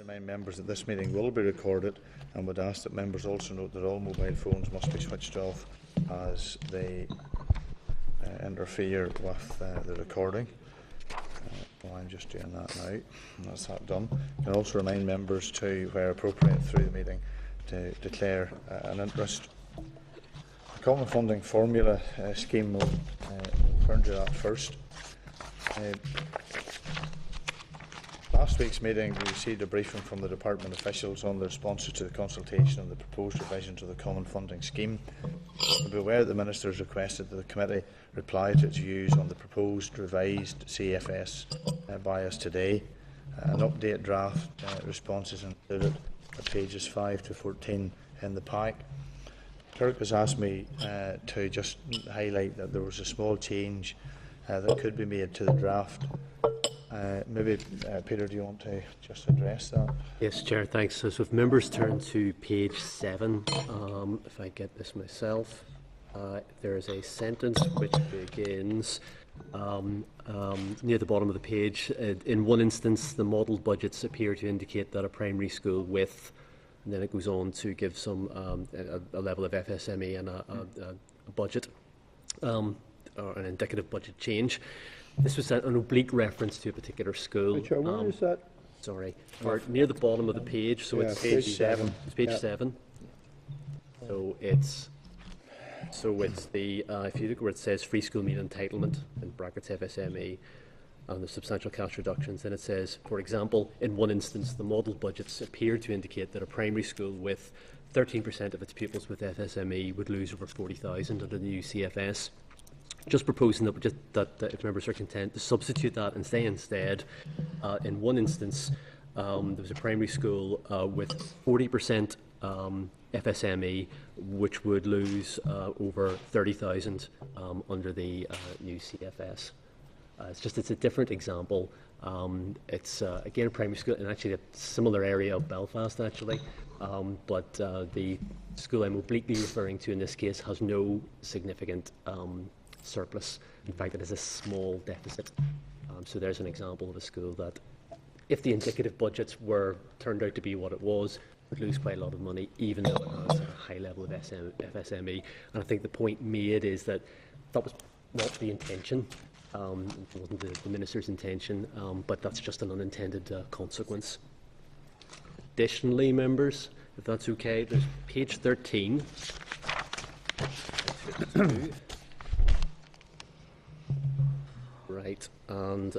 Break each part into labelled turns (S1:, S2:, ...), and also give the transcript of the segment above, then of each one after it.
S1: Remind members that this meeting will be recorded, and would ask that members also note that all mobile phones must be switched off as they interfere with the recording. Well, I'm just doing that now, and that's that done. I can also remind members to, where appropriate through the meeting, to declare an interest. The Common Funding Formula scheme will turn to that first. Last week's meeting, we received a briefing from the Department officials on the responses to the consultation on the proposed revisions of the Common Funding Scheme. You'll be aware that the Minister has requested that the Committee reply to its views on the proposed revised CFS by us today. An update draft response is included at pages 5 to 14 in the pack. Kirk has asked me to just highlight that there was a small change that could be made to the draft. Maybe, Peter, do you want to just address that?
S2: Yes, Chair, thanks. So if members turn to page 7, if I get this myself, there is a sentence which begins near the bottom of the page. In one instance, the modelled budgets appear to indicate that a primary school with, and then it goes on to give some a level of FSME and a budget, or an indicative budget change. This was an oblique reference to a particular school.
S3: Richard, where is that?
S2: Sorry, we're near the bottom of the page, so it's
S1: page 7.
S2: It's page 7. So it's the if you look where it says free school meal entitlement in brackets FSME and the substantial cash reductions, then it says, for example, in one instance, the modelled budgets appear to indicate that a primary school with 13% of its pupils with FSME would lose over 40,000 under the new CFS. Just proposing that if members are content to substitute that and say instead, in one instance, there was a primary school with 40% FSME, which would lose over 30,000 under the new CFS. It's a different example. It's again a primary school in actually a similar area of Belfast, actually, but the school I'm obliquely referring to in this case has no significant surplus. In fact, it has a small deficit. So there's an example of a school that, if the indicative budgets turned out to be what it was, would lose quite a lot of money, even though it has a high level of FSME. And I think the point made is that was not the intention. It wasn't the Minister's intention, but that's just an unintended consequence. Additionally, members, if that's okay, there's page 13. Right, and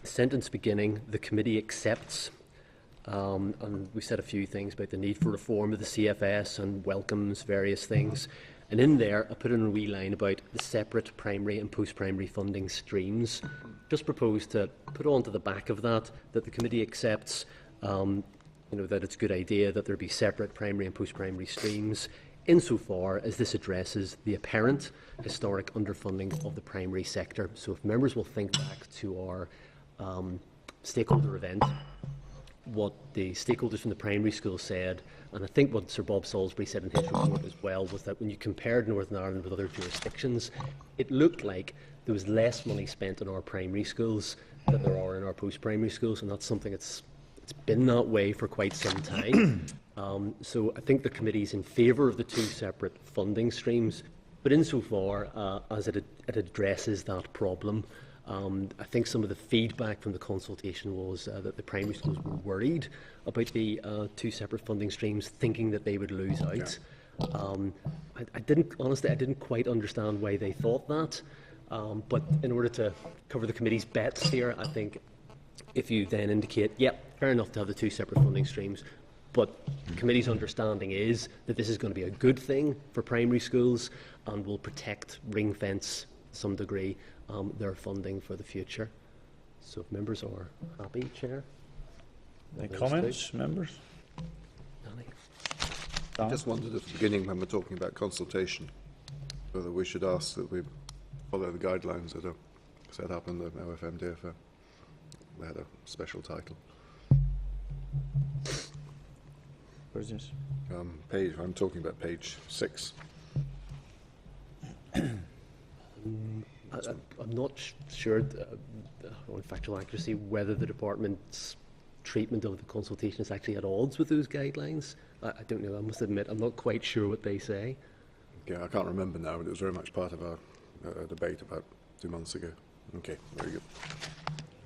S2: sentence beginning, the committee accepts, and we said a few things about the need for reform of the CFS and welcomes various things. And in there, I put in a wee line about the separate primary and post-primary funding streams. Just propose to put onto the back of that the committee accepts, that it's a good idea that there be separate primary and post-primary streams, insofar as this addresses the apparent historic underfunding of the primary sector. So if members will think back to our stakeholder event, what the stakeholders from the primary school said, and I think what Sir Bob Salisbury said in his report as well, was that when you compared Northern Ireland with other jurisdictions, it looked like there was less money spent in our primary schools than there are in our post-primary schools, and that's something it's been that way for quite some time. So I think the committee is in favour of the two separate funding streams, but insofar as it addresses that problem, I think some of the feedback from the consultation was that the primary schools were worried about the two separate funding streams, thinking that they would lose out. I didn't quite understand why they thought that, but in order to cover the committee's bets here, I think if you then indicate, yep, fair enough to have the two separate funding streams, but the committee's understanding is that this is going to be a good thing for primary schools and will protect, ring-fence to some degree, their funding for the future. So if members are happy, Chair.
S1: Any comments, members?
S4: I just wondered at the beginning, when we're talking about consultation, whether we should ask that we follow the guidelines that are set up in the OFM DFM. They had a special title.
S1: Where's this?
S4: I'm talking about page 6.
S2: I'm not sure, on factual accuracy, whether the department's treatment of the consultation is actually at odds with those guidelines. I don't know, I must admit, I'm not quite sure what they say.
S4: Yeah, I can't remember now, but it was very much part of our debate about 2 months ago. Okay, very good.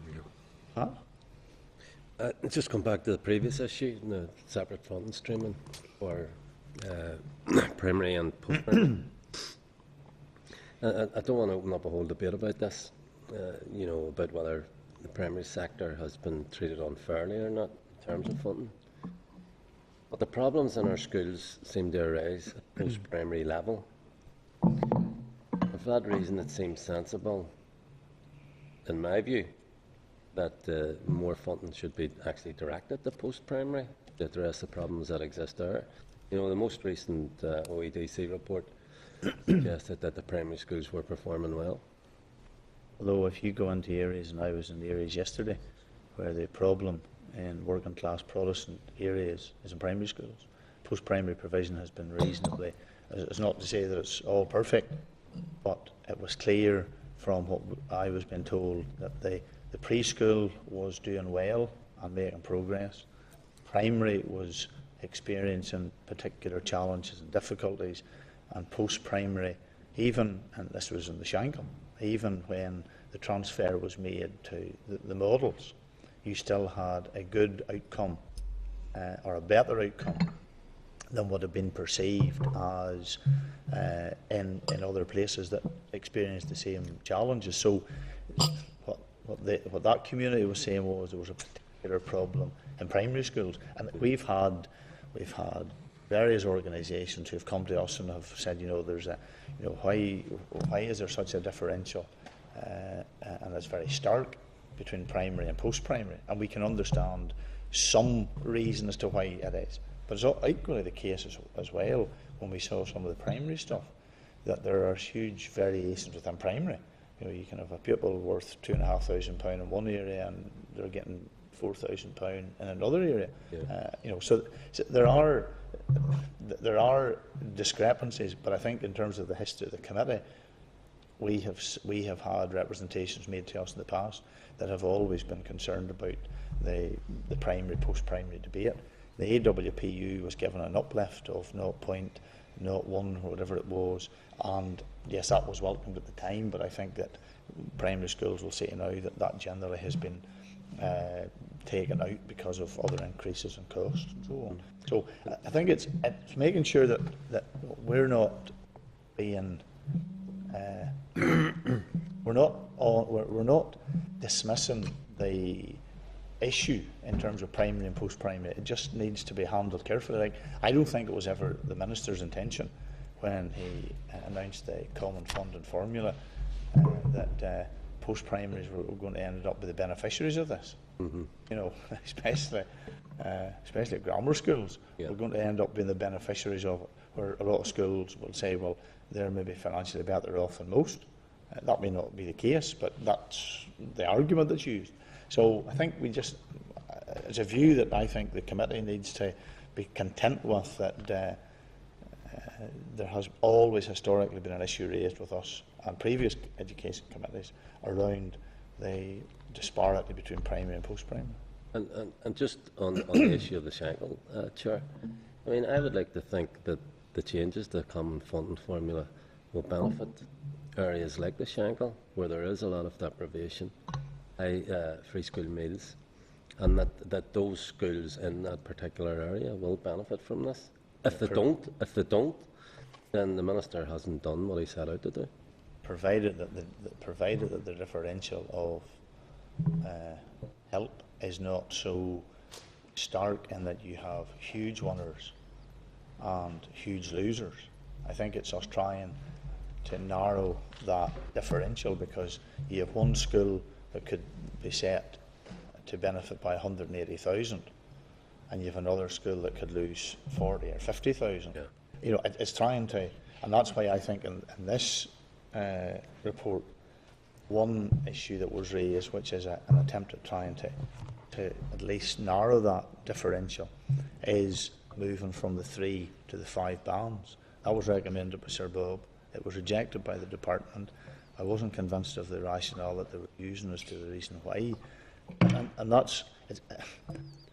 S4: There you go.
S1: Huh?
S3: Just come back to the previous issue, the separate funding streaming for primary and post-primary. I don't want to open up a whole debate about this, about whether the primary sector has been treated unfairly or not in terms of funding. But the problems in our schools seem to arise at post-primary level. For that reason, it seems sensible, in my view, that more funding should be actually directed to post-primary to address the problems that exist there. The most recent OEDC report suggested that the primary schools were performing well.
S1: Although if you go into areas, and I was in the areas yesterday, where the problem in working class Protestant areas is in primary schools, post-primary provision has been reasonably, it's not to say that it's all perfect, but it was clear from what I was being told that the preschool was doing well and making progress. Primary was experiencing particular challenges and difficulties, and post-primary, even, and this was in the Shankill, even when the transfer was made to the models, you still had a good outcome or a better outcome than would have been perceived as in other places that experienced the same challenges. So what that community was saying was there was a particular problem in primary schools, and we've had various organisations who have come to us and have said, there's a, why is there such a differential, and it's very stark between primary and post-primary, and we can understand some reason as to why it is, but it's equally the case as well when we saw some of the primary stuff, that there are huge variations within primary. You can have a pupil worth £2,500 in one area and they're getting £4,000 in another area. Yeah. So there are discrepancies, but I think in terms of the history of the committee, we have had representations made to us in the past that have always been concerned about the primary post-primary debate. The AWPU was given an uplift of 0.01 or whatever it was, and yes, that was welcomed at the time, but I think that primary schools will say now that generally has been taken out because of other increases in cost and so on. So I think it's making sure that we're not being we're not dismissing the issue in terms of primary and post-primary. It just needs to be handled carefully. Like, I don't think it was ever the Minister's intention when he announced the common funding formula that post-primaries were going to end up with the beneficiaries of this. Especially grammar schools are going to end up being the beneficiaries of it, where a lot of schools will say, well, they're maybe financially better off than most. That may not be the case, but that's the argument that's used. So I think we just, it's a view that I think the committee needs to be content with, that there has always historically been an issue raised with us and previous education committees around the disparity between primary and post-primary.
S3: And just on the issue of the Shankill, Chair, I mean, I would like to think that the changes to the common funding formula will benefit areas like the Shankill, where there is a lot of deprivation, free school meals, and that those schools in that particular area will benefit from this. If they don't, then the Minister hasn't done what he set out to do.
S1: Provided that the differential of help is not so stark in that you have huge winners and huge losers. I think it's us trying to narrow that differential, because you have one school that could be set to benefit by 180,000, and you have another school that could lose 40 or 50,000. Yeah. It's trying to, and that's why I think in this report, one issue that was raised, which is an attempt at trying to at least narrow that differential, is moving from the 3 to the 5 bands. That was recommended by Sir Bob. It was rejected by the department. I wasn't convinced of the rationale that they were using as to the reason why And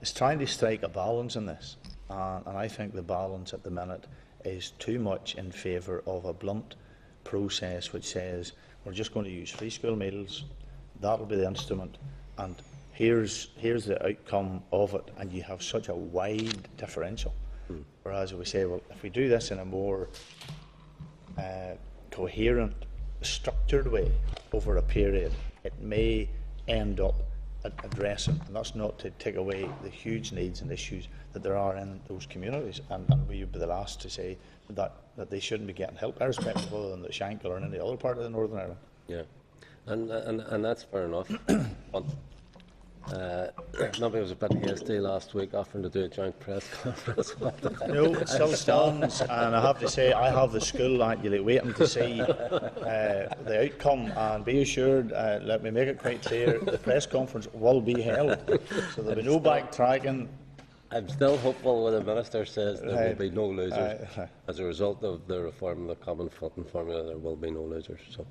S1: it's trying to strike a balance in this, and I think the balance at the minute is too much in favour of a blunt process which says we're just going to use free school meals, that'll be the instrument, and here's the outcome of it, and you have such a wide differential. Whereas if we say, well, if we do this in a more coherent, structured way over a period, it may end up addressing, and that's not to take away the huge needs and issues that there are in those communities, and we would be the last to say that they shouldn't be getting help, irrespective of whether in the Shankill or in any other part of the Northern Ireland.
S3: Yeah, and that's fair enough. But maybe I was a bit hasty last week offering to do a joint press conference.
S1: No, it still stands, and I have to say I have the school actually waiting to see the outcome, and be assured, let me make it quite clear, the press conference will be held, so there'll be no backtracking.
S3: I'm still hopeful when the Minister says there will be no losers. As a result of the reform of the common funding formula, there will be no losers. So.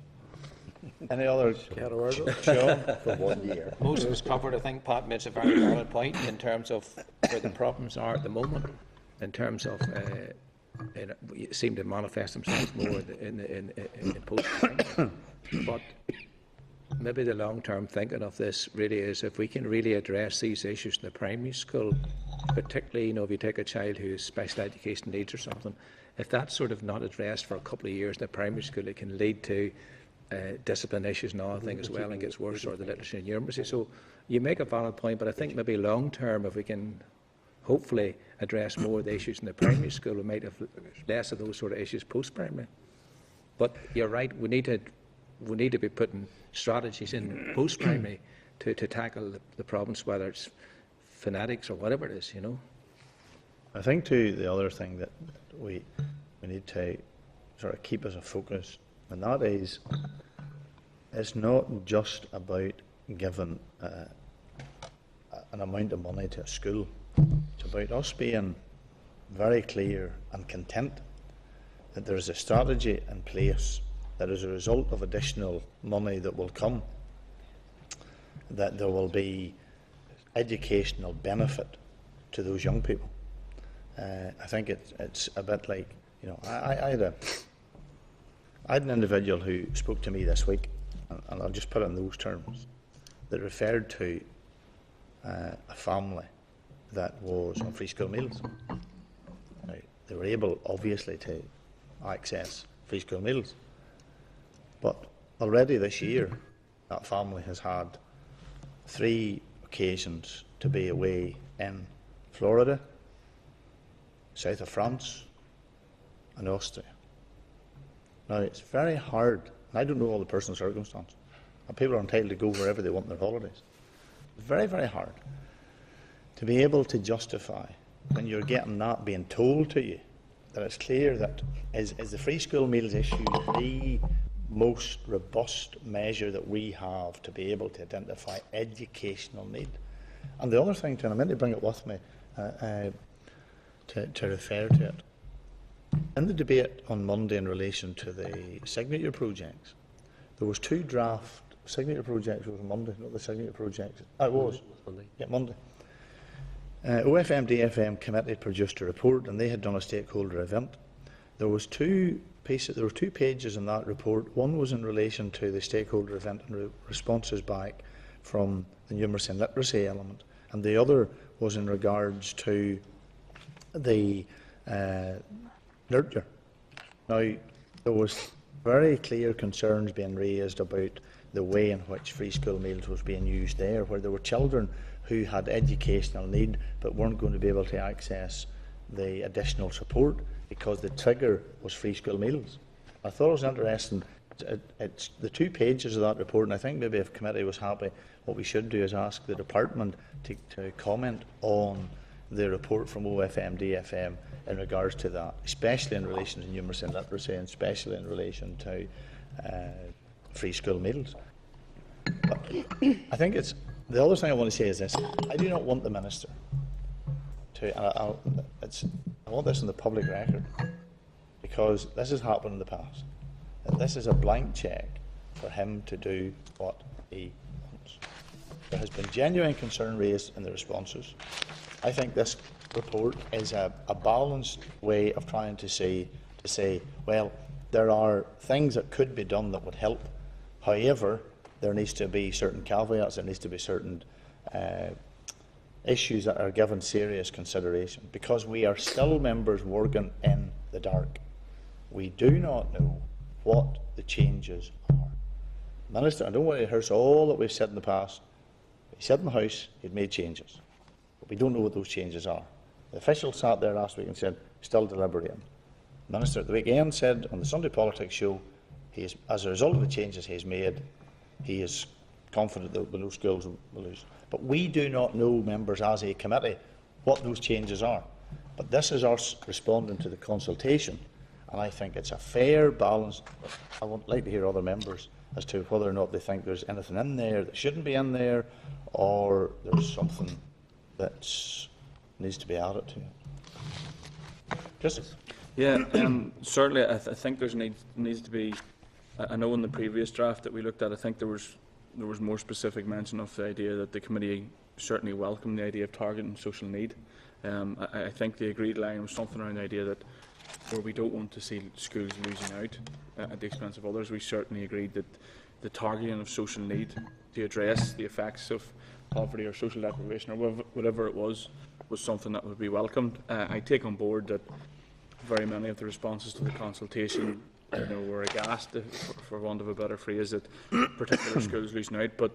S1: Any other? Sure. For 1 year.
S5: Most of us covered. I think Pat makes a very valid point in terms of where the problems are at the moment, in terms of seem to manifest themselves more in post-primary. But maybe the long-term thinking of this really is if we can really address these issues in the primary school, particularly, if you take a child who has special education needs or something, if that's sort of not addressed for a couple of years in the primary school, it can lead to discipline issues and all that thing as well, and gets worse, or the literacy and numeracy. So you make a valid point, but I think maybe long term, if we can hopefully address more of the issues in the primary school, we might have less of those sort of issues post-primary. But you're right, we need to be putting strategies in post-primary to tackle the problems, whether it's phonetics or whatever it is,
S1: I think too the other thing that we need to sort of keep as a focus, and that is, it's not just about giving an amount of money to a school. It's about us being very clear and content that there is a strategy in place that as a result of additional money that will come, that there will be educational benefit to those young people. I think it's a bit like, I had an individual who spoke to me this week, and I'll just put it in those terms, that referred to a family that was on free school meals. Now, they were able, obviously, to access free school meals, but already this year, that family has had 3 occasions to be away in Florida, south of France, and Austria. Now, it's very hard, and I don't know all the personal circumstances, and people are entitled to go wherever they want in their holidays. It's very, very hard to be able to justify, when you're getting that being told to you, that it's clear that is the free school meals issue the most robust measure that we have to be able to identify educational need. And the other thing, and I meant to bring it with me to refer to it, in the debate on Monday in relation to the signature projects, there was 2 draft signature projects. It was Monday, not the signature projects. It was
S2: Monday.
S1: Yeah, Monday. OFM-DFM committee produced a report, and they had done a stakeholder event. There was 2 pages in that report. One was in relation to the stakeholder event and responses back from the numeracy and literacy element, and the other was in regards to the nurture. Now, there was very clear concerns being raised about the way in which free school meals was being used there, where there were children who had educational need but weren't going to be able to access the additional support because the trigger was free school meals. I thought it was interesting. It's the 2 pages of that report, and I think maybe if committee was happy, what we should do is ask the department to comment on the report from OFM-DFM in regards to that, especially in relation to numeracy and literacy, and especially in relation to free school meals. But I think it's the other thing I want to say is this: I do not want the minister to. I want this in the public record, because this has happened in the past. And this is a blank cheque for him to do what he wants. There has been genuine concern raised in the responses. I think this report is a balanced way of trying to say, well, there are things that could be done that would help. However, there needs to be certain caveats, there needs to be certain issues that are given serious consideration, because we are still members working in the dark. We do not know what the changes are. Minister, I don't want to rehearse all that we've said in the past. He said in the House he'd made changes, but we don't know what those changes are. The official sat there last week and said, still deliberating. The Minister at the weekend said on the Sunday Politics show, he is, as a result of the changes he's made, he is confident that no schools will lose. But we do not know, members, as a committee, what those changes are. But this is us responding to the consultation, and I think it's a fair balance. I would like to hear other members as to whether or not they think there's anything in there that shouldn't be in there, or there's something that needs to be added to it. Just
S6: Yeah, certainly I think there's needs to be. I know in the previous draft that we looked at, I think there was more specific mention of the idea that the committee certainly welcomed the idea of targeting social need. I think the agreed line was something around the idea that where we don't want to see schools losing out at the expense of others, we certainly agreed that the targeting of social need to address the effects of poverty or social deprivation or whatever it was something that would be welcomed. I take on board that very many of the responses to the consultation were aghast, for want of a better phrase, that particular schools losing out. But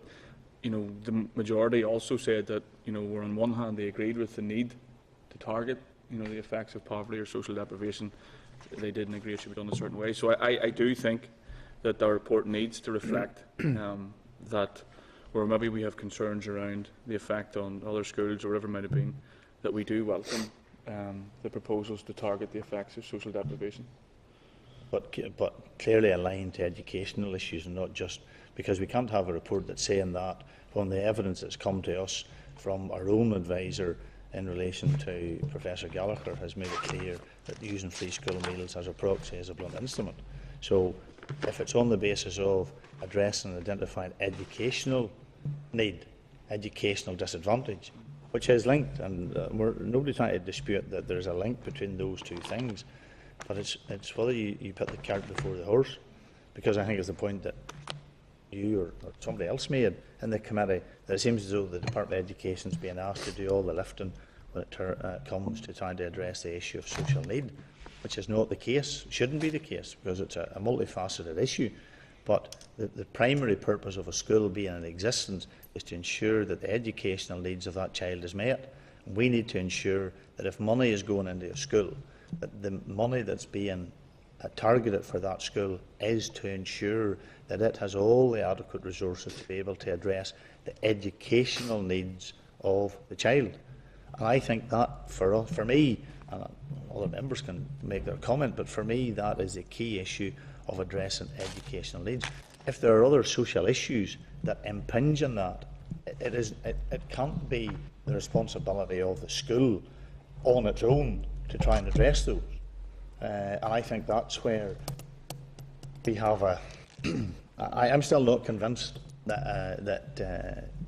S6: the majority also said that where on one hand they agreed with the need to target the effects of poverty or social deprivation, they didn't agree it should be done a certain way. So I do think that our report needs to reflect that where maybe we have concerns around the effect on other schools or whatever it might have been, that we do welcome the proposals to target the effects of social deprivation.
S1: But clearly aligned to educational issues, and not just because we can't have a report that's saying that when the evidence that's come to us from our own advisor in relation to Professor Gallagher has made it clear that using free school meals as a proxy is a blunt instrument. So if it's on the basis of addressing and identifying educational need, educational disadvantage, which is linked, and we're nobody trying to dispute that there's a link between those two things, but it's whether you put the cart before the horse, because I think it's the point that you or somebody else made in the committee, that it seems as though the Department of Education is being asked to do all the lifting when it comes to trying to address the issue of social need, which is not the case, shouldn't be the case, because it's a multifaceted issue. But the primary purpose of a school being in existence is to ensure that the educational needs of that child is met. And we need to ensure that if money is going into a school, that the money that's being targeted for that school is to ensure that it has all the adequate resources to be able to address the educational needs of the child. And I think that, for me, and other members can make their comment, but for me that is a key issue of addressing educational needs. If there are other social issues that impinge on that, it can't be the responsibility of the school on its own to try and address those. And I think that's where we have a... I am still not convinced that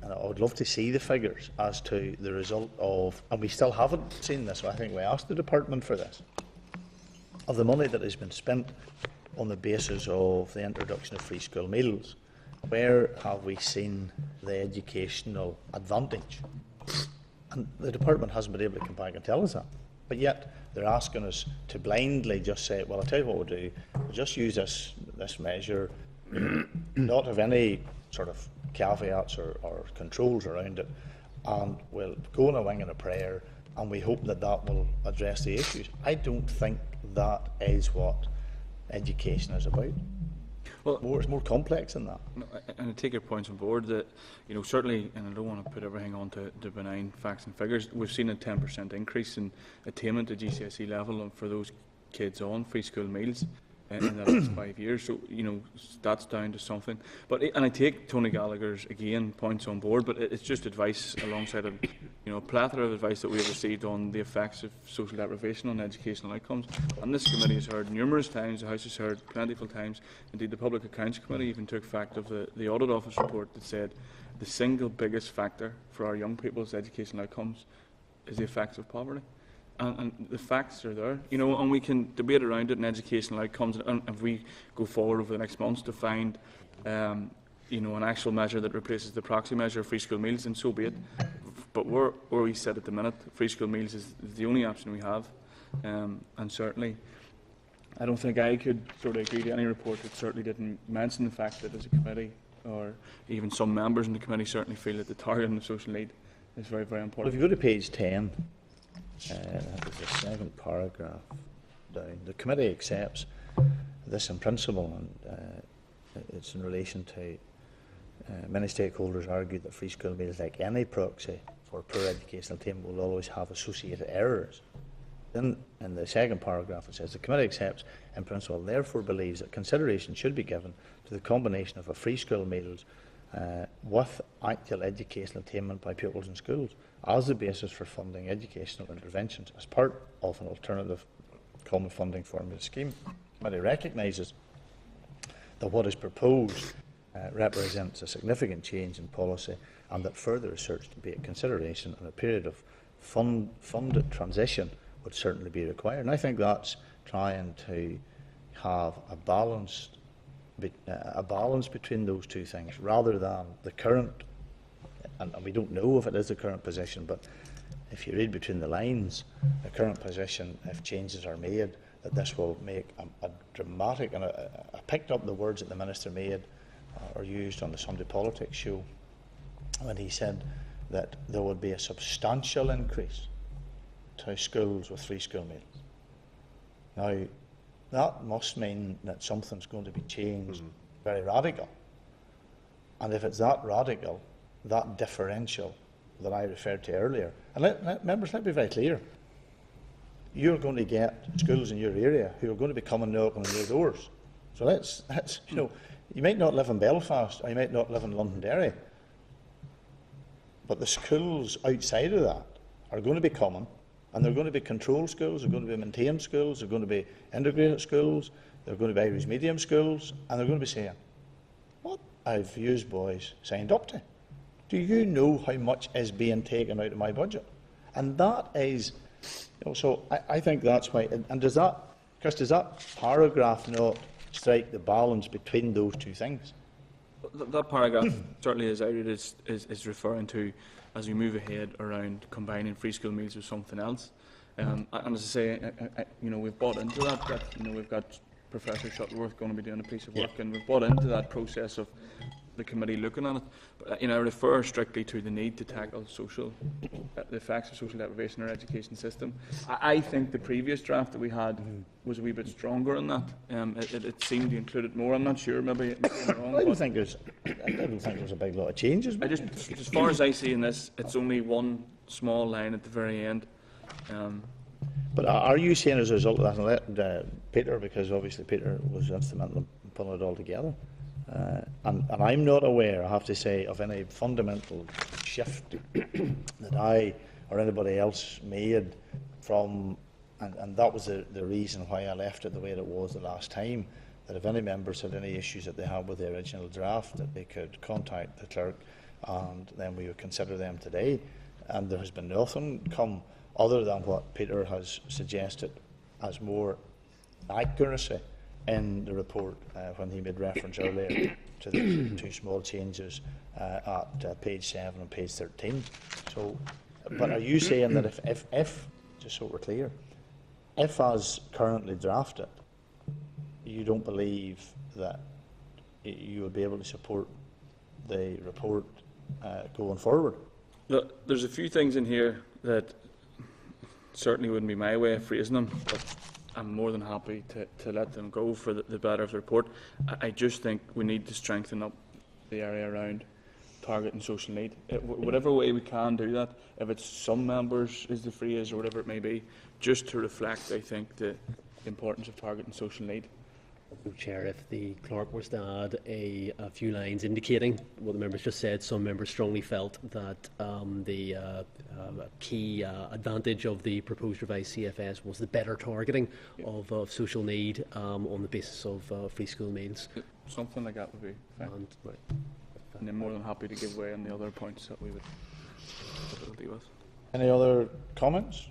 S1: and I would love to see the figures as to the result of, and we still haven't seen this, so I think we asked the department for this, of the money that has been spent on the basis of the introduction of free school meals. Where have we seen the educational advantage? And the department hasn't been able to come back and tell us that. But yet they're asking us to blindly just say, well, I'll tell you what we'll do, we'll just use this measure, not have any sort of caveats or controls around it, and we'll go on a wing and a prayer, and we hope that that will address the issues. I don't think that is what education is about. Well, it's more complex than that.
S6: And I take your points on board that, certainly, and I don't want to put everything onto benign facts and figures, we've seen a 10% increase in attainment at GCSE level for those kids on free school meals in the last 5 years. So, that's down to something. And I take Tony Gallagher's, again, points on board, but it's just advice alongside a plethora of advice that we have received on the effects of social deprivation on educational outcomes. And this committee has heard numerous times, the House has heard plentiful times, indeed the Public Accounts Committee even took fact of the Audit Office report that said the single biggest factor for our young people's educational outcomes is the effects of poverty. And the facts are there, you know, and we can debate around it in educational outcomes, and if we go forward over the next months to find, you know, an actual measure that replaces the proxy measure of free school meals, and so be it. But where we sit at the minute, free school meals is the only option we have, and certainly I don't think I could sort of agree to any report that certainly didn't mention the fact that as a committee, or even some members in the committee certainly feel that the targeting of social need is very, very
S1: Well,
S6: important.
S1: if you go to page 10, there's the second paragraph down. The committee accepts this in principle, and it's in relation to many stakeholders argued that free school meals, like any proxy for poor educational attainment, will always have associated errors. Then in the second paragraph it says, the committee accepts in principle, therefore believes that consideration should be given to the combination of a free school meals with actual educational attainment by pupils in schools as the basis for funding educational interventions as part of an alternative common funding formula scheme. The committee recognises that what is proposed represents a significant change in policy, and that further research, debate, consideration and a period of funded transition would certainly be required. And I think that's trying to have a balance between those two things, rather than the current, and we don't know if it is the current position, but if you read between the lines, the current position, if changes are made, that this will make a dramatic, and I picked up the words that the Minister made or used on the Sunday Politics show when he said that there would be a substantial increase to schools with free school meals. Now, that must mean that something's going to be changed very radical. And if it's that radical, that differential that I referred to earlier, and members, let me be very clear, you're going to get schools in your area who are going to be coming knocking on your doors. So let's you know, you might not live in Belfast, or you might not live in Londonderry, but the schools outside of that are going to be coming, and they're going to be controlled schools, they're going to be maintained schools, they're going to be integrated schools, they're going to be Irish medium schools, and they're going to be saying, what have you boys signed up to? Do you know how much is being taken out of my budget? And that is, you know, so I think that's why, and does that, Chris, does that paragraph not strike the balance between those two things?
S6: That paragraph certainly, as I read it, is referring to as we move ahead around combining free school meals with something else. And as I say, you know, we've bought into that you know, we've got Professor Shuttleworth going to be doing a piece of work, and we've bought into that process of the committee looking at it. But you know, I refer strictly to the need to tackle the effects of social deprivation in our education system. I think the previous draft that we had was a wee bit stronger on that. It seemed to include it more. I'm not sure. Maybe I'm wrong.
S1: I don't think there's a big lot of changes.
S6: I just, as far as I see in this, it's only one small line at the very end.
S1: But are you saying as a result of that, and let Peter, because obviously Peter was instrumental in pulling it all together, and I'm not aware, I have to say, of any fundamental shift that I or anybody else made from, and that was the reason why I left it the way it was the last time, that if any members had any issues that they had with the original draft, that they could contact the clerk, and then we would consider them today. And there has been nothing come other than what Peter has suggested as more accuracy in the report when he made reference earlier to the two small changes at page 7 and page 13. So, but are you saying that if just so we're clear, if as currently drafted, you don't believe that you would be able to support the report going forward?
S6: Look, there's a few things in here that certainly wouldn't be my way of phrasing them, but I'm more than happy to let them go for the better of the report. I just think we need to strengthen up the area around target and social need. Whatever way we can do that, if it's some members is the phrase or whatever it may be, just to reflect, I think, the importance of target and social need.
S2: Chair, if the clerk was to add a few lines indicating what the members just said, some members strongly felt that the key advantage of the proposed revised CFS was the better targeting of social need on the basis of free school meals.
S6: Something like that would be fine.
S2: And, right,
S6: and then more than happy to give way on the other points that we would have difficulty with.
S1: Any other comments?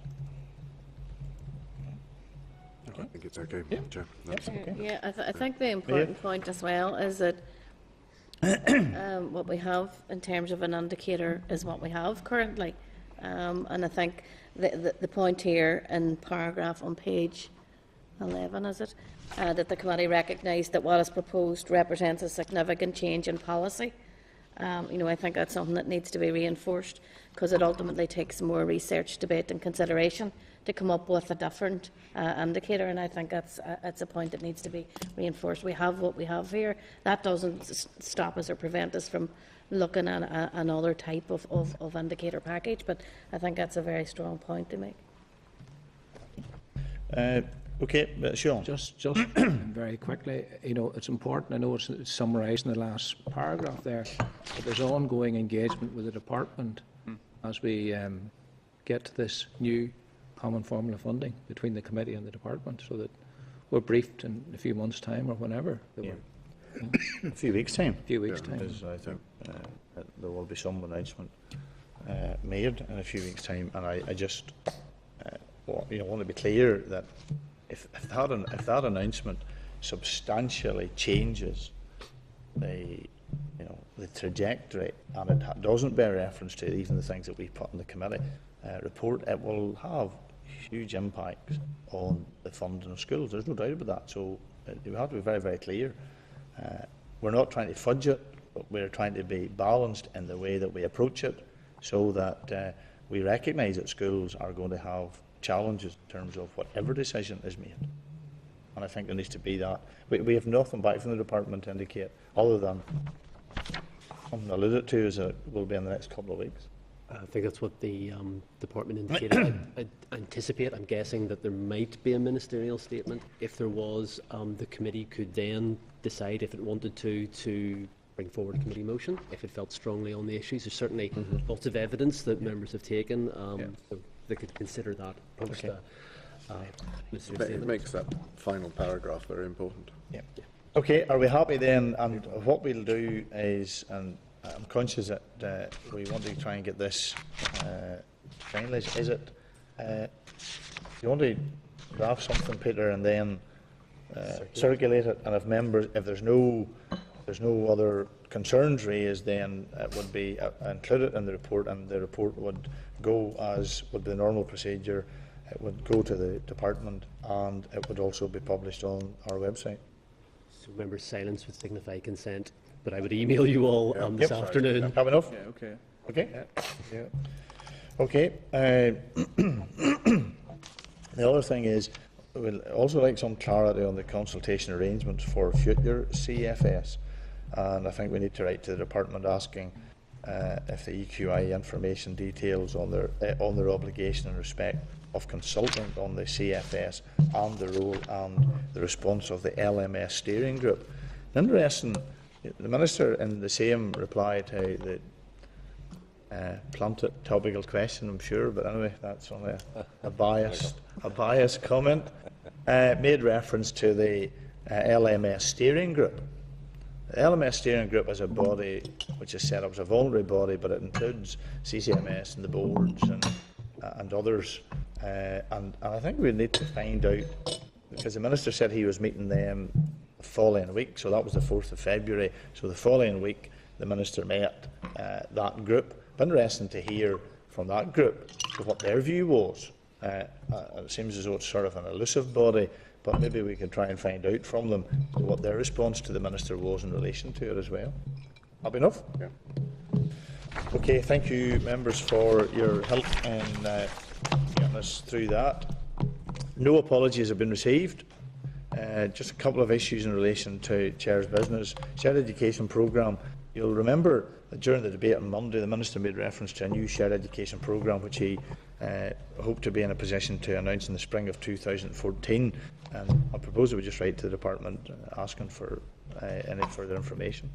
S4: I think it's okay,
S1: Yeah.
S4: Chair.
S1: Yes, okay.
S7: Yeah, I think the important point as well is that what we have in terms of an indicator is what we have currently. And I think the point here in paragraph on page 11, is it, that the committee recognised that what is proposed represents a significant change in policy. I think that's something that needs to be reinforced, because it ultimately takes more research, debate and consideration to come up with a different indicator, and I think that's a point that needs to be reinforced. We have what we have here. That doesn't stop us or prevent us from looking at another type of indicator package, but I think that's a very strong point to make.
S1: Okay, Sean.
S5: Just very quickly, it's important. I know it's summarised in the last paragraph there, but there's ongoing engagement with the department as we get to this new common formula funding between the committee and the department, so that we're briefed in a few months' time or whenever.
S1: Yeah. A few weeks' time.
S5: A few weeks' time.
S1: Because I think there will be some announcement made in a few weeks' time, and I just want to be clear that if that announcement substantially changes the trajectory, and it doesn't bear reference to even the things that we put in the committee report, it will have huge impacts on the funding of schools. There's no doubt about that. So we have to be very, very clear. We're not trying to fudge it, but we're trying to be balanced in the way that we approach it, so that we recognise that schools are going to have challenges in terms of whatever decision is made. And I think there needs to be that. We have nothing back from the department to indicate, other than something alluded to, is that it will be in the next couple of weeks.
S2: I think that's what the department indicated. I anticipate, I'm guessing, that there might be a ministerial statement. If there was, the committee could then decide, if it wanted to bring forward a committee motion, if it felt strongly on the issues. There's certainly lots of evidence that members have taken, so they could consider that post ministerial
S4: It
S2: statement.
S4: makes that final paragraph very important.
S1: Yeah. Okay, are we happy then? And what we'll do is, and I'm conscious that we want to try and get this finalised. Is it, you want to draft something, Peter, and then circulate it, and if there's no other concerns raised, then it would be included in the report, and the report would go as would be the normal procedure. It would go to the department, and it would also be published on our website.
S2: So members' silence would signify consent, but I would email you all this afternoon.
S1: Have enough?
S6: Yeah, okay.
S1: Okay. Yeah. Okay. The other thing is, we'd also like some clarity on the consultation arrangements for future CFS, and I think we need to write to the department asking if the EQI information details on their obligation in respect of consultant on the CFS, and the role and the response of the LMS steering group. Interesting, the Minister in the same reply to the planted topical question, I'm sure, but anyway, that's only a biased comment, made reference to the LMS steering group. The LMS steering group is a body which is set up as a voluntary body, but it includes CCMS and the boards and others. And I think we need to find out, because the Minister said he was meeting them the following week, so that was the 4th of February. So the following week, the Minister met that group. It's interesting to hear from that group what their view was. It seems as though it's sort of an elusive body, but maybe we can try and find out from them what their response to the Minister was in relation to it as well. Happy enough?
S4: Yeah.
S1: Okay, thank you, members, for your help in getting us through that. No apologies have been received. Just a couple of issues in relation to Chair's business. Shared Education Programme. You'll remember that during the debate on Monday, the Minister made reference to a new shared education programme which he hoped to be in a position to announce in the spring of 2014. And I propose that we just write to the department asking for any further information.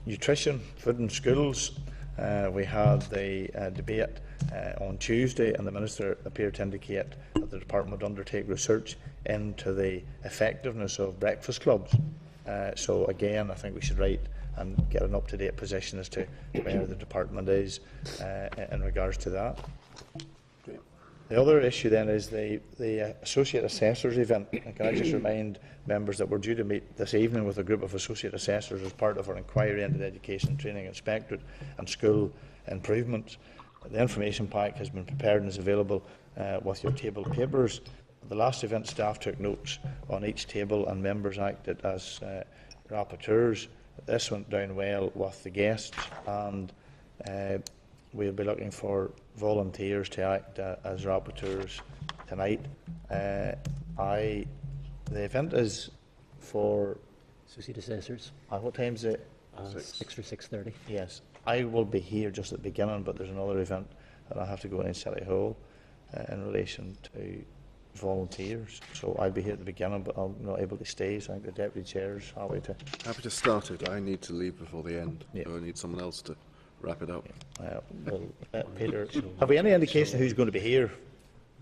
S1: Nutrition, food in schools. We had the debate on Tuesday, and the Minister appeared to indicate that the department would undertake research into the effectiveness of breakfast clubs. So again, I think we should write and get an up-to-date position as to where the department is in regards to that. The other issue then is the Associate Assessors event. And can I just remind members that we're due to meet this evening with a group of Associate Assessors as part of our inquiry into the Education and Training Inspectorate and school improvements. The information pack has been prepared and is available with your table papers. At the last event, staff took notes on each table and members acted as rapporteurs. This went down well with the guests, and we'll be looking for volunteers to act as rapporteurs tonight. The event is for...
S2: Associate Assessors,
S1: what time is it?
S2: 6 or 6:30.
S1: Yes. I will be here just at the beginning, but there's another event that I have to go in City Hall in relation to volunteers. So I'll be here at the beginning, but I'm not able to stay, so I think the Deputy Chair's happy to...
S4: Happy to start it. I need to leave before the end,
S1: Yeah.
S4: so I need someone else to wrap it up.
S1: Peter, have we any indication of who's going to be here?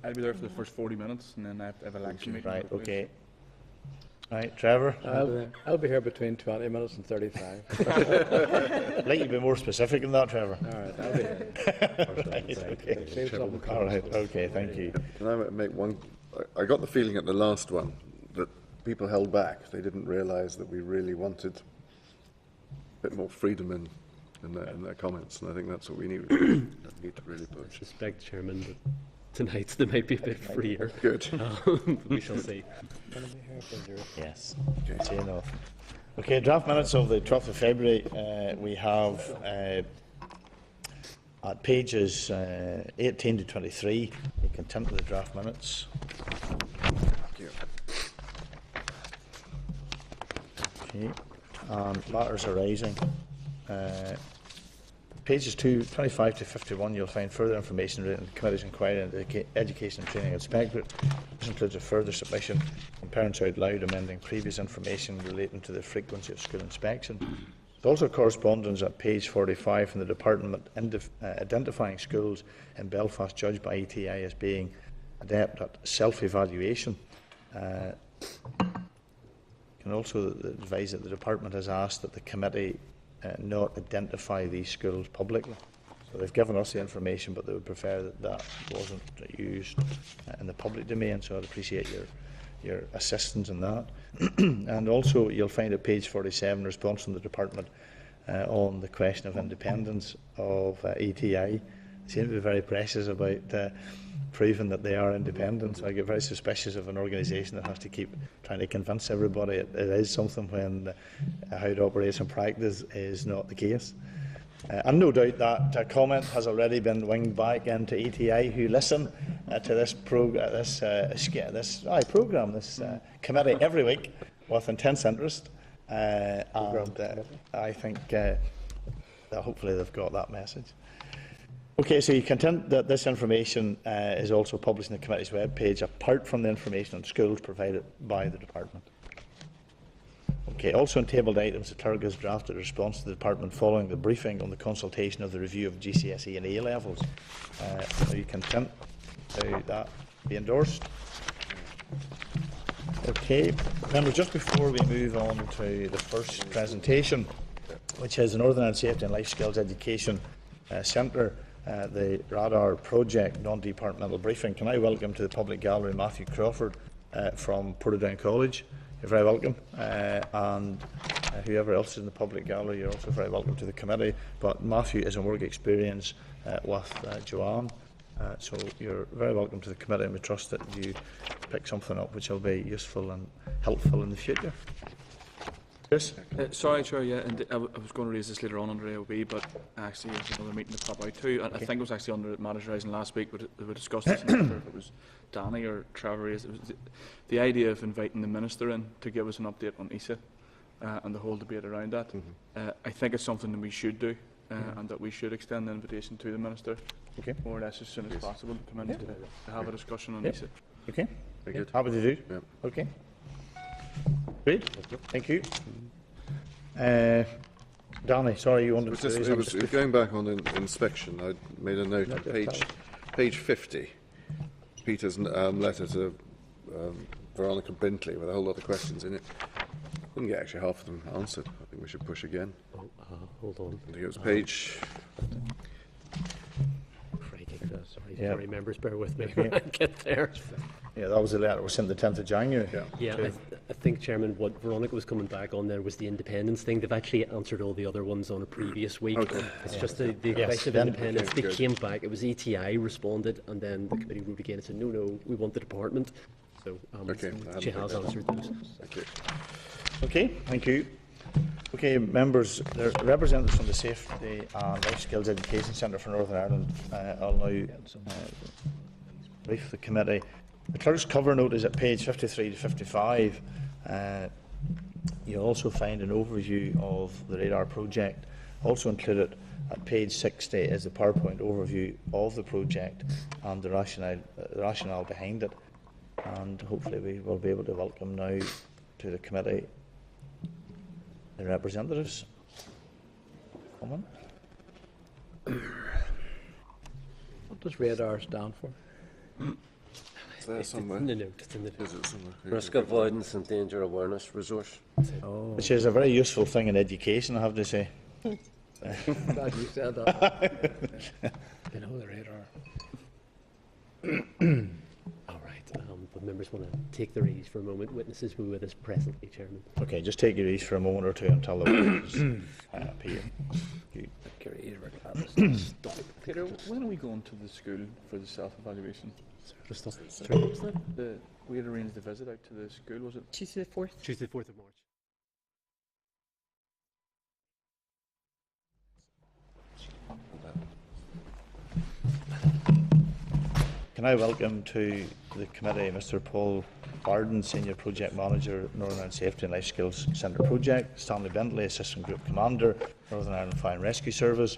S6: I'll be there for the first 40 minutes, and then I have election meeting.
S1: Right, okay. Right, Trevor?
S8: I'll be here between 20 minutes and 35.
S1: I'd like you to be more specific than that, Trevor.
S8: All right, I'll be here.
S1: Right, okay.
S8: See if something comes
S1: All right, okay, thank you.
S4: Can I make one? I got the feeling at the last one that people held back. They didn't realise that we really wanted a bit more freedom in their comments, and I think that's what we need to really
S2: I
S4: push.
S2: suspect, Chairman, that tonight's they might be a bit freer.
S4: Good.
S2: We shall see.
S1: Yes. See enough. Okay, draft minutes of the 12th of February. We have at pages 18 to 23. You can turn to the draft minutes.
S4: Thank you.
S1: Okay. Matters arising. Pages 25 to 51, you'll find further information relating to the Committee's inquiry into the Education and Training Inspectorate. This includes a further submission from Parents Out Loud amending previous information relating to the frequency of school inspection. There's also correspondence at page 45 from the Department identifying schools in Belfast judged by ETI as being adept at self-evaluation. Can also advise that the Department has asked that the Committee not identify these schools publicly. So they've given us the information, but they would prefer that that wasn't used in the public domain, so I'd appreciate your assistance in that. And also you'll find at page 47 a response from the Department on the question of independence of ETI. They seem to be very precious about proving that they are independent. So I get very suspicious of an organisation that has to keep trying to convince everybody it is something when how it operates in practice is not the case. And no doubt that comment has already been winged back into ETI, who listen to this programme, this committee every week with intense interest. And I think that hopefully they've got that message. Okay, so you contend that this information is also published on the Committee's webpage, apart from the information on schools provided by the Department. Okay, also in tabled items, the Clerk has drafted a response to the Department following the briefing on the consultation of the review of GCSE and A levels. Are you content to that be endorsed? Okay, members, just before we move on to the first presentation, which is the Northern Ireland Safety and Life Skills Education Centre, the Radar Project non-departmental briefing, can I welcome to the public gallery Matthew Crawford from Portadown College. You're very welcome, and whoever else is in the public gallery, you're also very welcome to the committee. But Matthew is in work experience with Joanne, so you're very welcome to the committee, and we trust that you pick something up which will be useful and helpful in the future. Chris?
S6: Sorry, Chair, yeah, and I was going to raise this later on under AOB, but actually there's another meeting to pop out too. And I think it was actually under Matters Rising last week, but we discussed this, and if it was Danny or Trevor, it was the idea of inviting the Minister in to give us an update on ESA and the whole debate around that. I think it's something that we should do, and that we should extend the invitation to the Minister, more or less as soon as possible, to come in to have a discussion on ESA.
S1: Okay,
S4: Very good.
S1: happy to do.
S4: Yeah.
S1: Okay. Great, thank you. Danny, sorry, you wanted to say
S4: It was
S1: something?
S4: going back on inspection. I made a note on page 50. Peter's letter to Veronica Bentley with a whole lot of questions in it. Didn't get actually half of them answered. I think we should push again.
S2: Hold on.
S4: I think it was page.
S2: Crikey.
S1: Yeah.
S2: Sorry, members, bear with me when I get there.
S1: Yeah, that was the letter that was sent the 10th of January.
S2: Yeah, I think, Chairman, what Veronica was coming back on there was the independence thing. They've actually answered all the other ones on a previous week.
S4: Okay.
S2: It's just the
S1: Yes,
S2: question of
S1: then-
S2: independence.
S4: okay,
S2: They
S4: good.
S2: came back. It was ETI responded, and then the committee wrote again and said, no, we want the department. So
S4: Okay, I
S2: she
S4: haven't
S2: has
S4: picked that
S2: answered those.
S4: Thank you.
S1: Okay, thank you. Okay, members, there are representatives from the Safety and Life Skills Education Centre for Northern Ireland. I'll now brief the committee. The clerk's cover note is at page 53 to 55. You'll also find an overview of the radar project. Also included at page 60 is the PowerPoint overview of the project and the rationale behind it. And hopefully we will be able to welcome now to the committee the representatives. Come on.
S8: What does radar stand for?
S4: Is there somewhere?
S2: In the note, it's in the
S4: Is it somewhere?
S3: Risk avoidance and danger awareness resource.
S1: Which is a very useful thing in education, I have to say.
S8: Glad you said that.
S5: You know the radar.
S2: All right. The members want to take their ease for a moment. Witnesses will be with us presently, Chairman.
S1: Okay, just take your ease for a moment or two until the witnesses appear. You-
S6: Peter, when are we going to the school for the self-evaluation? We had arranged the visit out to the school, was it?
S7: Tuesday the 4th.
S2: Tuesday, 4th of March.
S1: Can I welcome to the committee Mr. Paul Barden, Senior Project Manager, Northern Ireland Safety and Life Skills Centre Project, Stanley Bentley, Assistant Group Commander, Northern Ireland Fire and Rescue Service,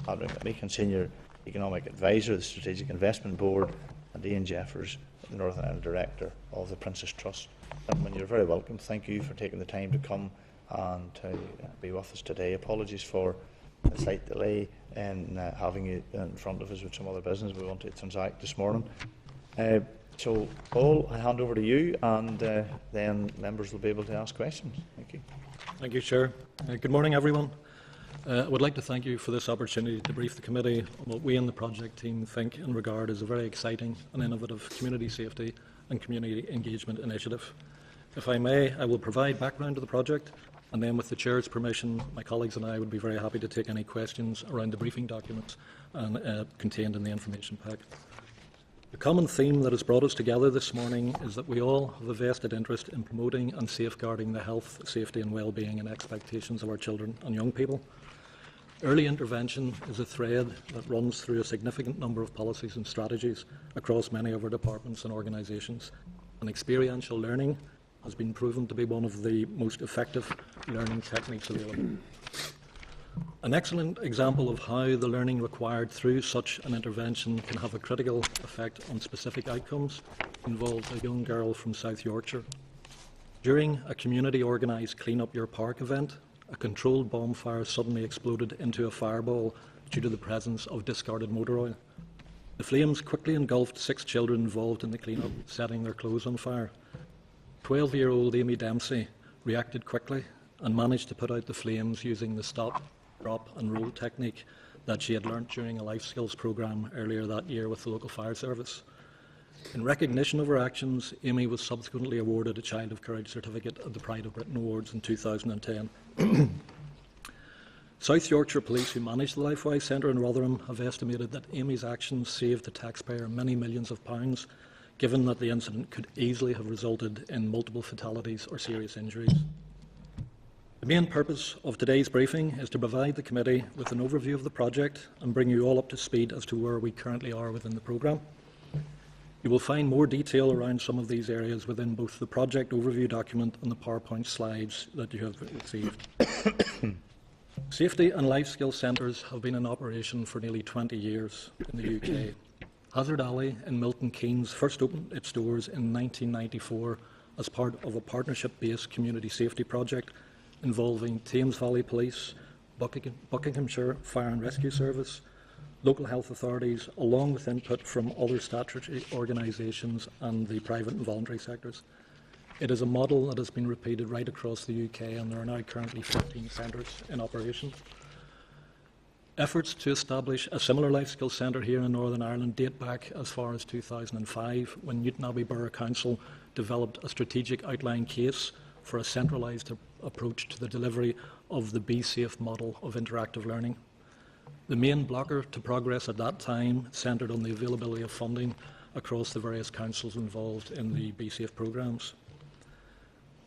S1: Patrick McMeekin, Senior Economic Advisor, the Strategic Investment Board, and Ian Jeffers, the Northern Ireland Director of the Princess Trust. Gentlemen, you're very welcome. Thank you for taking the time to come and to be with us today. Apologies for a slight delay in having you in front of us with some other business we want to transact this morning. So, Paul, I hand over to you, and then members will be able to ask questions. Thank you.
S9: Thank you, Chair. Good morning, everyone. I would like to thank you for this opportunity to brief the committee on what we in the project team think and regard as a very exciting and innovative community safety and community engagement initiative. If I may, I will provide background to the project, and then with the Chair's permission, my colleagues and I would be very happy to take any questions around the briefing documents and, contained in the information pack. The common theme that has brought us together this morning is that we all have a vested interest in promoting and safeguarding the health, safety and well-being and expectations of our children and young people. Early intervention is a thread that runs through a significant number of policies and strategies across many of our departments and organisations, and experiential learning has been proven to be one of the most effective learning techniques available. An excellent example of how the learning required through such an intervention can have a critical effect on specific outcomes involves a young girl from South Yorkshire. During a community-organised Clean Up Your Park event, a controlled bonfire suddenly exploded into a fireball due to the presence of discarded motor oil. The flames quickly engulfed 6 children involved in the clean-up, setting their clothes on fire. 12-year-old Amy Dempsey reacted quickly and managed to put out the flames using the stop, drop and roll technique that she had learnt during a life skills programme earlier that year with the local fire service. In recognition of her actions, Amy was subsequently awarded a Child of Courage certificate at the Pride of Britain Awards in 2010. South Yorkshire Police, who manage the Lifewise Centre in Rotherham, have estimated that Amy's actions saved the taxpayer many millions of pounds, given that the incident could easily have resulted in multiple fatalities or serious injuries. The main purpose of today's briefing is to provide the committee with an overview of the project and bring you all up to speed as to where we currently are within the programme. You will find more detail around some of these areas within both the project overview document and the PowerPoint slides that you have received. Safety and life skills centres have been in operation for nearly 20 years in the UK. Hazard Alley in Milton Keynes first opened its doors in 1994 as part of a partnership-based community safety project involving Thames Valley Police, Buckinghamshire Fire and Rescue Service, local health authorities, along with input from other statutory organisations and the private and voluntary sectors. It is a model that has been repeated right across the UK, and there are now currently 15 centres in operation. Efforts to establish a similar life skills centre here in Northern Ireland date back as far as 2005, when Newtownabbey Borough Council developed a strategic outline case for a centralised approach to the delivery of the BeSafe model of interactive learning. The main blocker to progress at that time centred on the availability of funding across the various councils involved in the BeSafe programmes.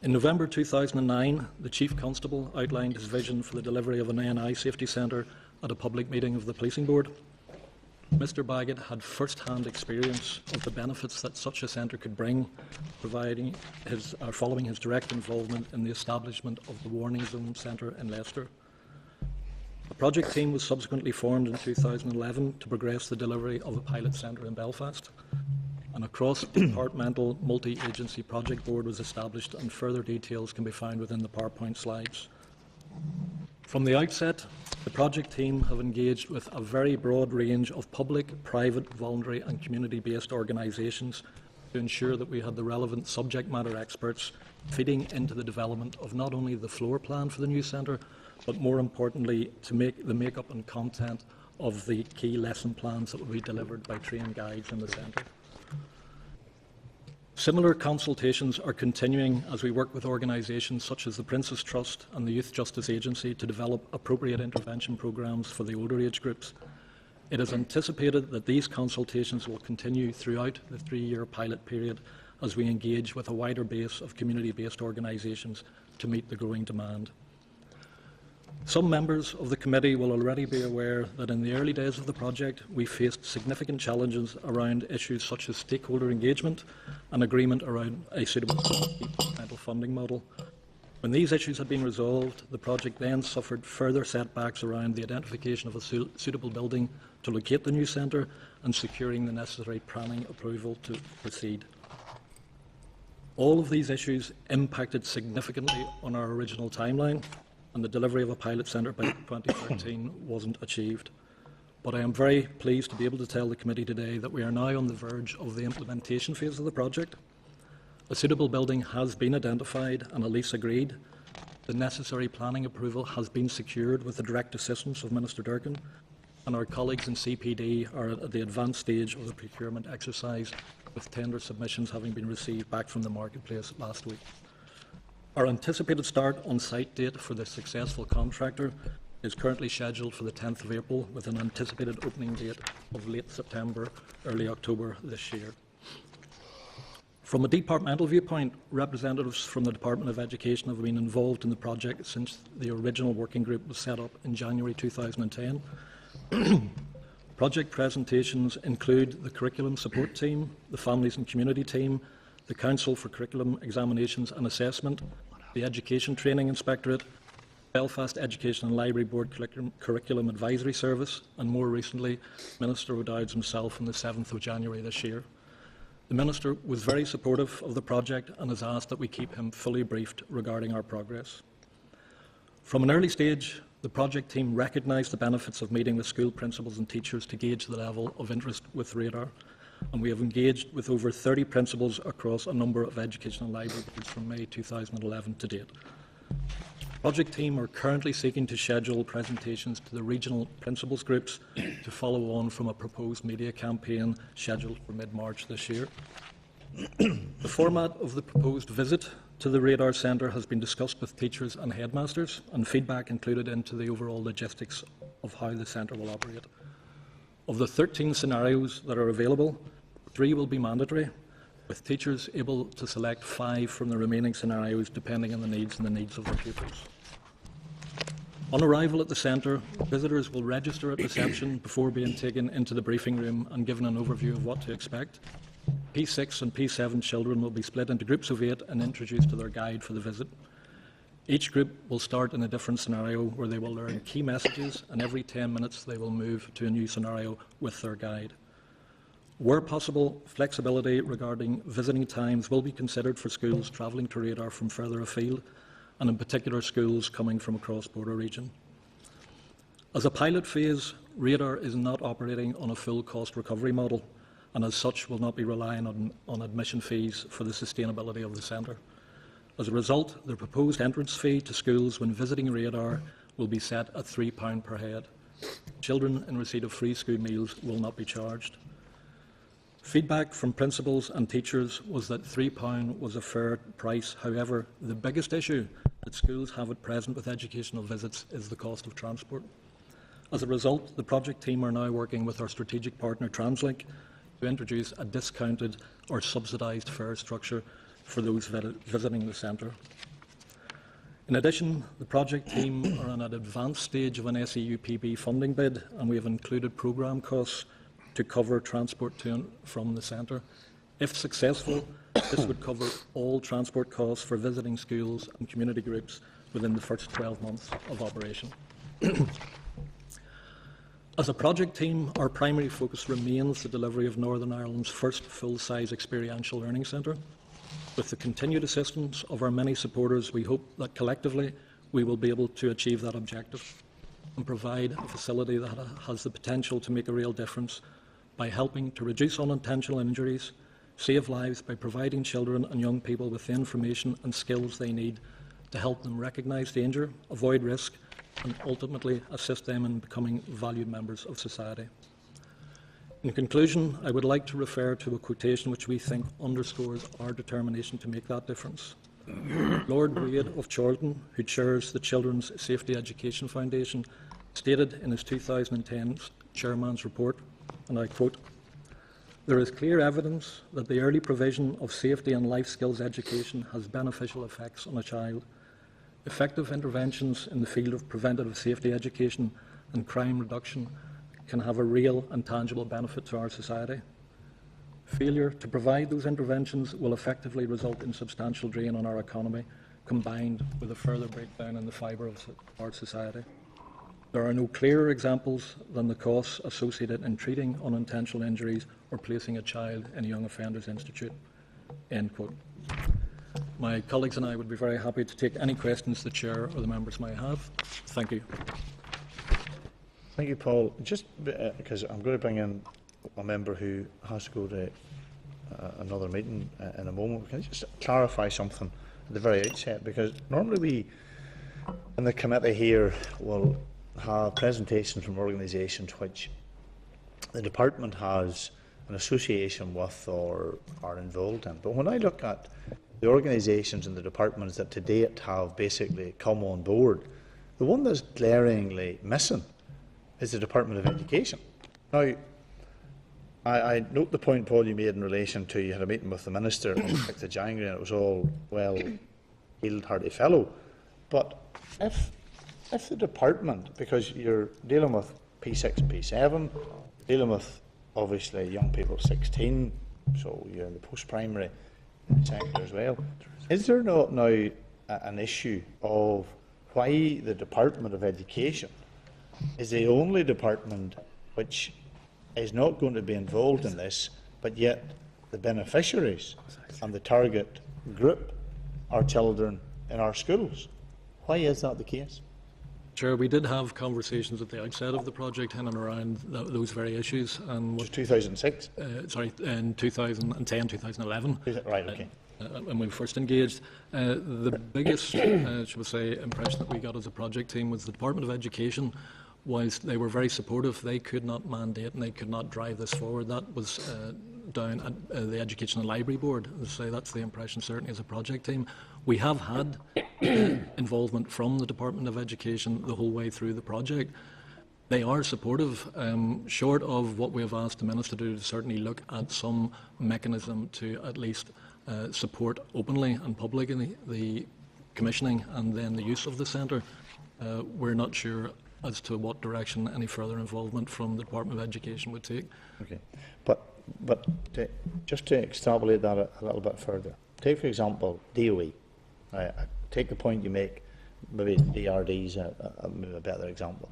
S9: In November 2009, the Chief Constable outlined his vision for the delivery of an ANI safety centre at a public meeting of the Policing Board. Mr Baggett had first-hand experience of the benefits that such a centre could bring, following his direct involvement in the establishment of the Warning Zone Centre in Leicester. A project team was subsequently formed in 2011 to progress the delivery of a pilot centre in Belfast. An across-departmental multi-agency project board was established, and further details can be found within the PowerPoint slides. From the outset, the project team have engaged with a very broad range of public, private, voluntary and community-based organisations to ensure that we had the relevant subject matter experts feeding into the development of not only the floor plan for the new centre, but more importantly, to make the makeup and content of the key lesson plans that will be delivered by trained guides in the centre. Similar consultations are continuing as we work with organisations such as the Prince's Trust and the Youth Justice Agency to develop appropriate intervention programmes for the older age groups. It is anticipated that these consultations will continue throughout the 3-year pilot period as we engage with a wider base of community-based organisations to meet the growing demand. Some members of the committee will already be aware that in the early days of the project we faced significant challenges around issues such as stakeholder engagement and agreement around a suitable supplemental funding model. When these issues had been resolved, the project then suffered further setbacks around the identification of a suitable building to locate the new centre and securing the necessary planning approval to proceed. All of these issues impacted significantly on our original timeline, and the delivery of a pilot centre by 2013 wasn't achieved. But I am very pleased to be able to tell the committee today that we are now on the verge of the implementation phase of the project. A suitable building has been identified and a lease agreed. The necessary planning approval has been secured with the direct assistance of Minister Durkan, and our colleagues in CPD are at the advanced stage of the procurement exercise, with tender submissions having been received back from the marketplace last week. Our anticipated start on site date for the successful contractor is currently scheduled for the 10th of April, with an anticipated opening date of late September, early October this year. From a departmental viewpoint, representatives from the Department of Education have been involved in the project since the original working group was set up in January 2010. Project presentations include the Curriculum Support Team, the Families and Community Team, the Council for Curriculum Examinations and Assessment, the Education Training Inspectorate, Belfast Education and Library Board Curriculum Advisory Service, and more recently, Minister O'Dowd himself on the 7th of January this year. The Minister was very supportive of the project and has asked that we keep him fully briefed regarding our progress. From an early stage, the project team recognised the benefits of meeting with school principals and teachers to gauge the level of interest with Radar, and we have engaged with over 30 principals across a number of educational library boards from May 2011 to date. The project team are currently seeking to schedule presentations to the regional principals groups to follow on from a proposed media campaign scheduled for mid-March this year. The format of the proposed visit to the Radar Centre has been discussed with teachers and headmasters, and feedback included into the overall logistics of how the centre will operate. Of the 13 scenarios that are available, 3 will be mandatory, with teachers able to select 5 from the remaining scenarios depending on the needs of their pupils. On arrival at the centre, visitors will register at reception before being taken into the briefing room and given an overview of what to expect. P6 and P7 children will be split into groups of 8 and introduced to their guide for the visit. Each group will start in a different scenario where they will learn key messages, and every 10 minutes they will move to a new scenario with their guide. Where possible, flexibility regarding visiting times will be considered for schools travelling to Radar from further afield, and in particular schools coming from a cross-border region. As a pilot phase, Radar is not operating on a full cost recovery model, and as such will not be relying on admission fees for the sustainability of the centre. As a result, the proposed entrance fee to schools when visiting Radar will be set at £3 per head. Children in receipt of free school meals will not be charged. Feedback from principals and teachers was that £3 was a fair price. However, the biggest issue that schools have at present with educational visits is the cost of transport. As a result, the project team are now working with our strategic partner Translink to introduce a discounted or subsidised fare structure for those visiting the centre. In addition, the project team are on an advanced stage of an SEUPB funding bid, and we have included programme costs to cover transport to and from the centre. If successful, this would cover all transport costs for visiting schools and community groups within the first 12 months of operation. As a project team, our primary focus remains the delivery of Northern Ireland's first full-size experiential learning centre. With the continued assistance of our many supporters, we hope that collectively we will be able to achieve that objective and provide a facility that has the potential to make a real difference by helping to reduce unintentional injuries, save lives by providing children and young people with the information and skills they need to help them recognise danger, avoid risk, and ultimately assist them in becoming valued members of society. In conclusion, I would like to refer to a quotation which we think underscores our determination to make that difference. Lord Wade of Chorlton, who chairs the Children's Safety Education Foundation, stated in his 2010 Chairman's report, and I quote, "There is clear evidence that the early provision of safety and life skills education has beneficial effects on a child. Effective interventions in the field of preventative safety education and crime reduction can have a real and tangible benefit to our society. Failure to provide those interventions will effectively result in substantial drain on our economy, combined with a further breakdown in the fibre of our society. There are no clearer examples than the costs associated in treating unintentional injuries or placing a child in a young offenders institute." End quote. My colleagues and I would be very happy to take any questions the Chair or the members may have. Thank you.
S1: Thank you, Paul. Just because I'm going to bring in a member who has to go to another meeting in a moment, can I just clarify something at the very outset? Because normally we, in the committee here, will have presentations from organisations which the department has an association with or are involved in. But when I look at the organisations and the departments that to date have basically come on board, the one that's glaringly missing is the Department of Education. Now, I note the point, Paul, you made in relation to you had a meeting with the Minister on the 6th of January and it was all well heeled, hearty fellow. But if the department, because you're dealing with P6 and P7, dealing with obviously young people 16, so you're in the post-primary sector as well, is there not now an issue of why the Department of Education is the only department which is not going to be involved in this, but yet the beneficiaries and the target group are children in our schools? Why is that the case?
S9: Chair, we did have conversations at the outset of the project in and around those very issues. And
S1: was 2006?
S9: Sorry, in 2010, 2011.
S1: Right, okay.
S9: When we first engaged, the biggest, should we say, impression that we got as a project team was the Department of Education. Whilst they were very supportive, they could not mandate and they could not drive this forward. That was down at the Education and Library Board. So that's the impression, certainly, as a project team. We have had involvement from the Department of Education the whole way through the project. They are supportive, short of what we have asked the Minister to do, to certainly look at some mechanism to at least support openly and publicly the commissioning and then the use of the centre. We're not sure as to what direction any further involvement from the Department of Education would take.
S1: Okay, but just to extrapolate that a little bit further, take for example DOE. I take the point you make. Maybe DRD is a better example.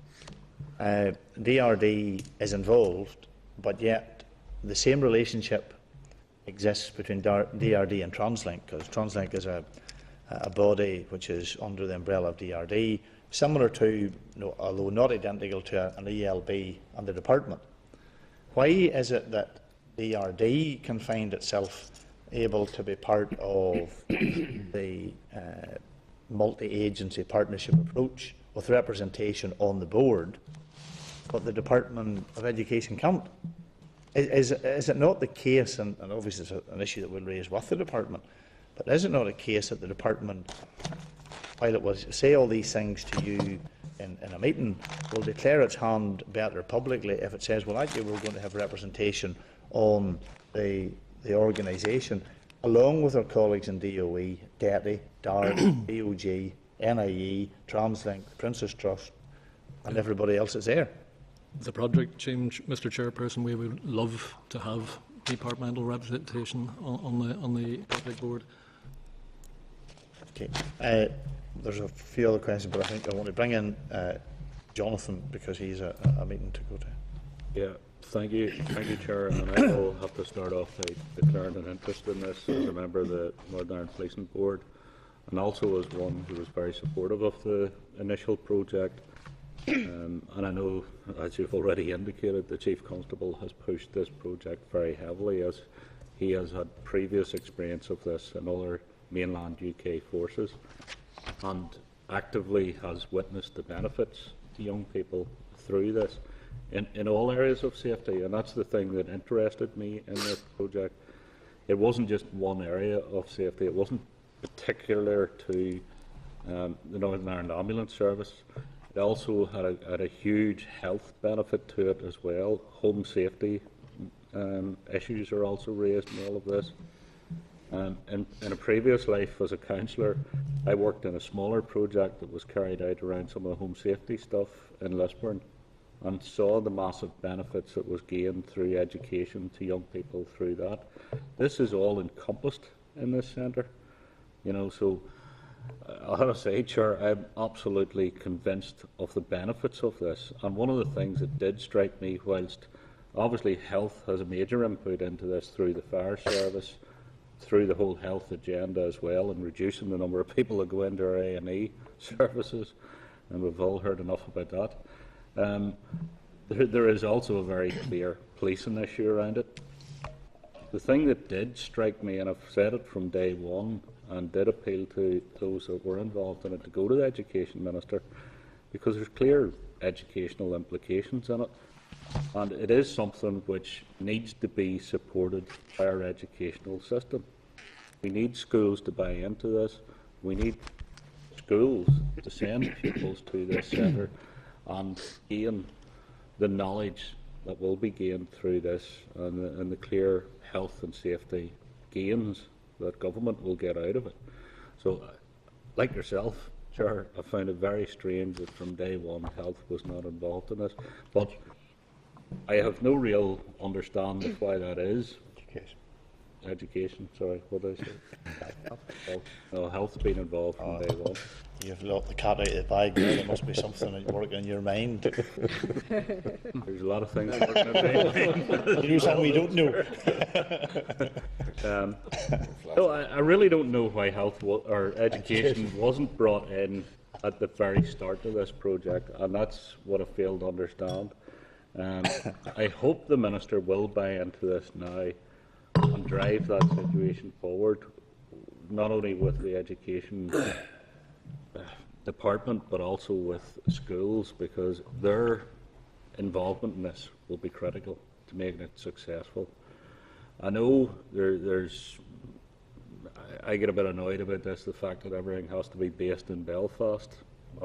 S1: DRD is involved, but yet the same relationship exists between DRD and Translink, because Translink is a body which is under the umbrella of DRD, similar to, although not identical to an ELB and the department. Why is it that DRD can find itself able to be part of the multi-agency partnership approach with representation on the board, but the Department of Education can't. Is it not the case, and obviously it's an issue that we'll raise with the department, but is it not a case that the department, while it will say all these things to you in a meeting, will declare its hand better publicly if it says, well, actually we're going to have representation on the organisation, along with our colleagues in DOE, DETI, DART, EOG, NIE, TransLink, Prince's Trust, and everybody else is there?
S9: The project change, Mr. Chairperson, we would love to have departmental representation on the project board.
S1: Okay. There's a few other questions, but I think I want to bring in Jonathan because he's a meeting to go to.
S10: Yeah, thank you, Chair. And I will have to start off by declaring an interest in this as a member of the Northern Ireland Policing Board, and also as one who was very supportive of the initial project. And I know, as you've already indicated, the Chief Constable has pushed this project very heavily, as he has had previous experience of this in other mainland UK forces, and actively has witnessed the benefits to young people through this in all areas of safety. And that's the thing that interested me in this project. It wasn't just one area of safety. It wasn't particular to the Northern Ireland Ambulance Service. It also had a huge health benefit to it as well. Home safety issues are also raised in all of this. In a previous life as a councillor, I worked in a smaller project that was carried out around some of the home safety stuff in Lisburn, and saw the massive benefits that was gained through education to young people through that. This is all encompassed in this centre, so I have to say, Chair, I'm absolutely convinced of the benefits of this. And one of the things that did strike me, whilst obviously health has a major input into this through the fire service, through the whole health agenda as well, and reducing the number of people that go into our A&E services, and we've all heard enough about that. There is also a very clear policing issue around it. The thing that did strike me, and I've said it from day one, and did appeal to those that were involved in it to go to the Education Minister, because there's clear educational implications in it, and it is something which needs to be supported by our educational system. We need schools to buy into this. We need schools to send pupils to this centre and gain the knowledge that will be gained through this, and the clear health and safety gains that government will get out of it. So, like yourself, Chair, I found it very strange that from day one health was not involved in this, but I have no real understanding of why that is. Education, sorry, what did I say? No, health's been involved from day one.
S1: You've let the cat out of the bag there. There must be something working in your mind.
S10: There's a lot of things working in my mind.
S1: You know something we don't know.
S10: No, I really don't know why health or education wasn't brought in at the very start of this project, and that's what I failed to understand. I hope the Minister will buy into this now and drive that situation forward, not only with the education department but also with schools, because their involvement in this will be critical to making it successful. I know I get a bit annoyed about this, the fact that everything has to be based in Belfast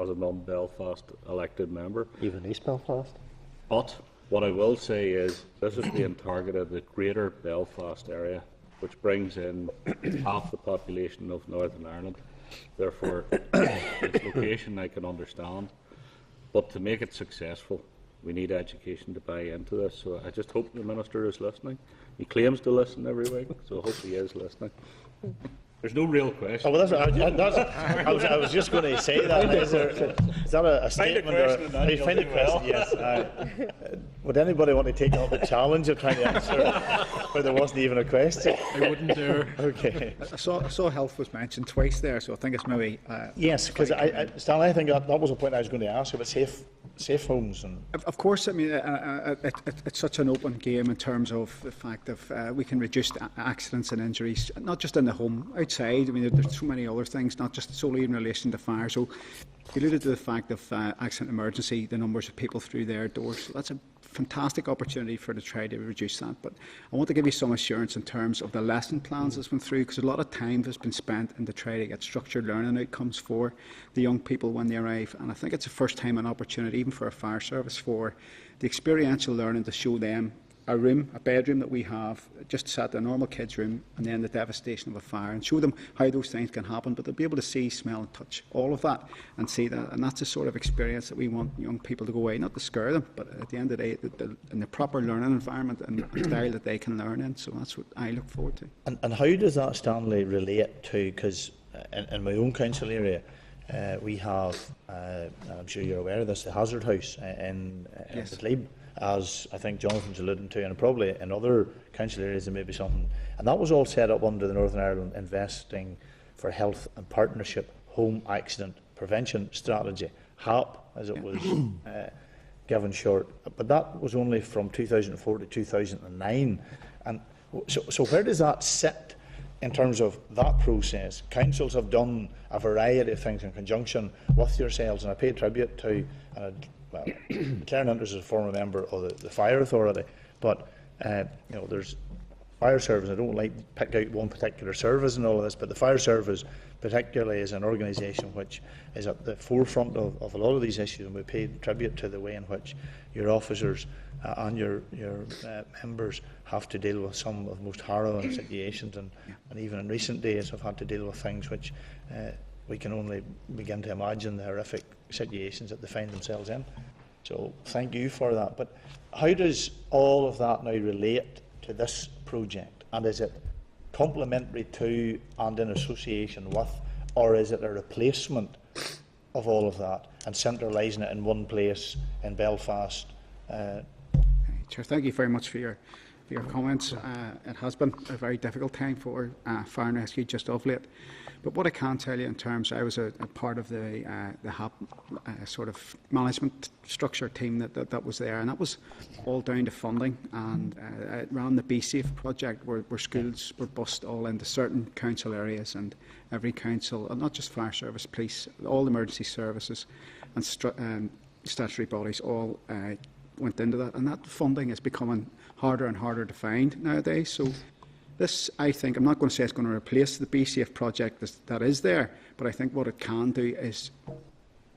S10: as a non-Belfast elected member.
S3: Even East Belfast?
S10: But what I will say is this is being targeted the greater Belfast area, which brings in half the population of Northern Ireland. Therefore, its location I can understand. But to make it successful, we need education to buy into this. So I just hope the Minister is listening. He claims to listen every week, so I hope he is listening. There's no real question.
S1: Oh, well, I was just going to say that. Is that a statement? Find a question, yes. Would anybody want to take on the challenge of trying to answer where there wasn't even a question?
S9: I wouldn't dare.
S1: Okay.
S11: I saw health was mentioned twice there, so I think it's maybe...
S1: yes, because Stanley, I think that was a point I was going to ask you, but say safe homes and
S11: Of course, I mean, it's such an open game in terms of the fact that we can reduce accidents and injuries, not just in the home, outside. I mean, there's so many other things, not just solely in relation to fire. So you alluded to the fact of accident emergency, the numbers of people through their doors. So that's a fantastic opportunity to try to reduce that. But I want to give you some assurance in terms of the lesson plans that's been through, because a lot of time has been spent in to try to get structured learning outcomes for the young people when they arrive. And I think it's the first time an opportunity, even for a fire service, for the experiential learning to show them a room, a bedroom that we have, just set a normal kid's room, and then the devastation of a fire, and show them how those things can happen. But they'll be able to see, smell and touch all of that and see that. And that's the sort of experience that we want young people to go away, not to scare them, but at the end of the day, in the proper learning environment and style that they can learn in. So that's what I look forward to.
S1: And how does that, Stanley, relate to, because in my own council area, we have, I'm sure you're aware of this, the Hazard House in
S11: Yes.
S1: Glebe, as I think Jonathan's alluding to, and probably in other council areas there may be something. And that was all set up under the Northern Ireland Investing for Health and Partnership Home Accident Prevention Strategy, HAP, as it was given short. But that was only from 2004 to 2009. And so where does that sit in terms of that process? Councils have done a variety of things in conjunction with yourselves, and I pay tribute to well, Clare Ninters is a former member of the Fire Authority, but you know, there's fire service. I don't like to pick out one particular service and all of this, but the fire service particularly is an organisation which is at the forefront of a lot of these issues, and we pay tribute to the way in which your officers and your members have to deal with some of the most harrowing situations, and even in recent days have had to deal with things which we can only begin to imagine the horrific situations that they find themselves in. So thank you for that. But how does all of that now relate to this project? And is it complementary to and in association with, or is it a replacement of all of that and centralising it in one place in Belfast?
S11: Chair, thank you very much for your comments. It has been a very difficult time for fire and rescue just of late. But what I can tell you in terms, I was a part of the HAP sort of management structure team that was there, and that was all down to funding. And it ran the BSAFE project where schools were bussed all into certain council areas, and every council, and not just fire service, police, all emergency services and statutory bodies all went into that. And that funding is becoming harder and harder to find nowadays. So this, I think, I'm not going to say it's going to replace the BSAFE project that is there, but I think what it can do is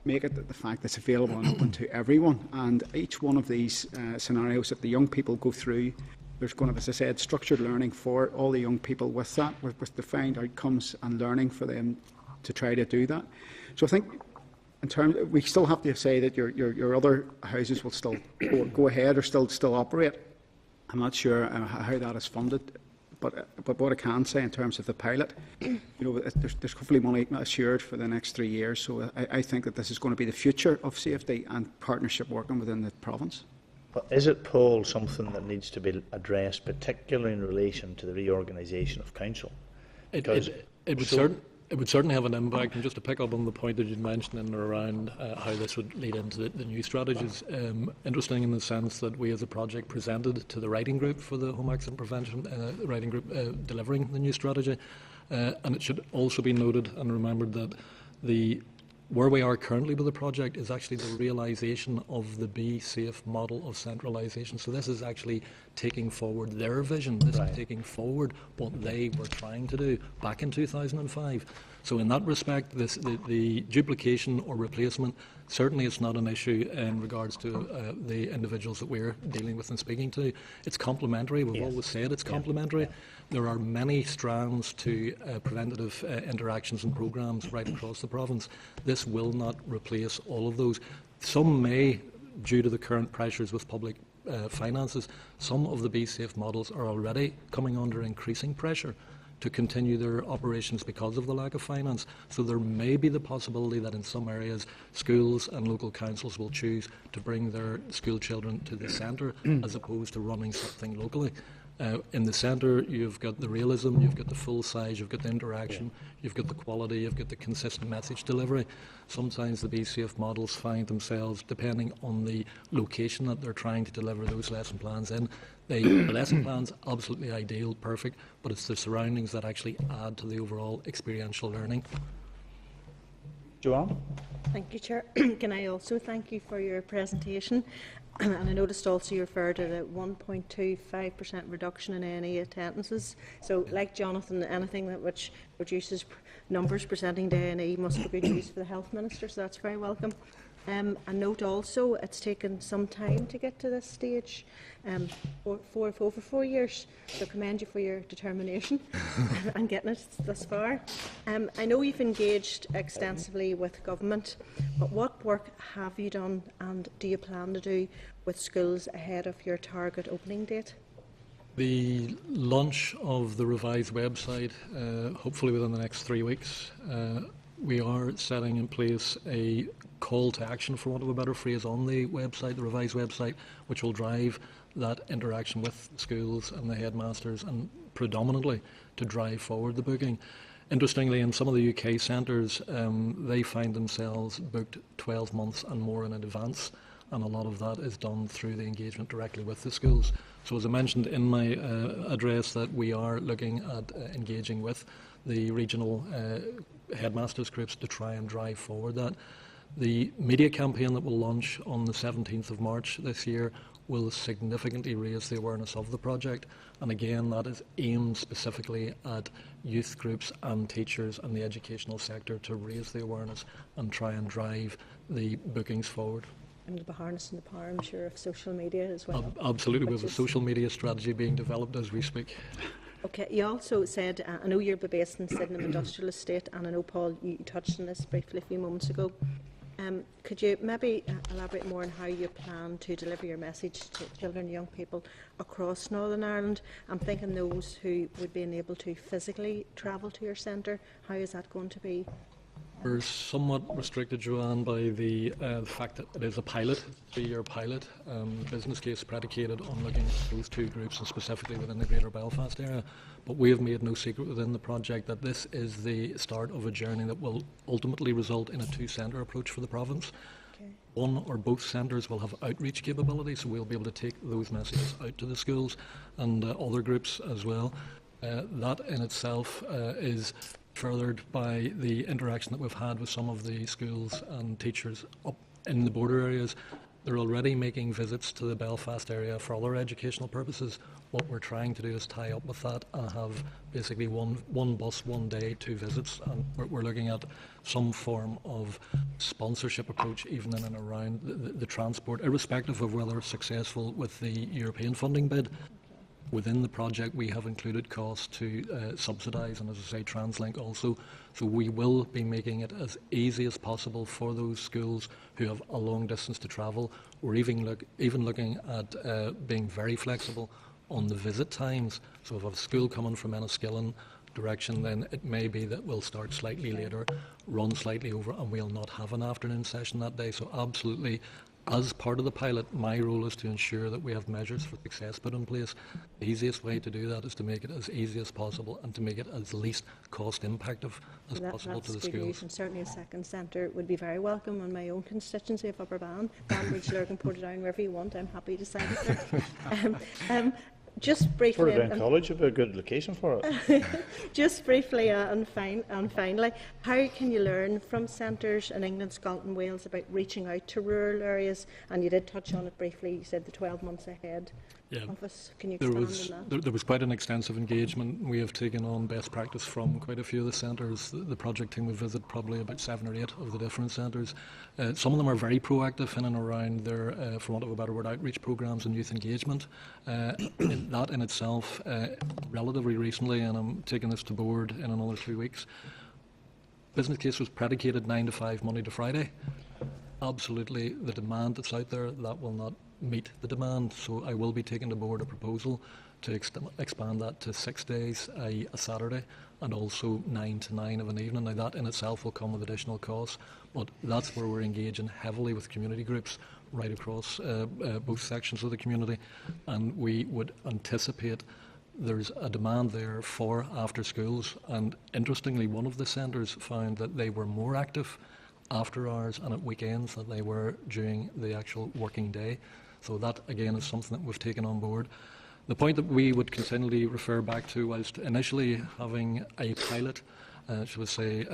S11: make it the fact that it's available and open to everyone. And each one of these scenarios that the young people go through, there's going to, as I said, structured learning for all the young people with that, with defined outcomes and learning for them to try to do that. So I think in terms, we still have to say that your other houses will still go ahead or still operate. I'm not sure how that is funded. But what I can say in terms of the pilot, you know, there's hopefully money assured for the next 3 years. So I think that this is going to be the future of safety and partnership working within the province.
S1: But is it, Paul, something that needs to be addressed, particularly in relation to the reorganisation of council?
S9: It would certainly have an impact, and just to pick up on the point that you mentioned in and around how this would lead into the new strategies, interesting in the sense that we as a project presented to the writing group for the home accident prevention, writing group delivering the new strategy, and it should also be noted and remembered that where we are currently with the project is actually the realisation of the BSAFE model of centralisation. So this is actually taking forward their vision. This is taking forward what they were trying to do back in 2005. So in that respect, the duplication or replacement, certainly it's not an issue in regards to the individuals that we're dealing with and speaking to. It's complementary. We've always said it's complementary. There are many strands to preventative interactions and programmes right across the province. This will not replace all of those. Some may, due to the current pressures with public finances, some of the BSAFE models are already coming under increasing pressure to continue their operations because of the lack of finance. So there may be the possibility that in some areas schools and local councils will choose to bring their school children to the centre as opposed to running something locally. In the centre, you've got the realism, you've got the full size, you've got the interaction, you've got the quality, you've got the consistent message delivery. Sometimes the BCF models find themselves, depending on the location that they're trying to deliver those lesson plans in, the lesson plan's absolutely ideal, perfect, but it's the surroundings that actually add to the overall experiential learning.
S1: Joanne?
S12: Thank you, Chair. Can I also thank you for your presentation? And I noticed also you referred to the 1.25% reduction in NE attendances. So, like Jonathan, anything that which reduces numbers presenting to NE must be good news for the Health Minister, so that's very welcome. I note also it's taken some time to get to this stage, for over 4 years, so commend you for your determination and getting it thus far. I know you've engaged extensively with government, but what work have you done and do you plan to do with schools ahead of your target opening date?
S9: The launch of the revised website, hopefully within the next 3 weeks, we are setting in place a call to action, for want of a better phrase, on the website, the revised website, which will drive that interaction with schools and the headmasters, and predominantly to drive forward the booking. Interestingly, in some of the UK centres, they find themselves booked 12 months and more in advance, and a lot of that is done through the engagement directly with the schools. So as I mentioned in my address, that we are looking at engaging with the regional headmasters groups to try and drive forward that. The media campaign that will launch on the 17th of March this year will significantly raise the awareness of the project, and again that is aimed specifically at youth groups and teachers and the educational sector to raise the awareness and try and drive the bookings forward.
S12: And you'll be harnessing the power, I'm sure, of social media as well.
S9: Absolutely, we have a social media strategy being developed as we speak.
S12: Okay, you also said, I know you're based in Sydenham Industrial Estate, and I know, Paul, you touched on this briefly a few moments ago. Could you maybe elaborate more on how you plan to deliver your message to children and young people across Northern Ireland? I'm thinking those who would be unable to physically travel to your centre. How is that going to be?
S9: We're somewhat restricted, Joanne, by the fact that it is a pilot, a 3-year pilot. Business case predicated on looking at those two groups and specifically within the Greater Belfast area. But we have made no secret within the project that this is the start of a journey that will ultimately result in a 2-centre approach for the province. Okay. One or both centres will have outreach capabilities, so we'll be able to take those messages out to the schools and other groups as well. That in itself is furthered by the interaction that we've had with some of the schools and teachers up in the border areas. They're already making visits to the Belfast area for other educational purposes. What we're trying to do is tie up with that and have basically one bus, 1 day, 2 visits. And we're looking at some form of sponsorship approach even in and around the transport, irrespective of whether it's successful with the European funding bid. Within the project, we have included costs to subsidise and, as I say, TransLink also. So we will be making it as easy as possible for those schools who have a long distance to travel. We're even looking at being very flexible on the visit times. So if a school coming from Enniskillen direction, then it may be that we'll start slightly later, run slightly over, and we'll not have an afternoon session that day. So absolutely, as part of the pilot, my role is to ensure that we have measures for success put in place. The easiest way to do that is to make it as easy as possible and to make it as least cost impactive as possible to the schools.
S12: And certainly a second centre would be very welcome in my own constituency of Upper Banbridge, Lurgan, Portadown, wherever you want. I'm happy to sign it. Just briefly,
S1: Portadown College would be a good location for it.
S12: Just briefly and finally, how can you learn from centres in England, Scotland, Wales about reaching out to rural areas? And you did touch on it briefly. You said the 12 months ahead. Of us. Can you expand on that?
S9: There was quite an extensive engagement. We have taken on best practice from quite a few of the centres. The project team will visit probably about 7 or 8 of the different centres. Some of them are very proactive in and around their, for want of a better word, outreach programmes and youth engagement. That in itself, relatively recently, and I'm taking this to board in another 2 weeks, business case was predicated 9 to 5, Monday to Friday. Absolutely, the demand that's out there, that will not meet the demand, so I will be taking to board a proposal to expand that to 6 days, a Saturday, and also 9 to 9 of an evening. Now that in itself will come with additional costs, but that's where we're engaging heavily with community groups right across both sections of the community, and we would anticipate there's a demand there for after schools, and interestingly, one of the centres found that they were more active after hours and at weekends than they were during the actual working day. So that, again, is something that we've taken on board. The point that we would continually refer back to, whilst initially having a pilot, shall we say,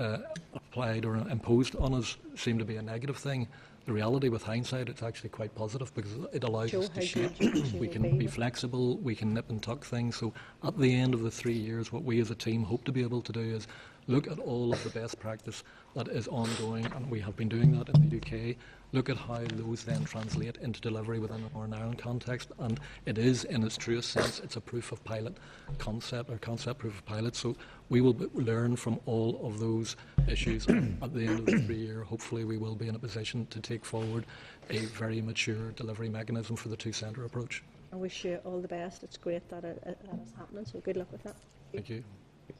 S9: applied or imposed on us seemed to be a negative thing, the reality with hindsight, it's actually quite positive because it allows us to shape. We can be flexible, we can nip and tuck things. So at the end of the 3 years, what we as a team hope to be able to do is look at all of the best practice that is ongoing, and we have been doing that in the UK. Look at how those then translate into delivery within the Northern Ireland context, and it is, in its truest sense, it's a proof of pilot concept, or concept proof of pilot. So we will learn from all of those issues. At the end of the 3 year, hopefully we will be in a position to take forward a very mature delivery mechanism for the two-centre approach.
S12: I wish you all the best. It's great that that is happening, so good luck with that.
S9: Thank you.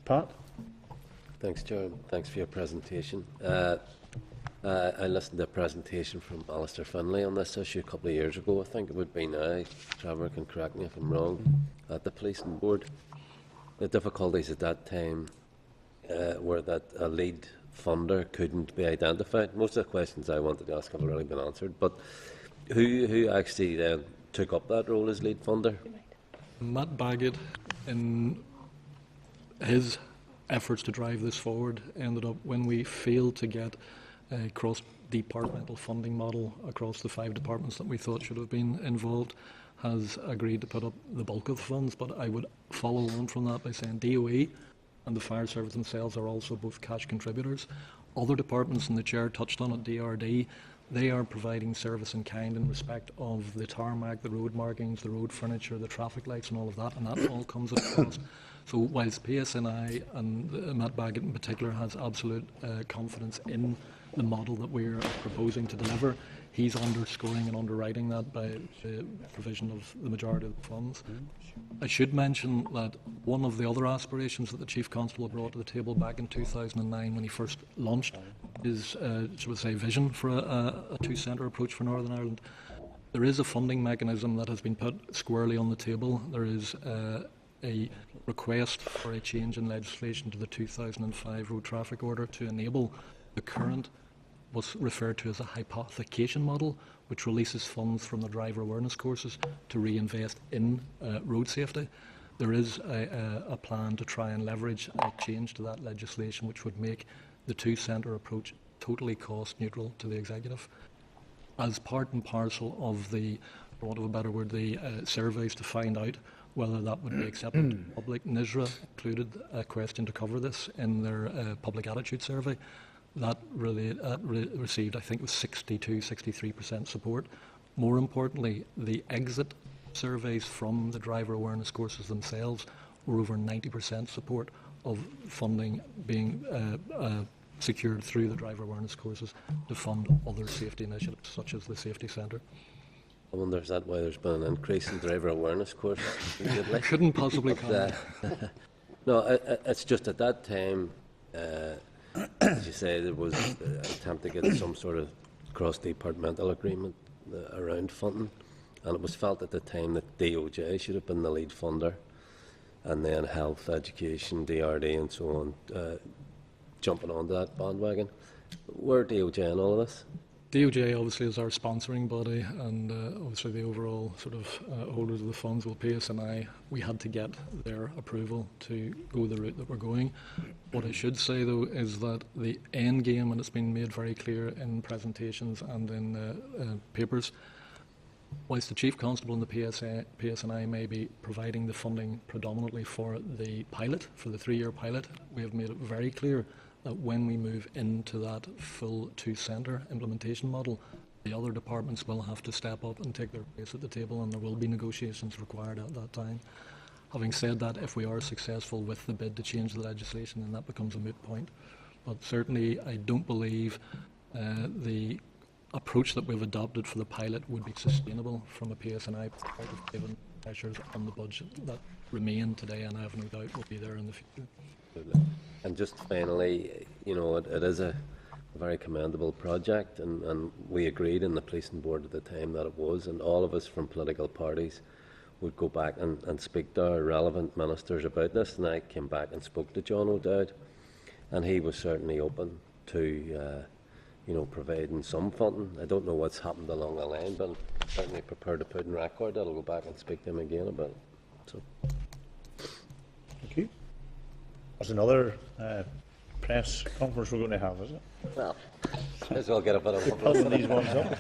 S1: Pat?
S3: Thanks, Chair. Thanks for your presentation. I listened to a presentation from Alistair Finlay on this issue a couple of years ago, I think it would be now. Trevor can correct me if I'm wrong, at the Policing Board. The difficulties at that time were that a lead funder couldn't be identified. Most of the questions I wanted to ask have already been answered, but who actually then took up that role as lead funder?
S9: Matt Baggett, in his efforts to drive this forward, ended up, when we failed to get a cross-departmental funding model across the 5 departments that we thought should have been involved, has agreed to put up the bulk of the funds. But I would follow on from that by saying DOE and the fire service themselves are also both cash contributors. Other departments, and the Chair touched on it, DRD, they are providing service in kind in respect of the tarmac, the road markings, the road furniture, the traffic lights and all of that, and that all comes at a cost. So whilst PSNI and Matt Baggett in particular has absolute confidence in the model that we're proposing to deliver, he's underscoring and underwriting that by the provision of the majority of the funds. I should mention that one of the other aspirations that the Chief Constable brought to the table back in 2009 when he first launched his, shall we say, vision for a two-centre approach for Northern Ireland. There is a funding mechanism that has been put squarely on the table. There is a request for a change in legislation to the 2005 Road Traffic Order to enable the current, what's referred to as a hypothecation model, which releases funds from the driver awareness courses to reinvest in road safety. There is a plan to try and leverage a change to that legislation which would make the two-centre approach totally cost neutral to the executive. As part and parcel of the, for want of a better word, the surveys to find out whether that would be accepted to the public, NISRA included a question to cover this in their public attitude survey. That really received, I think, was 62-63% support. More importantly, the exit surveys from the driver awareness courses themselves were over 90% support of funding being secured through the driver awareness courses to fund other safety initiatives, such as the Safety Centre.
S3: I wonder, is that why there's been an increase in driver awareness courses?
S9: I couldn't possibly comment.
S3: No, it's just at that time, as you say, there was an attempt to get some sort of cross-departmental agreement around funding, and it was felt at the time that DOJ should have been the lead funder, and then health, education, DRD and so on, jumping onto that bandwagon. Where are DOJ in all of this?
S9: DOJ obviously is our sponsoring body, and obviously the overall sort of holders of the funds will pay us, and we had to get their approval to go the route that we're going. What I should say though is that the end game, and it's been made very clear in presentations and in papers, whilst the Chief Constable and the PSNI may be providing the funding predominantly for the pilot, for the 3-year pilot, we have made it very clear that when we move into that full two-centre implementation model, the other departments will have to step up and take their place at the table, and there will be negotiations required at that time. Having said that, if we are successful with the bid to change the legislation, then that becomes a moot point. But certainly I don't believe the approach that we've adopted for the pilot would be sustainable from a PSNI perspective, given pressures on the budget that remain today, and I have no doubt will be there in the future.
S3: And just finally, you know, it is a very commendable project, and we agreed in the Policing Board at the time that it was, and all of us from political parties would go back and speak to our relevant ministers about this. And I came back and spoke to John O'Dowd, and he was certainly open to providing some funding. I don't know what's happened along the line, but I'm certainly prepared to put in record that I'll go back and speak to him again about it. So.
S1: Thank you. There's another press conference we're going to have, is it?
S3: Well, might as well get a bit of
S1: Puzzling these ones up.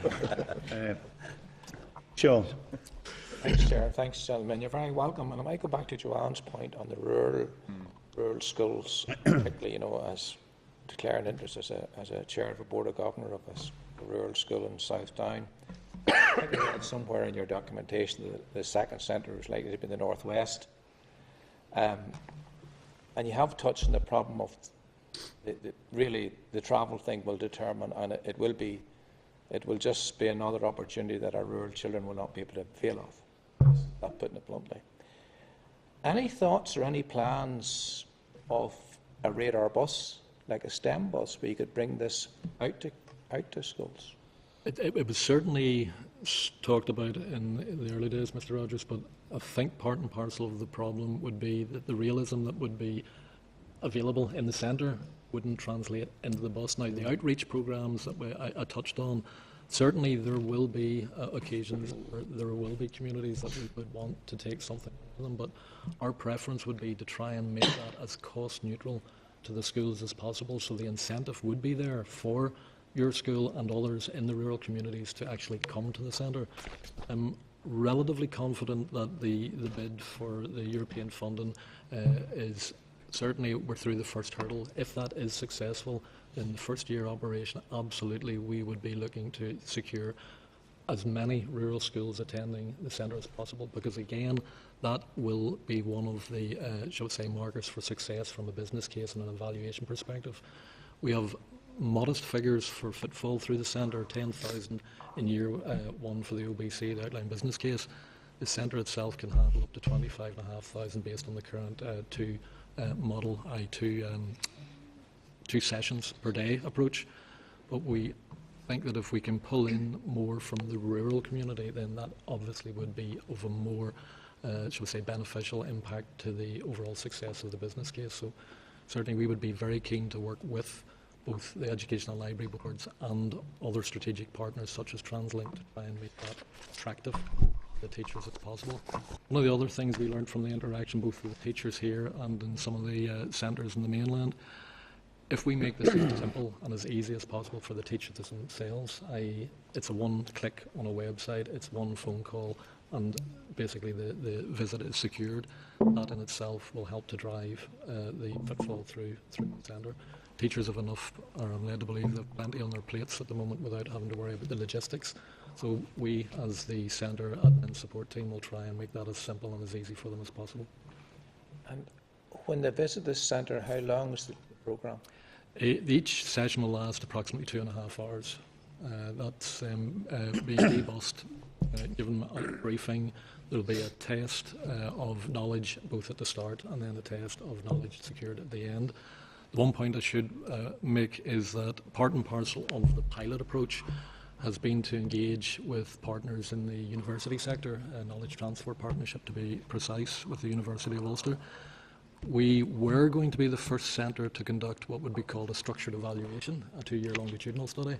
S1: Sean.
S5: Thanks, Chair. Thanks, gentlemen. You're very welcome. And I might go back to Joanne's point on the rural schools, particularly, as declaring interest as a chair of a board of governor of a rural school in South Down. I think I read somewhere in your documentation that the second centre is likely to be in the northwest. And you have touched on the problem of really the travel thing will determine, and it will just be another opportunity that our rural children will not be able to avail of. Not putting it bluntly. Any thoughts or any plans of a radar bus, like a STEM bus, where you could bring this out to schools?
S9: It was certainly talked about in the early days, Mr. Rogers, but I think part and parcel of the problem would be that the realism that would be available in the centre wouldn't translate into the bus. Now, the outreach programmes that I touched on, certainly there will be occasions where there will be communities that we would want to take something from them, but our preference would be to try and make that as cost neutral to the schools as possible, so the incentive would be there for your school and others in the rural communities to actually come to the centre. I'm relatively confident that the bid for the European funding is certainly, we're through the first hurdle. If that is successful in the first year operation, absolutely we would be looking to secure as many rural schools attending the centre as possible, because again, that will be one of the, shall we say, markers for success from a business case and an evaluation perspective. We have modest figures for footfall through the centre, 10,000 in year one for the OBC, the outline business case. The centre itself can handle up to 25,500 based on the current model two sessions per day approach. But we think that if we can pull in more from the rural community, then that obviously would be of a more, shall we say, beneficial impact to the overall success of the business case. So certainly we would be very keen to work with both the educational library boards and other strategic partners such as TransLink to try and make that attractive to the teachers as possible. One of the other things we learned from the interaction both with the teachers here and in some of the centres in the mainland, if we make this as simple and as easy as possible for the teachers themselves, it's a one click on a website, it's one phone call, and basically the visit is secured. That in itself will help to drive the footfall through the centre. Teachers have enough, or I'm led to believe, they've plenty on their plates at the moment without having to worry about the logistics. So we, as the centre admin support team, will try and make that as simple and as easy for them as possible.
S5: And when they visit this centre, how long is the programme?
S9: Each session will last approximately 2.5 hours. That's being debussed, given a briefing. There will be a test of knowledge both at the start and then a test of knowledge secured at the end. The one point I should make is that part and parcel of the pilot approach has been to engage with partners in the university sector, a knowledge transfer partnership to be precise, with the University of Ulster. We were going to be the first centre to conduct what would be called a structured evaluation, a 2-year longitudinal study.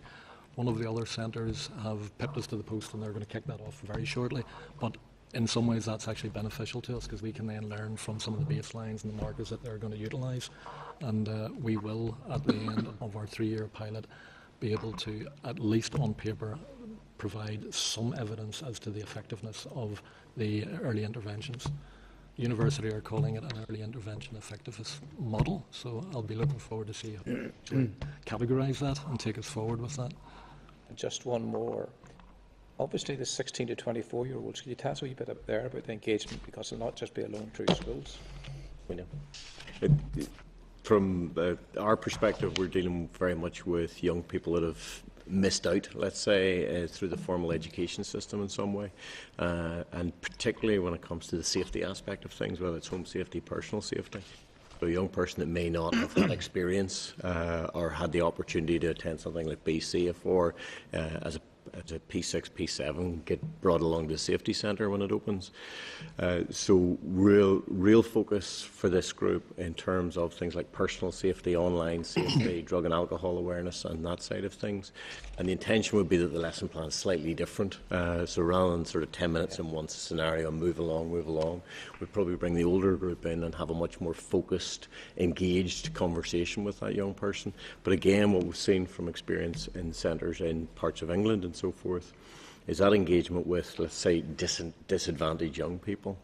S9: One of the other centres have pipped us to the post and they're going to kick that off very shortly. But in some ways that's actually beneficial to us because we can then learn from some of the baselines and the markers that they're going to utilise. And we will, at the end of our 3-year pilot, be able to, at least on paper, provide some evidence as to the effectiveness of the early interventions. The university are calling it an early intervention effectiveness model, so I'll be looking forward to see how to categorise that and take us forward with that.
S5: And just one more. Obviously, the 16 to 24-year-olds, can you tell us a wee bit up there about the engagement, because it'll not just be alone through schools?
S13: From our perspective, we're dealing very much with young people that have missed out, let's say, through the formal education system in some way, and particularly when it comes to the safety aspect of things, whether it's home safety, personal safety. So a young person that may not have had experience or had the opportunity to attend something like BCF or as as a P6, P7 get brought along to the safety centre when it opens. So real focus for this group in terms of things like personal safety, online safety, drug and alcohol awareness and that side of things. And the intention would be that the lesson plan is slightly different. So rather than sort of 10 minutes in one scenario, move along, we'd probably bring the older group in and have a much more focused, engaged conversation with that young person. But again, what we've seen from experience in centres in parts of England and so forth is that engagement with, let's say, disadvantaged young people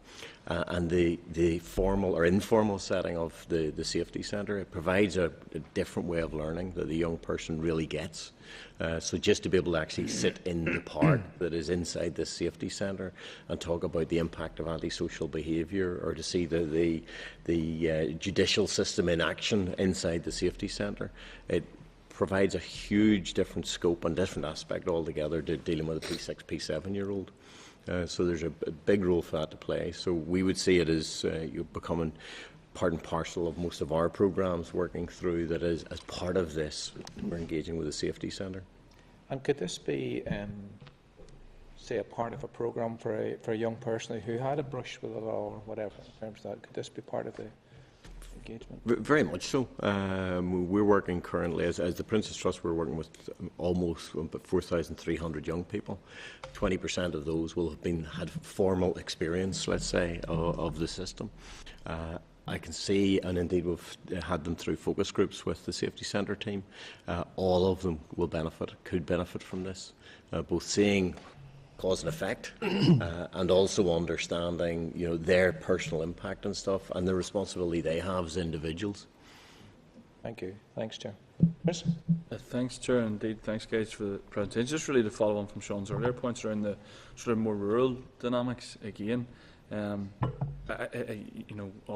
S13: and the formal or informal setting of the safety centre. It provides a different way of learning that the young person really gets. So just to be able to actually sit in the park that is inside this safety centre and talk about the impact of antisocial behaviour, or to see the judicial system in action inside the safety centre, it provides a huge different scope and different aspect altogether to dealing with a P6, P7-year-old. So there's a big role for that to play. So we would see it as you're becoming part and parcel of most of our programmes working through that as part of this, we're engaging with the safety centre.
S5: And could this be, say, a part of a programme for a young person who had a brush with the law or whatever, in terms of that? Could this be part of the engagement?
S13: Very much so. We're working currently, as the Princess Trust, we're working with almost 4,300 young people. 20% of those will have had formal experience, let's say, of the system. I can see, and indeed we've had them through focus groups with the safety centre team, all of them will benefit, could benefit from this, both seeing cause and effect and also understanding, their personal impact and stuff and the responsibility they have as individuals.
S5: Thank you. Thanks, Chair. Chris?
S6: Thanks, Chair. Indeed, thanks, guys, for the presentation. Just really to follow on from Sean's earlier points around the sort of more rural dynamics again. All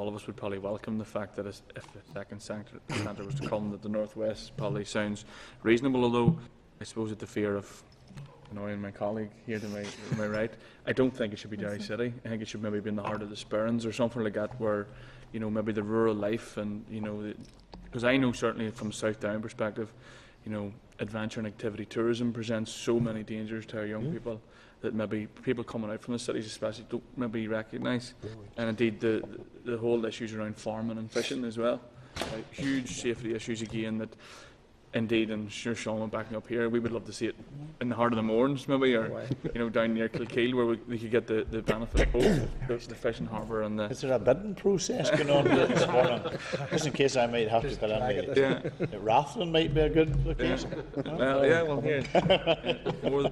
S6: of us would probably welcome the fact that if a second centre was to come, that the Northwest probably sounds reasonable, although I suppose at the fear of annoying my colleague here to my right, I don't think it should be Derry City. I think it should maybe be in the heart of the Sperrins or something like that, where, maybe the rural life and, because I know certainly from a South Down perspective, adventure and activity tourism presents so many dangers to our young people that maybe people coming out from the cities especially don't maybe recognise. And indeed the whole issues around farming and fishing as well. Huge safety issues again that indeed, and sure Sean went backing up here, we would love to see it in the heart of the Mourns maybe, or down near Kilkeel where we could get the benefit of both the fishing harbour and the...
S1: Is there a bidding process going on this morning? Just in case I might have to fill in Rathlin might be a good location.
S6: Well, here,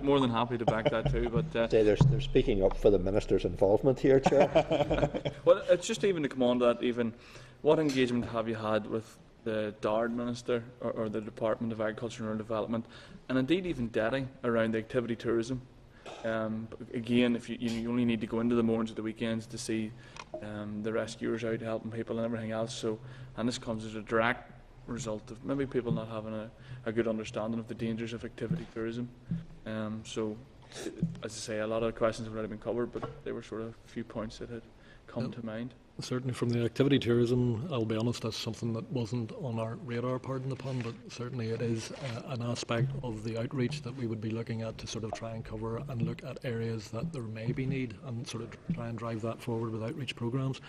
S6: more than happy to back that too, but...
S8: They're speaking up for the Minister's involvement here, Chair.
S6: Well, it's just even to come on to that, even, what engagement have you had with the DARD Minister or the Department of Agriculture and Rural Development, and indeed even Derry, around the activity tourism? Again, if you only need to go into the Mourns at the weekends to see the rescuers out helping people and everything else. So, and this comes as a direct result of maybe people not having a good understanding of the dangers of activity tourism. So, as I say, a lot of questions have already been covered, but there were sort of a few points that had come to mind.
S9: Certainly from the activity tourism, I'll be honest, that's something that wasn't on our radar, pardon the pun, but certainly it is an aspect of the outreach that we would be looking at to sort of try and cover and look at areas that there may be need and sort of try and drive that forward with outreach programmes.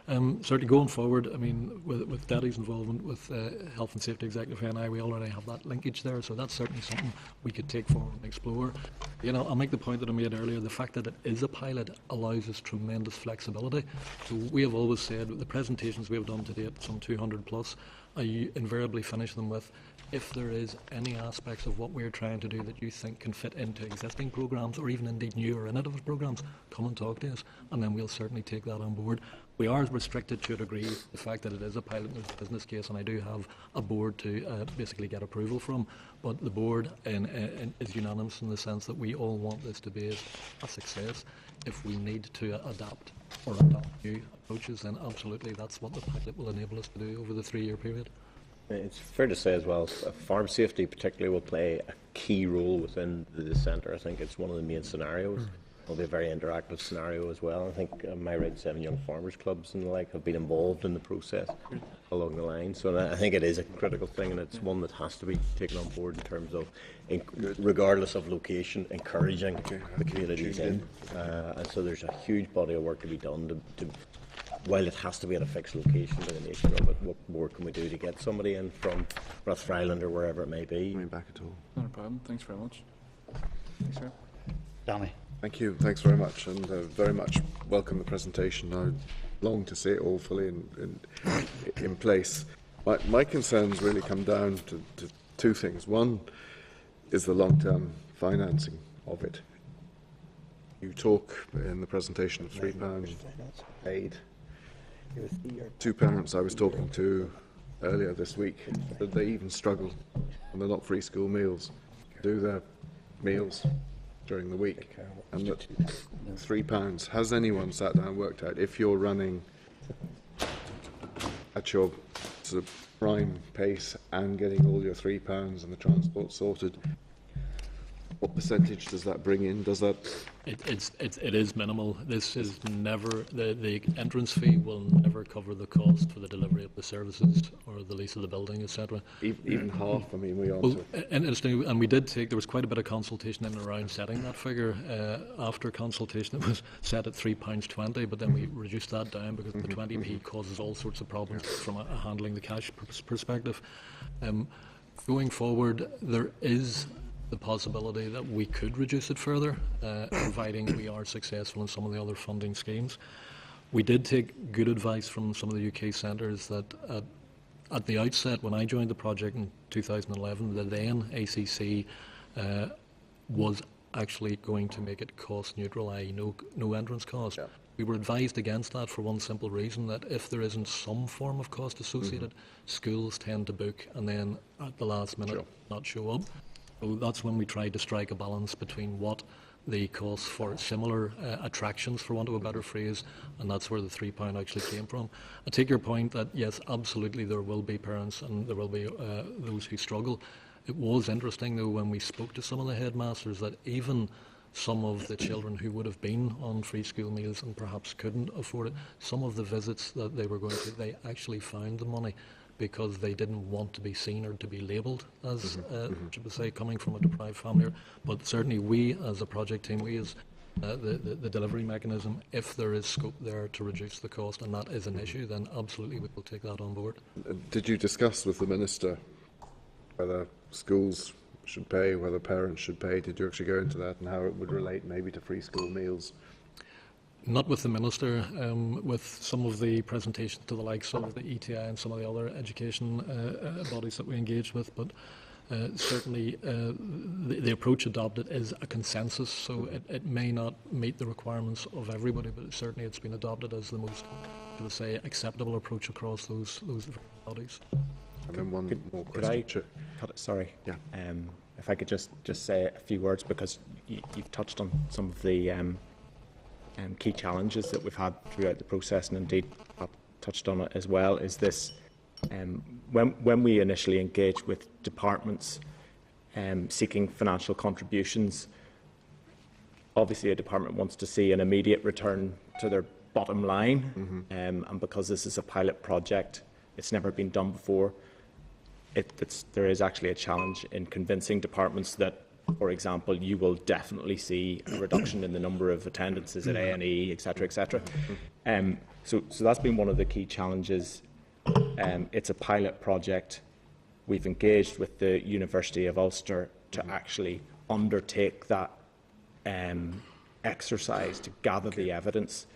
S9: Certainly going forward, I mean, with Daddy's involvement with Health and Safety Executive and we already have that linkage there, so that's certainly something we could take forward and explore. I'll make the point that I made earlier, the fact that it is a pilot allows us tremendous flexibility. So we have always said, the presentations we have done to date, some 200 plus, I invariably finish them with, if there is any aspects of what we're trying to do that you think can fit into existing programmes or even indeed new or innovative programmes, come and talk to us and then we'll certainly take that on board. We are restricted to a degree, the fact that it is a pilot and there's a business case, and I do have a board to basically get approval from, but the board is unanimous in the sense that we all want this to be a success. If we need to adapt or adopt new approaches, then absolutely that's what the pilot will enable us to do over the 3-year period.
S13: It's fair to say as well, farm safety particularly will play a key role within the centre. I think it's one of the main scenarios. It'll be a very interactive scenario as well. I think my right 7 young farmers clubs and the like have been involved in the process. along the line. So I think it is a critical thing, and it's one that has to be taken on board in terms of, regardless of location, encouraging the communities in. And so there's a huge body of work to be done while it has to be at a fixed location to the nature of it, what more can we do to get somebody in from Rathfriland or wherever it may be?
S4: Coming back at all.
S6: Not a problem. Thanks very much. Thanks, sir.
S1: Danny.
S4: Thank you. Thanks very much, and very much welcome the presentation. I long to see it all fully in place. My concerns really come down to two things. One is the long-term financing of it. You talk in the presentation of £3 aid. Two parents I was talking to earlier this week, that they even struggle, and they're not free school meals, do their meals during the week. And that £3, has anyone sat down and worked out, if you're running at your sort of prime pace and getting all your £3 and the transport sorted, what percentage does that bring in? Does that?
S9: It is minimal. This is never, the entrance fee will never cover the cost for the delivery of the services or the lease of the building, etc.
S4: Even half, I mean, we are.
S9: Well, interesting, and we did there was quite a bit of consultation in and around setting that figure. After consultation, it was set at £3.20, but then we reduced that down because the 20p causes all sorts of problems from a handling the cash perspective. Going forward, there is the possibility that we could reduce it further, providing we are successful in some of the other funding schemes. We did take good advice from some of the UK centres that at the outset, when I joined the project in 2011, the then ACC was actually going to make it cost neutral, i.e. no entrance cost. Yeah. We were advised against that for one simple reason, that if there isn't some form of cost associated, schools tend to book and then at the last minute not show up. So that's when we tried to strike a balance between what the costs for similar attractions, for want of a better phrase, and that's where the £3 actually came from. I take your point that, yes, absolutely there will be parents and there will be those who struggle. It was interesting, though, when we spoke to some of the headmasters, that even some of the children who would have been on free school meals and perhaps couldn't afford it, some of the visits that they were going to, they actually found the money, because they didn't want to be seen or to be labelled as, should we say, coming from a deprived family. But certainly we, as a project team, we as the delivery mechanism, if there is scope there to reduce the cost, and that is an issue, then absolutely we will take that on board.
S4: Did you discuss with the Minister whether schools should pay, whether parents should pay? Did you actually go into that, and how it would relate maybe to free school meals?
S9: Not with the Minister, with some of the presentations to the likes of the ETI and some of the other education bodies that we engaged with, but certainly the approach adopted is a consensus, so it may not meet the requirements of everybody, but certainly it's been adopted as the most, should I say, acceptable approach across those bodies.
S4: And then one more
S14: Could
S4: question.
S14: sorry.
S4: Yeah.
S14: If I could just say a few words, because you've touched on some of the key challenges that we've had throughout the process, and indeed Pat touched on it as well, is this: when we initially engage with departments seeking financial contributions, obviously a department wants to see an immediate return to their bottom line, and because this is a pilot project, it's never been done before, there is actually a challenge in convincing departments that, for example, you will definitely see a reduction in the number of attendances at A&E, etc., etc. So that's been one of the key challenges. It's a pilot project. We've engaged with the University of Ulster to actually undertake that exercise to gather the evidence,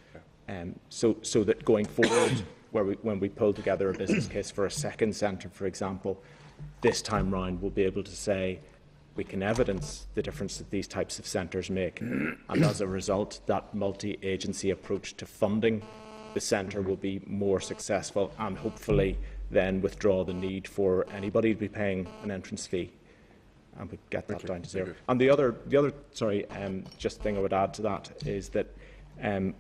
S14: so that going forward, when we pull together a business case for a second centre, for example, this time round we'll be able to say, we can evidence the difference that these types of centres make, and as a result, that multi-agency approach to funding the centre will be more successful, and hopefully then withdraw the need for anybody to be paying an entrance fee, and we get that down to zero. And the other just thing I would add to that is that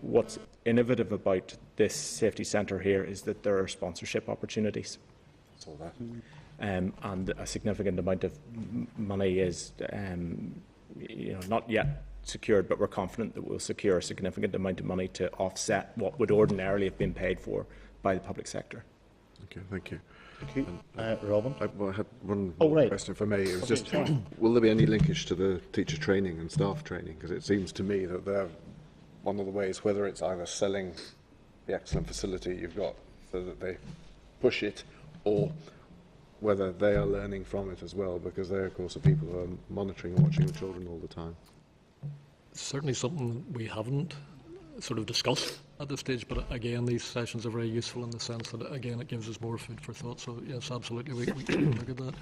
S14: what's innovative about this safety centre here is that there are sponsorship opportunities.
S4: Saw that.
S14: And a significant amount of money is not yet secured, but we're confident that we'll secure a significant amount of money to offset what would ordinarily have been paid for by the public sector.
S4: Okay, thank you.
S1: Thank you. Robin?
S4: I had one
S1: Oh, right.
S4: question for me. It was
S1: Okay,
S4: just,
S1: sure.
S4: will there be any linkage to the teacher training and staff training? Because it seems to me that they're one of the ways, whether it's either selling the excellent facility you've got so that they push it, or whether they are learning from it as well, because they, of course, are people who are monitoring and watching the children all the time.
S9: Certainly something we haven't sort of discussed at this stage, but again, these sessions are very useful in the sense that, again, it gives us more food for thought. So yes, absolutely, we can look at that.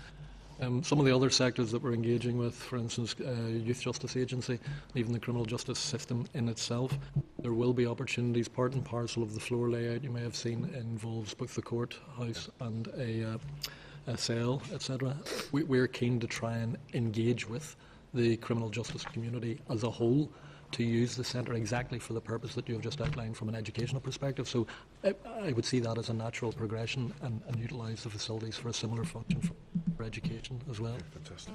S9: Some of the other sectors that we're engaging with, for instance, Youth Justice Agency, and even the criminal justice system in itself, there will be opportunities. Part and parcel of the floor layout you may have seen involves both the courthouse and a cell, etc. We're keen to try and engage with the criminal justice community as a whole to use the centre exactly for the purpose that you have just outlined from an educational perspective. So I would see that as a natural progression and utilise the facilities for a similar function for education as well.
S4: Fantastic.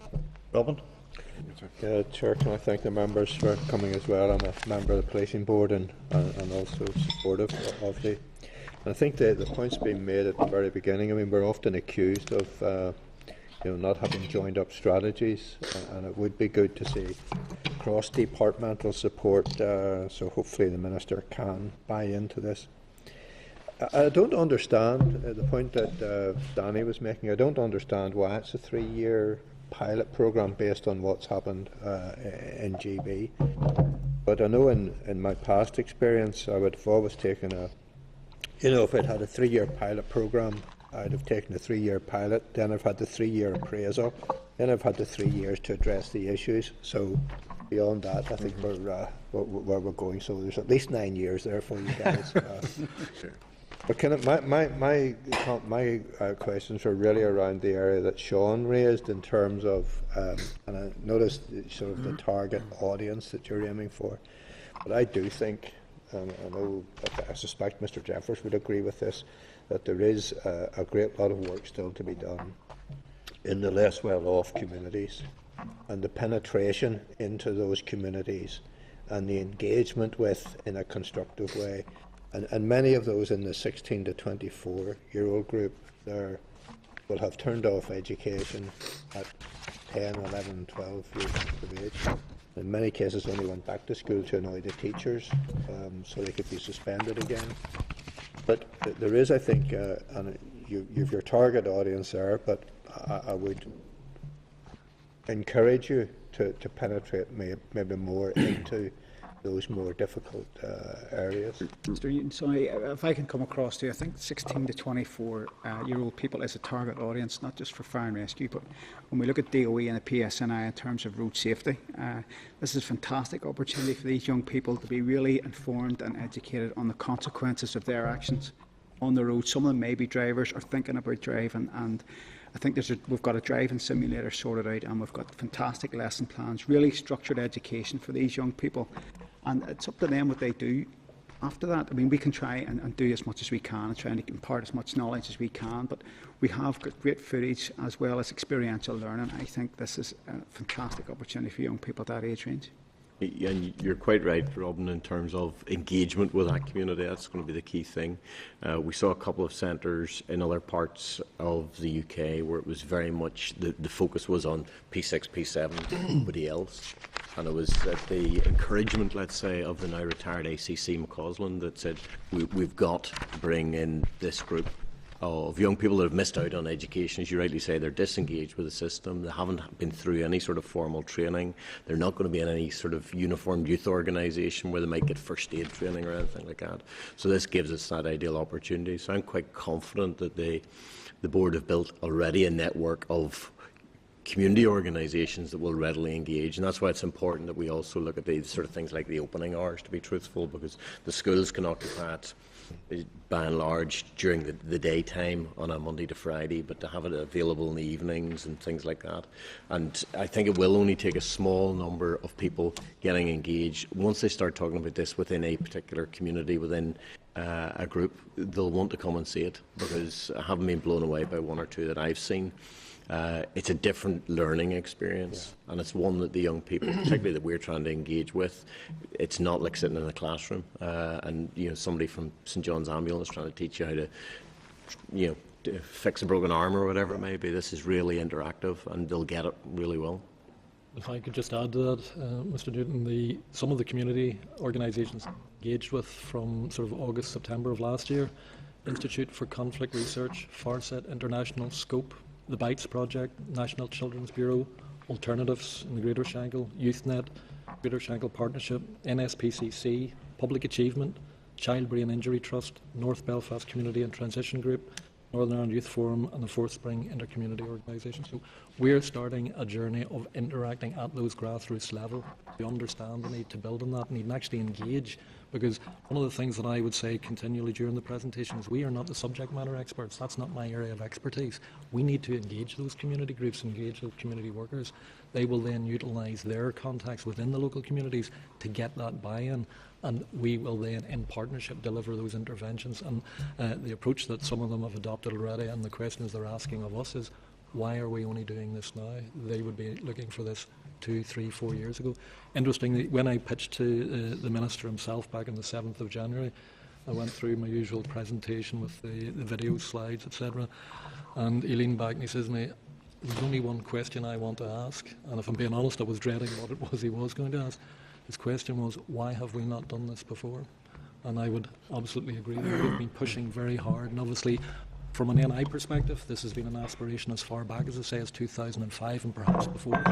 S1: Robin?
S8: Chair, can I thank the members for coming as well? I'm a member of the policing board and also supportive of the. And I think the points being made at the very beginning, I mean, we're often accused of not having joined up strategies, and it would be good to see cross-departmental support, so hopefully the Minister can buy into this. I don't understand the point that Danny was making. I don't understand why it's a 3-year pilot programme based on what's happened in GB. But I know in my past experience, I would have always taken if I'd had a 3-year pilot programme, I'd have taken a 3-year pilot, then I've had the 3-year appraisal, then I've had the 3 years to address the issues. So beyond that, I think we're where we're going. So there's at least 9 years there for you guys. But kind of my questions are really around the area that Sean raised in terms of, and I noticed sort of the target audience that you're aiming for. But I do think, and I suspect Mr. Jeffers would agree with this, that there is a great lot of work still to be done in the less well-off communities, and the penetration into those communities and the engagement with in a constructive way. And many of those in the 16 to 24-year-old group there will have turned off education at 10, 11, 12 years of age. In many cases only went back to school to annoy the teachers, so they could be suspended again. But there is, I think, and you've your target audience there, but I would encourage you to penetrate maybe more into those more difficult areas.
S11: Mr. Newton, sorry, if I can come across to you, I think 16 to 24-year-old people is a target audience, not just for fire and rescue, but when we look at DOE and the PSNI in terms of road safety, this is a fantastic opportunity for these young people to be really informed and educated on the consequences of their actions on the road. Some of them may be drivers or thinking about driving, and I think we've got a driving simulator sorted out, and we've got fantastic lesson plans, really structured education for these young people. And it's up to them what they do after that. I mean, we can try and do as much as we can and try and impart as much knowledge as we can, but we have got great footage as well as experiential learning. I think this is a fantastic opportunity for young people at that age range.
S13: And you're quite right, Robin, in terms of engagement with that community. That's going to be the key thing. We saw a couple of centres in other parts of the UK where it was very much, the focus was on P6, P7, nobody else. And it was at the encouragement, let's say, of the now retired ACC McCausland that said, we've got to bring in this group of young people that have missed out on education. As you rightly say, they're disengaged with the system, they haven't been through any sort of formal training, they're not going to be in any sort of uniformed youth organisation where they might get first aid training or anything like that. So this gives us that ideal opportunity. So I'm quite confident that the board have built already a network of community organisations that will readily engage, and that's why it's important that we also look at these sort of things like the opening hours, to be truthful, because the schools can occupy it by and large during the daytime on a Monday to Friday, but to have it available in the evenings and things like that. And I think it will only take a small number of people getting engaged. Once they start talking about this within a particular community, within a group, they'll want to come and see it, because I haven't been blown away by one or two that I've seen. It's a different learning experience, and it's one that the young people, particularly that we're trying to engage with, it's not like sitting in a classroom and somebody from St John's Ambulance trying to teach you how to fix a broken arm or whatever it may be. This is really interactive, and they'll get it really well.
S9: If I could just add to that, Mr. Newton, some of the community organisations engaged with from sort of August, September of last year, Institute for Conflict Research, Farset International, Scope, the BITES Project, National Children's Bureau, Alternatives in the Greater Shankill, YouthNet, Greater Shankill Partnership, NSPCC, Public Achievement, Child Brain Injury Trust, North Belfast Community and Transition Group, Northern Ireland Youth Forum and the Fourth Spring Intercommunity Organisation. So we're starting a journey of interacting at those grassroots level. We understand the need to build on that need and actually engage, because one of the things that I would say continually during the presentation is we are not the subject matter experts. That's not my area of expertise. We need to engage those community groups, engage those community workers. They will then utilise their contacts within the local communities to get that buy-in, and we will then in partnership deliver those interventions. And the approach that some of them have adopted already, and the questions they're asking of us is, why are we only doing this now? They would be looking for this 2, 3, 4 years ago. Interestingly, when I pitched to the Minister himself back on the 7th of January, I went through my usual presentation with the video slides, etc. And he leaned back and he says to me, there's only one question I want to ask. And if I'm being honest, I was dreading what it was he was going to ask. His question was, why have we not done this before? And I would absolutely agree. We've been pushing very hard. And obviously, from an NI perspective, this has been an aspiration as far back as I say as 2005 and perhaps before.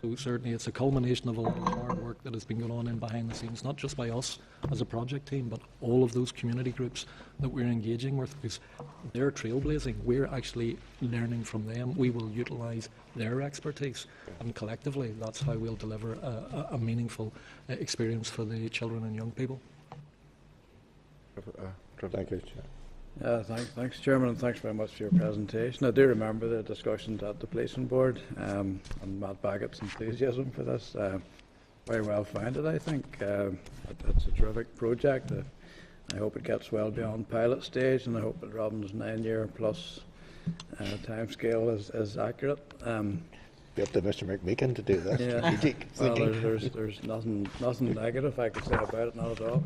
S9: So certainly it's a culmination of a lot of hard work that has been going on in behind the scenes, not just by us as a project team, but all of those community groups that we're engaging with, because they're trailblazing. We're actually learning from them. We will utilise their expertise, and collectively that's how we'll deliver a meaningful experience for the children and young people.
S8: Thank you, Chair.
S15: Thanks, Chairman, and thanks very much for your presentation. I do remember the discussions at the Policing Board and Matt Baggett's enthusiasm for this. Very well founded, I think. It's a terrific project. I hope it gets well beyond pilot stage, and I hope that Robin's 9-year plus timescale is accurate.
S8: Be up to Mr. McMeekin to do that.
S15: Yeah. Well, there's nothing negative I could say about it, not at all.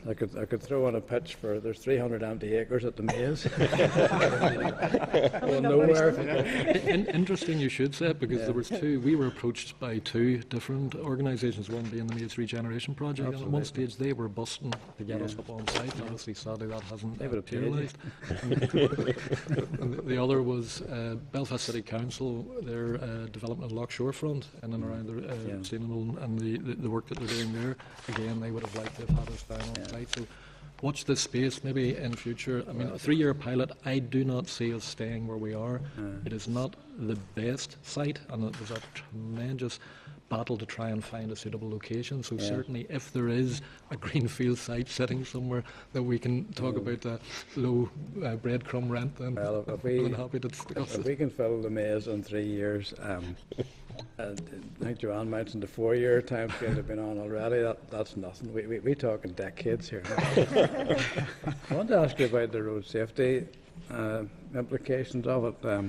S15: I could throw on a pitch for there's 300 empty acres at the maze. Well, nowhere.
S9: Interesting you should say it, because there was two. We were approached by two different organisations, one being the Maze Regeneration Project. And at one stage they were busting to get us up on site. And obviously, sadly, that hasn't materialised. And the other was Belfast City Council, their development of Loch Shore Front in and around the Steenham and the work that they're doing there. Again, they would have liked to have had us down on site. So watch this space maybe in future. I mean, a 3-year pilot, I do not see us staying where we are. It is not the best site, and it was a tremendous battle to try and find a suitable location. So certainly if there is a greenfield site sitting somewhere that we can talk about the low breadcrumb rent, then I'm happy to discuss it.
S15: If we can fill the maze in 3 years, I think Joanne mentioned the 4-year time scale they've been on already. That's nothing. We're talking decades here. I want to ask you about the road safety implications of it.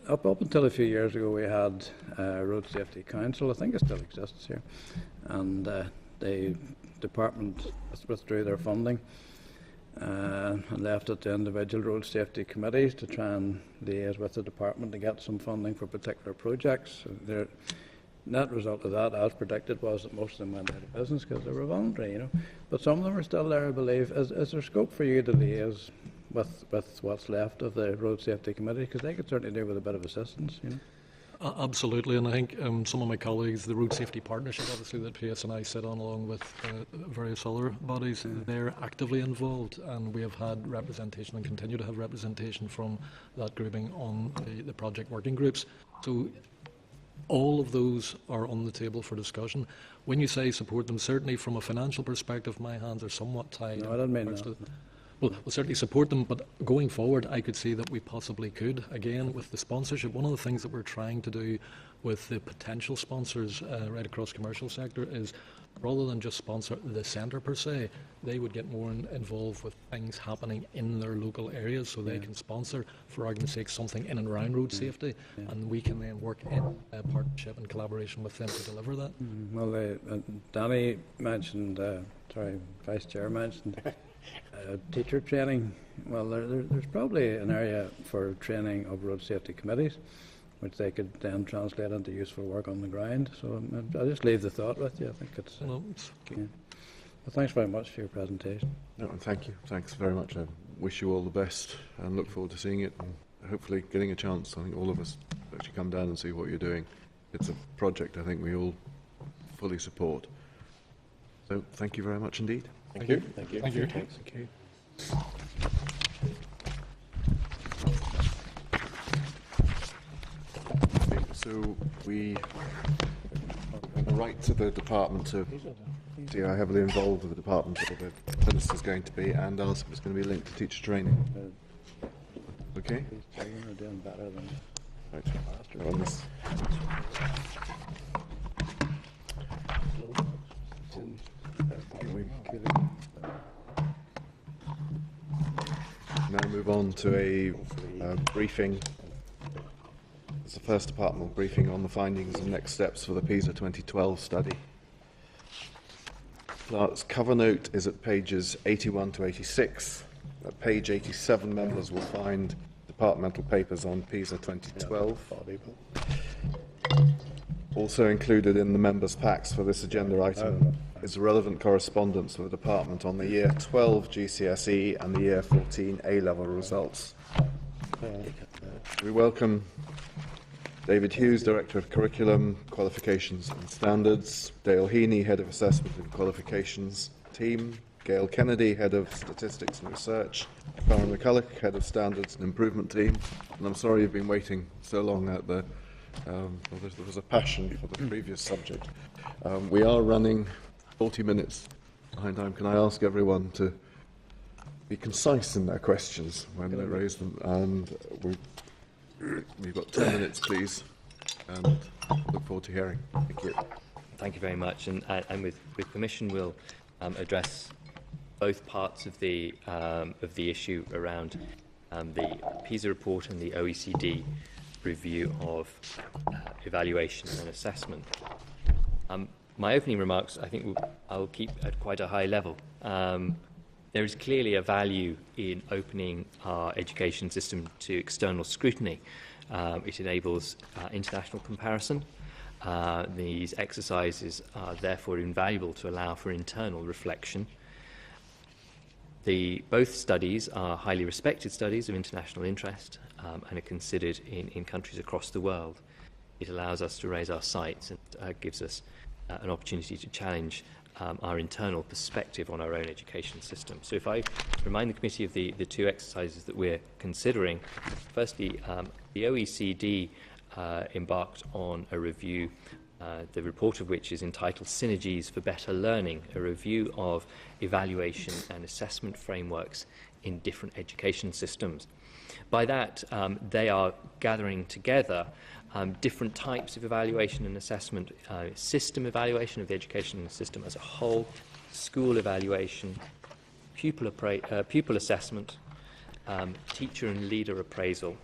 S15: Up until a few years ago, we had a Road Safety Council. I think it still exists here, and the department withdrew their funding and left it to individual road safety committees to try and liaise with the department to get some funding for particular projects. The net result of that, as predicted, was that most of them went out of business because they were voluntary, you know. But some of them are still there, I believe. Is there scope for you to liaise with what's left of the road safety committee? Because they could certainly do with a bit of assistance, you know.
S9: Absolutely, and I think some of my colleagues, the Road Safety Partnership, obviously that PSNI sit on along with various other bodies, they're actively involved, and we have had representation and continue to have representation from that grouping on the project working groups. So all of those are on the table for discussion. When you say support them, certainly from a financial perspective, my hands are somewhat tied.
S15: No, I don't mean that.
S9: Well, we'll certainly support them, but going forward, I could see that we possibly could. Again, with the sponsorship, one of the things that we're trying to do with the potential sponsors right across the commercial sector is, rather than just sponsor the centre per se, they would get more involved with things happening in their local areas, so they can sponsor, for argument's sake, something in and around road safety, and we can then work in partnership and collaboration with them to deliver that.
S15: Well, Danny mentioned, Vice Chair mentioned Teacher training, well, there's probably an area for training of road safety committees, which they could then translate into useful work on the ground. So I'll just leave the thought with you. I think it's... yeah. Well, thanks very much for your presentation.
S4: No, and thank you. Thanks very much. I wish you all the best and look forward to seeing it and hopefully getting a chance, I think all of us, to actually come down and see what you're doing. It's a project I think we all fully support. So thank you very much indeed.
S13: Thank you. Thank you.
S9: Thank you.
S11: Thank you.
S4: So we write to the department to see how heavily involved the department that the minister's going to be and ask if it's going to be linked to teacher training. Okay?
S15: You're doing better than
S4: Right. On this. Now move on to a briefing. It's the first departmental briefing on the findings and next steps for the PISA 2012 study. Clark's cover note is at pages 81 to 86. At page 87, members will find departmental papers on PISA 2012. Also included in the members' packs for this agenda item is relevant correspondence with the department on the Year 12 GCSE and the Year 14 A-level results. We welcome David Hughes, Director of Curriculum, Qualifications and Standards, Dale Heaney, Head of Assessment and Qualifications Team, Gail Kennedy, Head of Statistics and Research, Karen McCulloch, Head of Standards and Improvement Team, and I'm sorry you've been waiting so long at the well, there was a passion for the previous subject. We are running 40 minutes behind time. Can I ask everyone to be concise in their questions when they raise them? And we've got 10 minutes, please, and look forward to hearing. Thank you.
S16: Thank you very much. And with permission, we'll address both parts of the issue around the PISA report and the OECD review of evaluation and assessment. My opening remarks, I think I'll keep at quite a high level. There is clearly a value in opening our education system to external scrutiny. It enables international comparison. These exercises are therefore invaluable to allow for internal reflection. Both studies are highly respected studies of international interest and are considered in countries across the world. It allows us to raise our sights and gives us an opportunity to challenge our internal perspective on our own education system. So if I remind the committee of the two exercises that we're considering, firstly, the OECD embarked on a review, the report of which is entitled Synergies for Better Learning, a review of evaluation and assessment frameworks in different education systems. By that, they are gathering together different types of evaluation and assessment, system evaluation of the education system as a whole, school evaluation, pupil assessment, teacher and leader appraisal,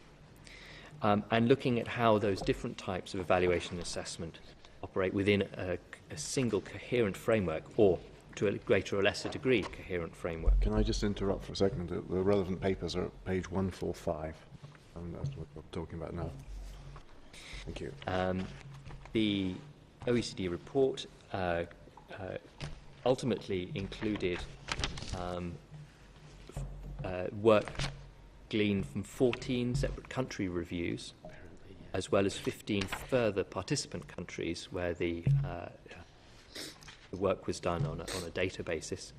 S16: and looking at how those different types of evaluation and assessment operate within a single coherent framework, or to a greater or lesser degree coherent framework.
S4: Can I just interrupt for a second? The relevant papers are at page 145, and that's what we're talking about now. Thank you.
S16: The OECD report ultimately included work gleaned from 14 separate country reviews, as well as 15 further participant countries where the work was done on a data basis.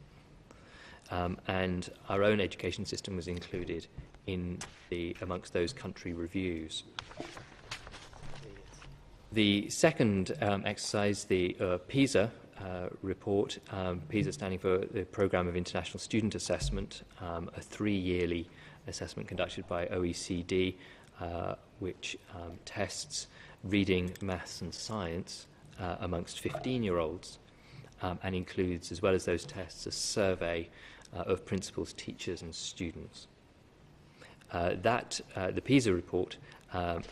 S16: And our own education system was included amongst those country reviews. The second exercise, the PISA report, PISA standing for the Programme of International Student Assessment, a 3-yearly assessment conducted by OECD, which tests reading, maths and science amongst 15-year-olds, and includes, as well as those tests, a survey of principals, teachers and students. The PISA report, in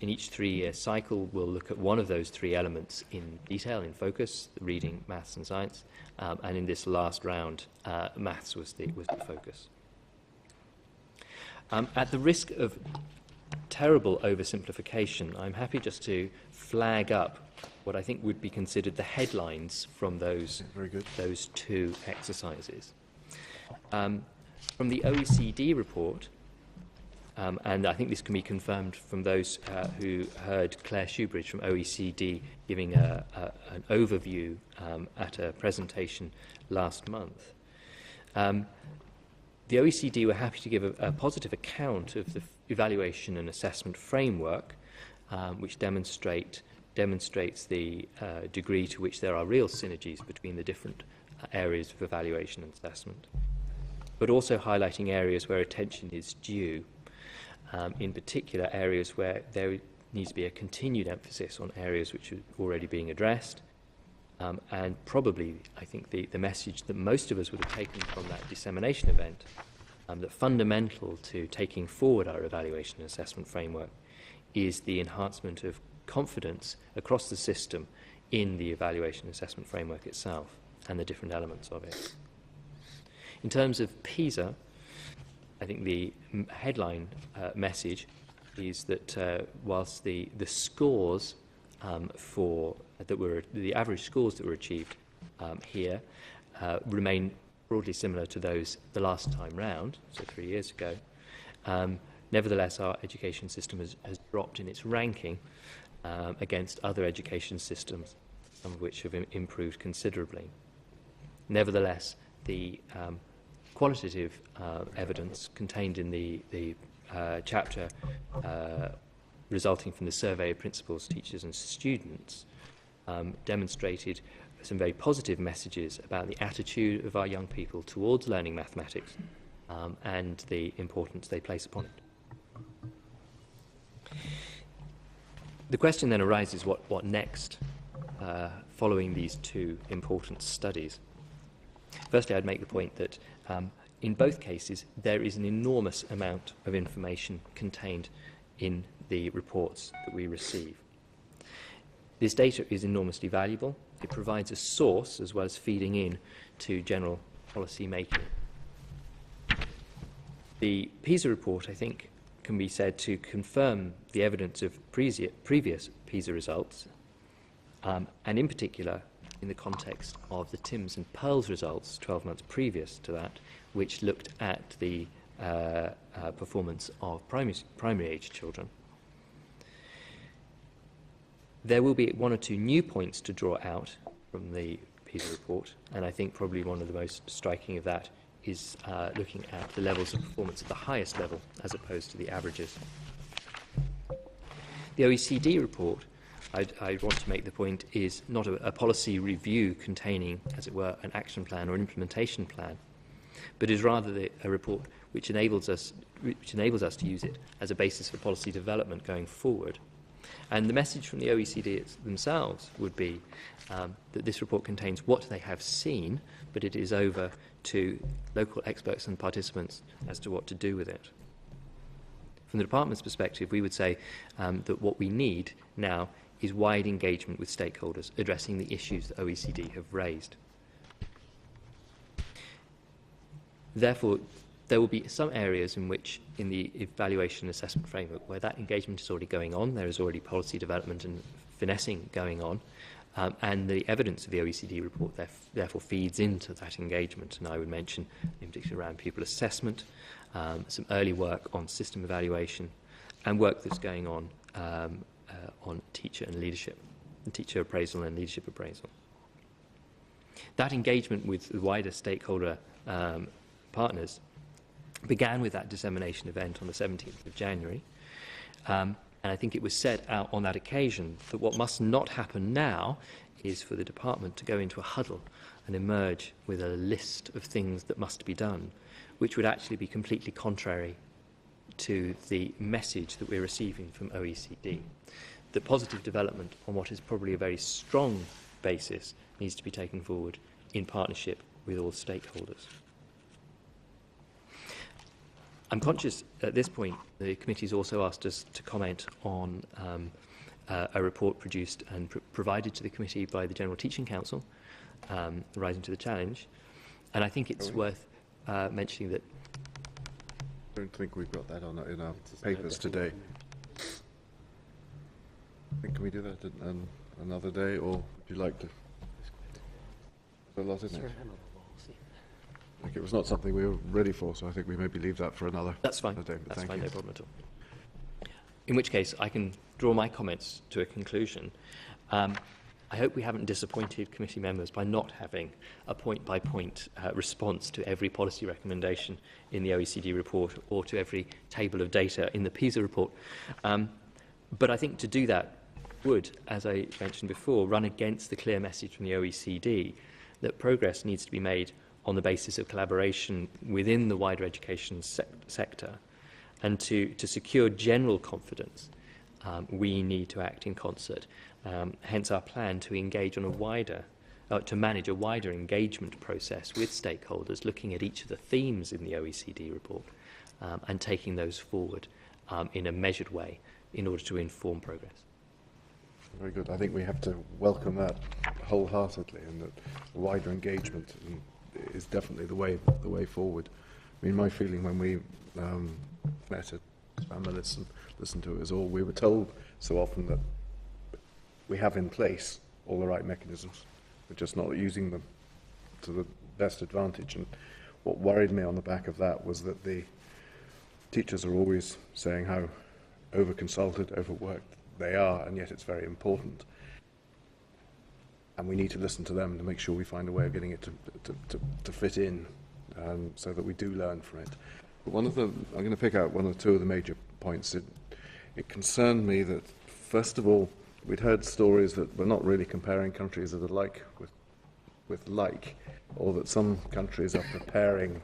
S16: each 3-year cycle, will look at one of those 3 elements in detail, in focus: reading, maths, and science. And in this last round, maths was the focus. At the risk of terrible oversimplification, I'm happy just to flag up what I think would be considered the headlines from those 2 exercises. From the OECD report, and I think this can be confirmed from those who heard Claire Shoebridge from OECD giving an overview at a presentation last month. The OECD were happy to give a positive account of the evaluation and assessment framework, which demonstrates the degree to which there are real synergies between the different areas of evaluation and assessment, but also highlighting areas where attention is due. In particular, areas where there needs to be a continued emphasis on areas which are already being addressed. And probably, I think, the message that most of us would have taken from that dissemination event, that fundamental to taking forward our evaluation and assessment framework is the enhancement of confidence across the system in the evaluation and assessment framework itself and the different elements of it. In terms of PISA, I think the headline message is that whilst the scores the average scores that were achieved here remain broadly similar to those the last time round, so 3 years ago, nevertheless our education system has dropped in its ranking against other education systems, some of which have improved considerably. Nevertheless, the qualitative evidence contained in the chapter resulting from the survey of principals, teachers and students demonstrated some very positive messages about the attitude of our young people towards learning mathematics and the importance they place upon it. The question then arises, what next following these 2 important studies? Firstly, I'd make the point that in both cases there is an enormous amount of information contained in the reports that we receive. This data is enormously valuable. It provides a source as well as feeding in to general policy making. The PISA report, I think, can be said to confirm the evidence of previous PISA results, and in particular in the context of the Timms and Pearls results 12 months previous to that, which looked at the performance of primary age children. There will be 1 or 2 new points to draw out from the PISA report, and I think probably one of the most striking of that is looking at the levels of performance at the highest level as opposed to the averages. The OECD report, I want to make the point, is not a policy review containing, as it were, an action plan or an implementation plan, but is rather a report which enables us to use it as a basis for policy development going forward. And the message from the OECD themselves would be that this report contains what they have seen, but it is over to local experts and participants as to what to do with it. From the department's perspective, we would say that what we need now is wide engagement with stakeholders addressing the issues that OECD have raised. Therefore, there will be some areas in which, in the evaluation and assessment framework, where that engagement is already going on, there is already policy development and finessing going on, and the evidence of the OECD report therefore feeds into that engagement. And I would mention, in particular, around pupil assessment, some early work on system evaluation, and work that's going on teacher and leadership, and teacher appraisal and leadership appraisal. That engagement with the wider stakeholder partners began with that dissemination event on the 17th of January. And I think it was said out on that occasion that what must not happen now is for the department to go into a huddle and emerge with a list of things that must be done, which would actually be completely contrary to the message that we're receiving from OECD. The positive development on what is probably a very strong basis needs to be taken forward in partnership with all stakeholders. I'm conscious at this point the committee's also asked us to comment on a report produced and provided to the committee by the General Teaching Council, Rising to the Challenge, and I think it's worth mentioning that.
S4: I don't think we've got that in our papers today. Can we do that another day, or would you like to? There's a lot, isn't it? Like it was not something we were ready for, so I think we maybe leave that for another.
S16: That's fine.
S4: Day,
S16: That's fine, no problem at all. In which case, I can draw my comments to a conclusion. I hope we haven't disappointed committee members by not having a point-by-point response to every policy recommendation in the OECD report or to every table of data in the PISA report. But I think to do that would, as I mentioned before, run against the clear message from the OECD that progress needs to be made on the basis of collaboration within the wider education sector. And to secure general confidence, we need to act in concert. Hence our plan to engage on a wider, to manage a wider engagement process with stakeholders, looking at each of the themes in the OECD report and taking those forward in a measured way in order to inform progress.
S4: Very good. I think we have to welcome that wholeheartedly, and that wider engagement is definitely the way forward. I mean, my feeling when we met at Spam and listened to it is all we were told so often that we have in place all the right mechanisms. We're just not using them to the best advantage. And what worried me on the back of that was that the teachers are always saying how over-consulted, overworked they are, and yet it's very important. And we need to listen to them to make sure we find a way of getting it to fit in, so that we do learn from it. But I'm going to pick out one or two of the major points. It concerned me that, first of all, we'd heard stories that we're not really comparing countries that are like with like, or that some countries are preparing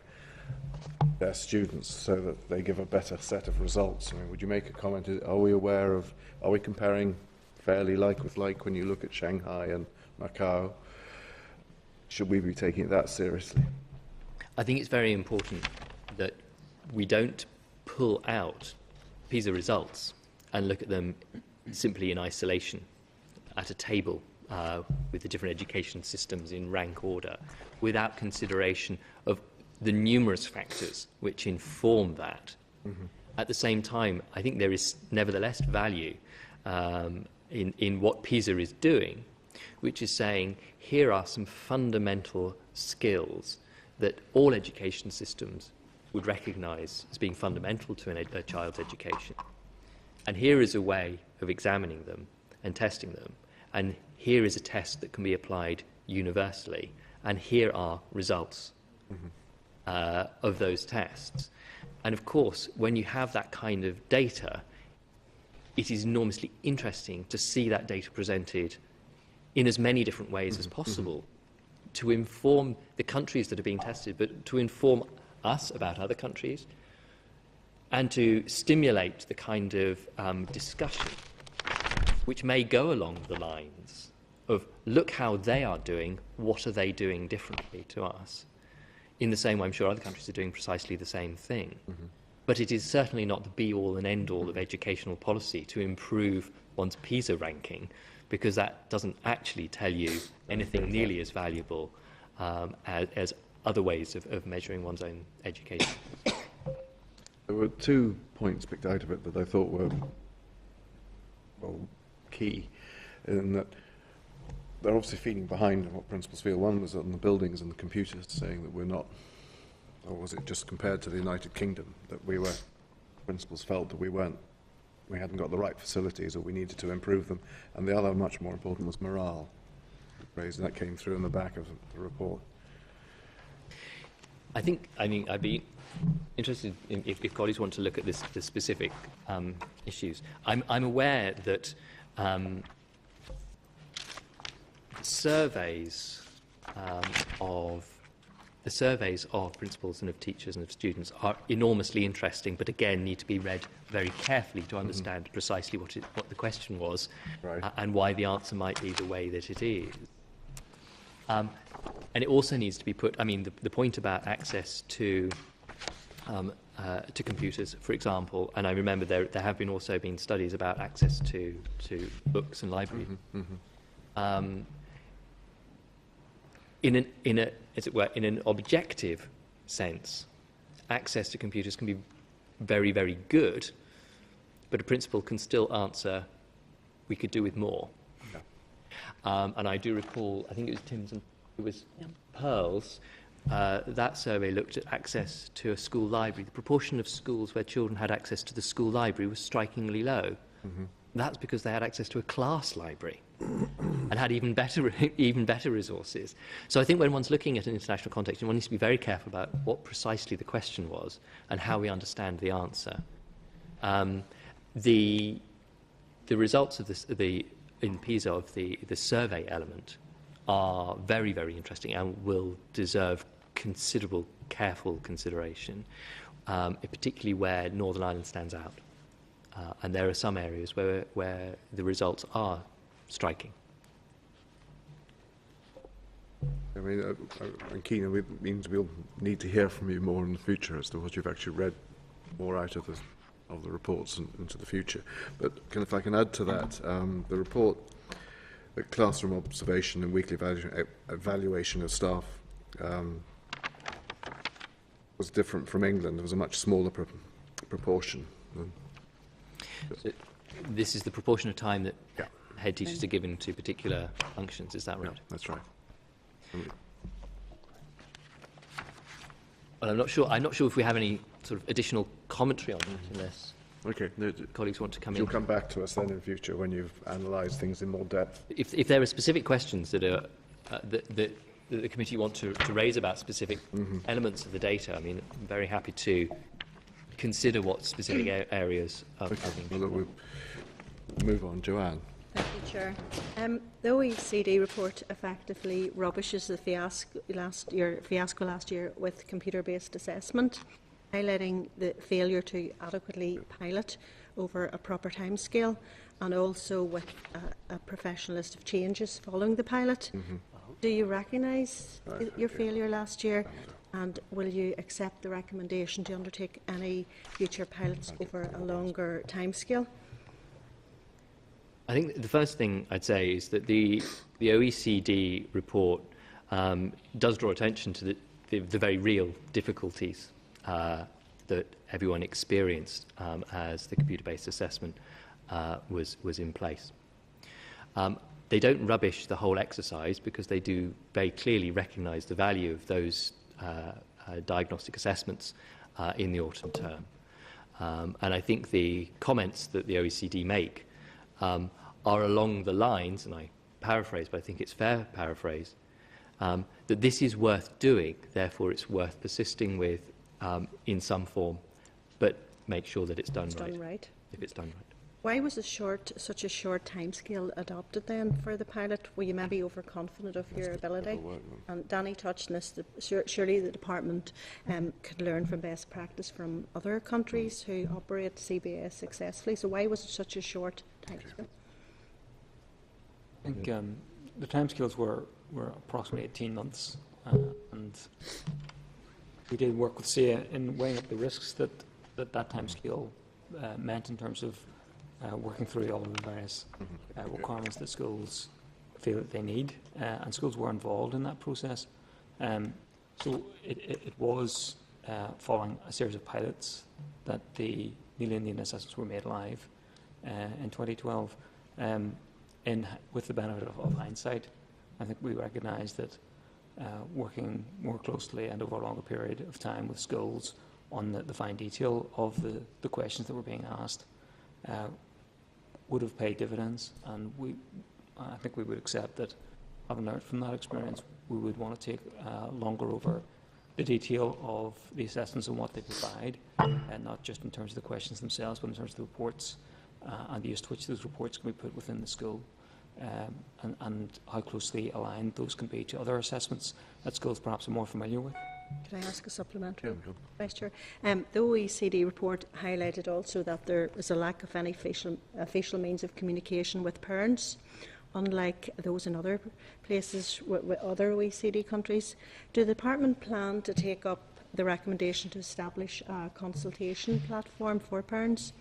S4: their students so that they give a better set of results. I mean, would you make a comment? Are we comparing fairly like with like when you look at Shanghai and Macau? Should we be taking it that seriously?
S16: I think it's very important that we don't pull out PISA results and look at them simply in isolation at a table with the different education systems in rank order without consideration of the numerous factors which inform that. Mm-hmm. At the same time, I think there is nevertheless value in what PISA is doing, which is saying here are some fundamental skills that all education systems would recognise as being fundamental to a child's education. And here is a way of examining them and testing them. And here is a test that can be applied universally. And here are results of those tests. And of course, when you have that kind of data, it is enormously interesting to see that data presented in as many different ways as possible to inform the countries that are being tested, but to inform us about other countries and to stimulate the kind of discussion which may go along the lines of, look how they are doing, what are they doing differently to us? In the same way, I'm sure other countries are doing precisely the same thing. Mm-hmm. But it is certainly not the be-all and end-all of educational policy to improve one's PISA ranking, because that doesn't actually tell you anything nearly as valuable as other ways of measuring one's own education.
S4: There were 2 points picked out of it that I thought were key, in that they're obviously feeding behind what principals feel. One was on the buildings and the computers, saying that we're not, or was it just compared to the United Kingdom, that principals felt that we hadn't got the right facilities, or we needed to improve them. And the other, much more important, was morale. And that came through in the back of the report.
S16: I'd be interested in if colleagues want to look at the specific issues. I'm aware that surveys of principals and of teachers and of students are enormously interesting, but again need to be read very carefully to understand precisely what the question was, right, and why the answer might be the way that it is. And it also needs to be put, the point about access to to computers, for example. And I remember there have been also been studies about access to books and library. In an objective sense, access to computers can be very, very good, but a principal can still answer, we could do with more. And I do recall, I think it was Tim's and it was Pearl's, that survey looked at access to a school library. The proportion of schools where children had access to the school library was strikingly low. That's because they had access to a class library and had even better resources. So I think when one's looking at an international context, one needs to be very careful about what precisely the question was and how we understand the answer. The results of in PISA of the survey element are very, very interesting and will deserve considerable, careful consideration, particularly where Northern Ireland stands out. And there are some areas where the results are striking.
S4: I mean, I'm keen, and it means we'll need to hear from you more in the future as to what you've actually read more out of the reports and into the future. But if I can add to that, the report, the classroom observation and weekly evaluation of staff was different from England. There was a much smaller proportion.
S16: So this is the proportion of time that head teachers are given to particular functions, is that right?
S4: Yeah, that's right.
S16: Well, I'm not sure if we have any sort of additional commentary on that, unless colleagues want to come in.
S4: You'll come back to us then in future when you've analysed things in more depth.
S16: If there are specific questions that are that the committee want to raise about specific elements of the data, I mean, I'm very happy to consider what specific areas are being.
S4: Well, we'll move on. Joanne.
S12: Thank you, Chair. The OECD report effectively rubbishes the fiasco last year with computer-based assessment, highlighting the failure to adequately pilot over a proper timescale, and also with a professional list of changes following the pilot. Do you recognise your failure last year, and will you accept the recommendation to undertake any future pilots over a longer timescale?
S16: I think the first thing I'd say is that the OECD report does draw attention to the very real difficulties that everyone experienced as the computer-based assessment was in place. They don't rubbish the whole exercise because they do very clearly recognise the value of those diagnostic assessments in the autumn term. And I think the comments that the OECD make are along the lines, and I paraphrase, but I think it's fair paraphrase, that this is worth doing, therefore it's worth persisting with in some form, but make sure that it's done right. If it's done right.
S12: Why was such a short timescale adopted then for the pilot? Were you maybe overconfident of your ability? And Danny touched on this. Surely the department could learn from best practice from other countries who operate CBS successfully. So why was it such a short timescale?
S17: I think the timescales were approximately 18 months, and we did work with SIA in weighing up the risks that timescale meant in terms of working through all of the various requirements that schools feel that they need, and schools were involved in that process. So it was following a series of pilots that the Neil Indian assessments were made live in 2012. With the benefit of hindsight, I think we recognise that working more closely and over a longer period of time with schools on the fine detail of the questions that were being asked would have paid dividends, and I think we would accept that, having learned from that experience, we would want to take longer over the detail of the assessments and what they provide, and not just in terms of the questions themselves, but in terms of the reports and the use to which those reports can be put within the school, and how closely aligned those can be to other assessments that schools perhaps are more familiar with.
S12: Can I ask a supplementary? Vice Chair. The OECD report highlighted also that there is a lack of any official means of communication with parents, unlike those in other places with other OECD countries. Do the department plan to take up the recommendation to establish a consultation platform for parents?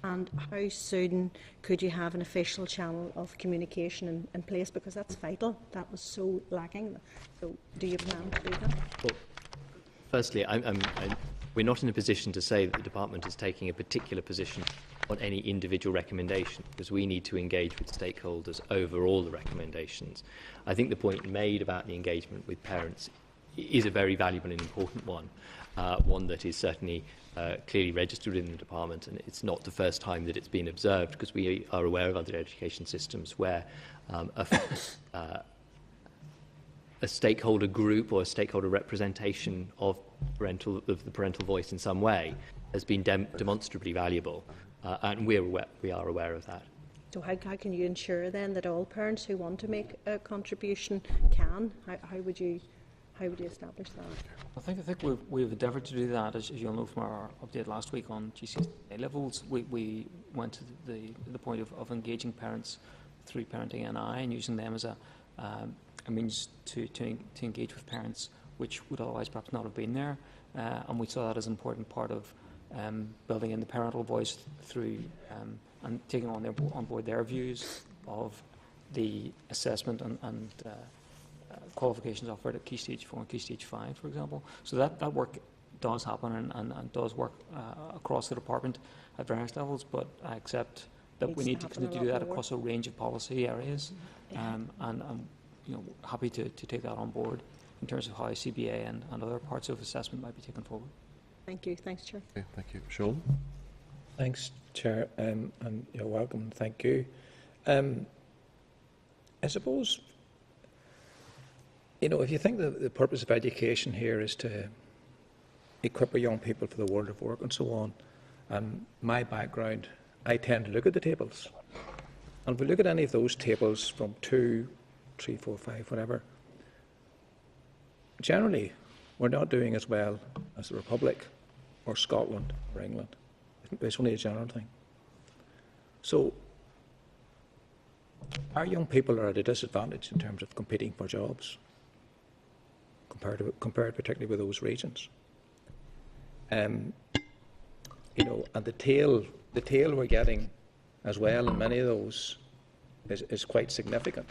S12: And how soon could you have an official channel of communication in place? Because that's vital. That was so lacking. So do you plan to do that?
S16: Well, firstly, we're not in a position to say that the department is taking a particular position on any individual recommendation, because we need to engage with stakeholders over all the recommendations. I think the point made about the engagement with parents is a very valuable and important one, one that is certainly clearly registered in the department, and it's not the first time that it's been observed, because we are aware of other education systems where a stakeholder group or a stakeholder representation of the parental voice in some way has been demonstrably valuable, and we are aware of that.
S12: So how can you ensure then that all parents who want to make a contribution can? How would you establish that?
S17: I think we've endeavoured to do that, as you'll know from our update last week on GCSE levels. We went to the point of engaging parents through Parenting NI and using them as a means to engage with parents which would otherwise perhaps not have been there, and we saw that as an important part of building in the parental voice through and taking on board their views of the assessment and qualifications offered at Key Stage 4 and Key Stage 5, for example. So that work does happen and does work across the department at various levels, but I accept that we need to continue to do that across a range of policy areas, and I'm happy to take that on board in terms of how CBA and other parts of assessment might be taken forward.
S12: Thank you. Thanks, Chair.
S4: Okay, thank you. Sean?
S5: Thanks, Chair, and you're welcome. Thank you. I suppose, if you think the purpose of education here is to equip our young people for the world of work and so on, and my background, I tend to look at the tables. And if we look at any of those tables from 2, 3, 4, 5, whatever, generally we're not doing as well as the Republic or Scotland or England. It's only a general thing. So our young people are at a disadvantage in terms of competing for jobs, compared particularly with those regions. And the tail we're getting as well in many of those is quite significant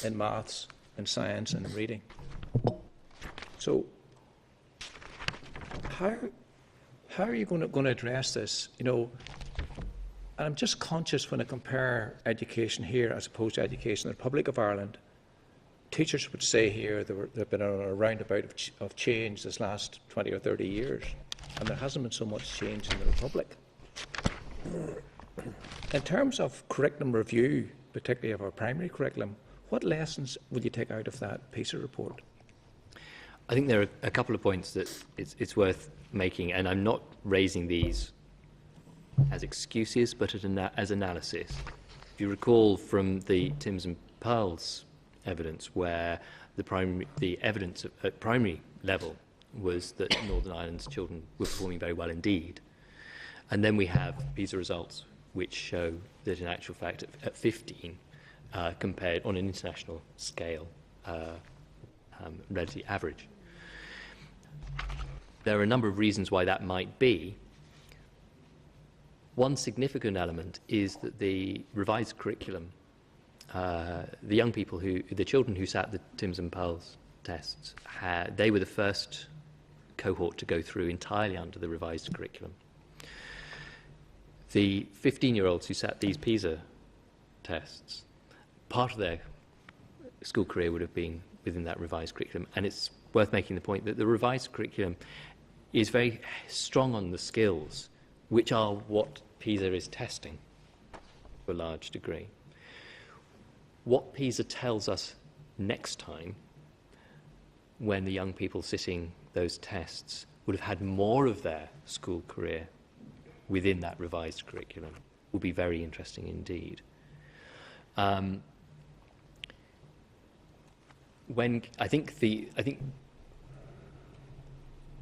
S5: in maths, in science, and in reading. So how are you going to address this? And I'm just conscious when I compare education here as opposed to education in the Republic of Ireland. Teachers would say here they've been on a roundabout of change this last 20 or 30 years, and there hasn't been so much change in the Republic. In terms of curriculum review, particularly of our primary curriculum, what lessons would you take out of that PISA report?
S16: I think there are a couple of points that it's worth making, and I'm not raising these as excuses, but as analysis. If you recall from the Timms and Pearls evidence, where the evidence at primary level was that Northern Ireland's children were performing very well indeed. And then we have PISA results which show that in actual fact at 15, compared on an international scale, relatively average. There are a number of reasons why that might be. One significant element is that the revised curriculum, the children who sat the Timms and Pearls tests, they were the first cohort to go through entirely under the revised curriculum. The 15-year-olds who sat these PISA tests, part of their school career would have been within that revised curriculum, and it's worth making the point that the revised curriculum is very strong on the skills, which are what PISA is testing to a large degree. What PISA tells us next time, when the young people sitting those tests would have had more of their school career within that revised curriculum, will be very interesting indeed. I think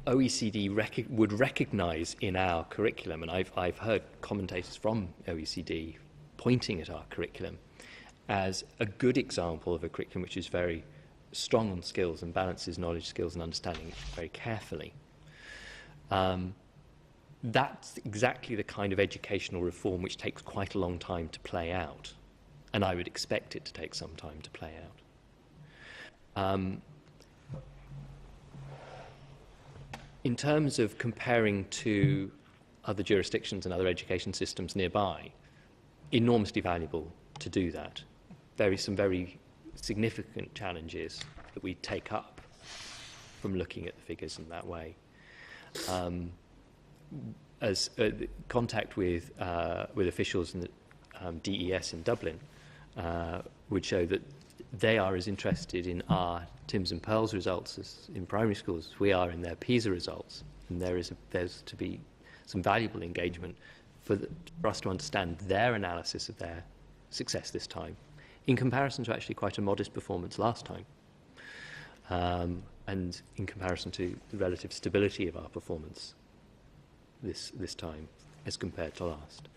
S16: OECD would recognise in our curriculum, and I've heard commentators from OECD pointing at our curriculum as a good example of a curriculum which is very strong on skills and balances knowledge, skills and understanding very carefully. That's exactly the kind of educational reform which takes quite a long time to play out, and I would expect it to take some time to play out. In terms of comparing to other jurisdictions and other education systems nearby, enormously valuable to do that. Some very significant challenges that we take up from looking at the figures in that way. As contact with officials in the DES in Dublin would show that they are as interested in our TIMS and PEARLS results as in primary schools as we are in their PISA results, and there's to be some valuable engagement for us to understand their analysis of their success this time, in comparison to actually quite a modest performance last time, and in comparison to the relative stability of our performance this time as compared to last.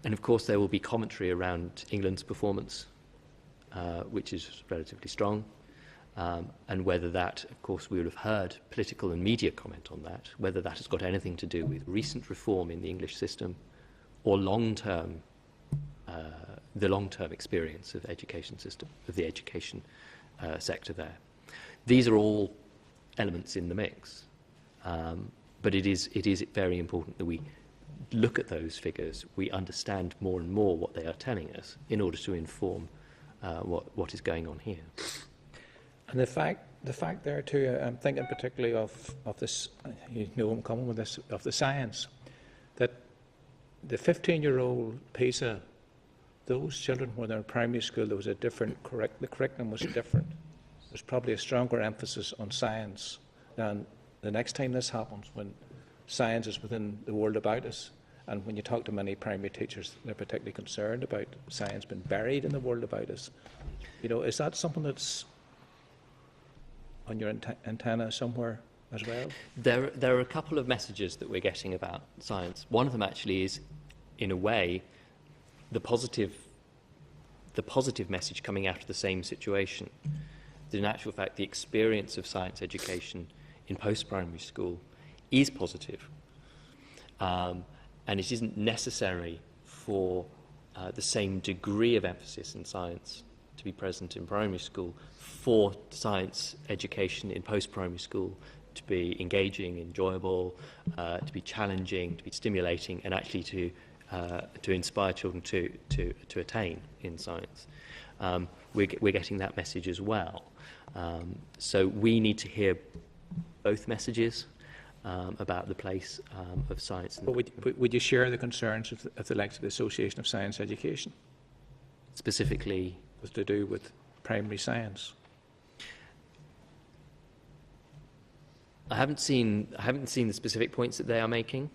S16: And of course there will be commentary around England's performance, which is relatively strong, and whether that, of course, we would have heard political and media comment on that, whether that has got anything to do with recent reform in the English system or the long-term experience of education system, of the education sector there. These are all elements in the mix, but it is very important that we look at those figures, we understand more and more what they are telling us in order to inform what is going on here.
S5: And the fact there too, I'm thinking particularly of this, you know I'm coming with this, of the science, that the 15-year-old PISA, those children when they're in primary school, there was a different, the curriculum was different. There's probably a stronger emphasis on science than the next time this happens, when science is within the world about us. And when you talk to many primary teachers, they're particularly concerned about science being buried in the world about us. You know, is that something that's on your antenna somewhere as well?
S16: There are a couple of messages that we're getting about science. One of them actually is, in a way, the positive message coming out of the same situation. That in actual fact, the experience of science education in post-primary school is positive. And it isn't necessary for the same degree of emphasis in science to be present in primary school for science education in post-primary school to be engaging, enjoyable, to be challenging, to be stimulating, and actually to inspire children to attain in science. We're getting that message as well. So we need to hear both messages about the place of science.
S5: But would you share the concerns of the likes of the Association of Science Education?
S16: Specifically?
S5: Was to do with primary science.
S16: I haven't seen the specific points that they are making.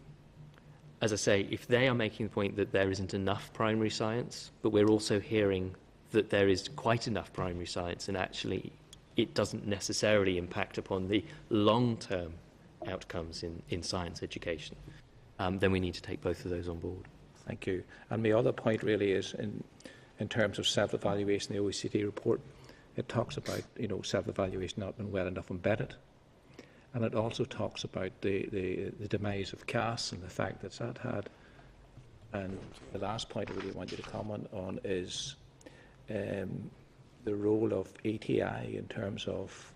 S16: As I say, if they are making the point that there isn't enough primary science, but we're also hearing that there is quite enough primary science, and actually it doesn't necessarily impact upon the long-term outcomes in science education, then we need to take both of those on board.
S5: Thank you. And my other point really is in terms of self-evaluation, the OECD report, it talks about, you know, self-evaluation not being well enough embedded. And it also talks about the demise of CAS and the fact that that had. And the last point I really want you to comment on is the role of ATI in terms of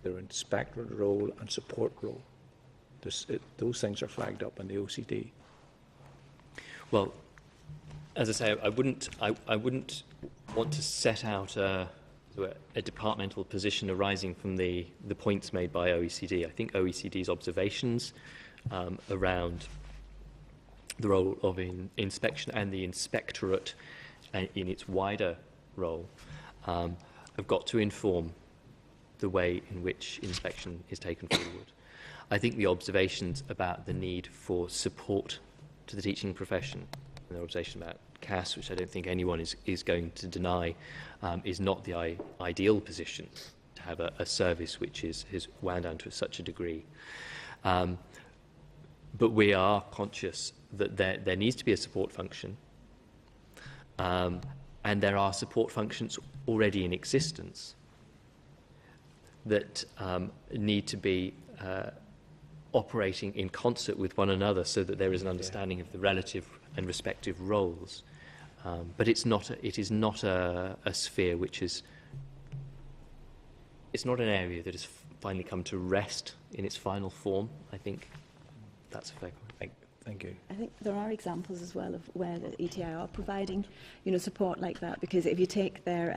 S5: their inspectorate role and support role. Those things are flagged up in the OCD.
S16: Well, as I say, I wouldn't want to set out a departmental position arising from the points made by OECD. I think OECD's observations around the role of inspection and the inspectorate in its wider role have got to inform the way in which inspection is taken forward. I think the observations about the need for support to the teaching profession, and the observation about CAS, which I don't think anyone is going to deny, is not the ideal position to have a service which is wound down to such a degree. But we are conscious that there needs to be a support function, and there are support functions already in existence. that need to be operating in concert with one another so that there is an understanding of the relative and respective roles. But it is not a sphere which is, it's not an area that has finally come to rest in its final form. I think that's a fair comment.
S5: Thank you.
S18: I think there are examples as well of where the ETI are providing, support like that, because if you take their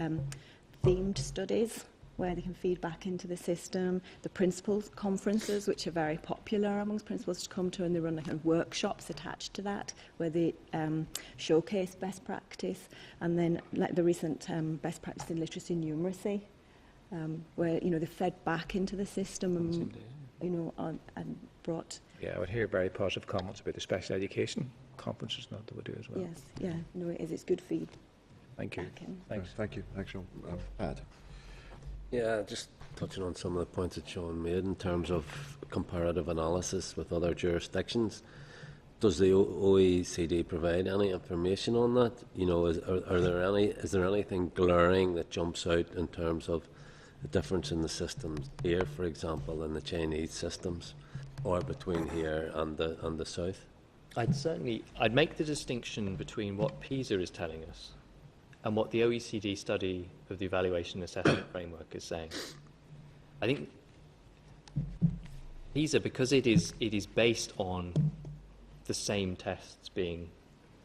S18: themed studies where they can feed back into the system, the principals conferences, which are very popular amongst principals to come to, and they run like workshops attached to that where they showcase best practice, and then like the recent best practice in literacy and numeracy, where they fed back into the system and brought.
S5: Yeah, I would hear very positive comments about the special education conferences that we do as well.
S18: Yes, yeah, no, it is. It's good feed.
S5: Thank you.
S4: Thanks. Thank you. Thanks, Sean. Pat.
S3: Yeah, just touching on some of the points that Sean made in terms of comparative analysis with other jurisdictions. Does the OECD provide any information on that? Is there anything glaring that jumps out in terms of the difference in the systems here, for example, and the Chinese systems, or between here and the south?
S16: I'd make the distinction between what PISA is telling us and what the OECD study of the evaluation assessment framework is saying. I think PISA, because it is based on the same tests being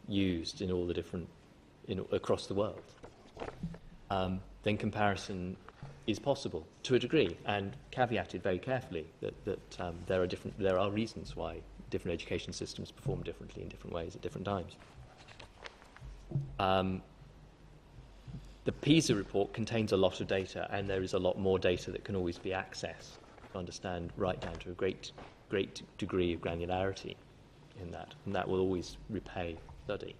S16: used in all the different across the world, then comparison is possible to a degree, and caveated very carefully that there are reasons why different education systems perform differently in different ways at different times. The PISA report contains a lot of data, and there is a lot more data that can always be accessed to understand right down to a great degree of granularity in that, and that will always repay study.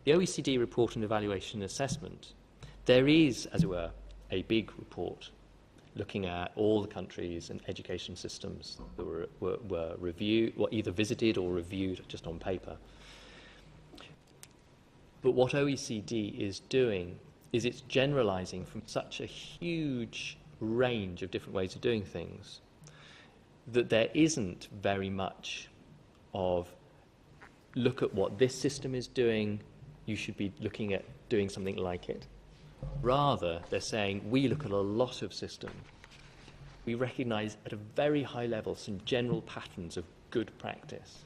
S16: The OECD report on evaluation and assessment, there is, as it were, a big report looking at all the countries and education systems that were reviewed, or either visited or reviewed just on paper. But what OECD is doing is it's generalizing from such a huge range of different ways of doing things that there isn't very much of, look at what this system is doing, you should be looking at doing something like it. Rather, they're saying, we look at a lot of systems. We recognize at a very high level some general patterns of good practice.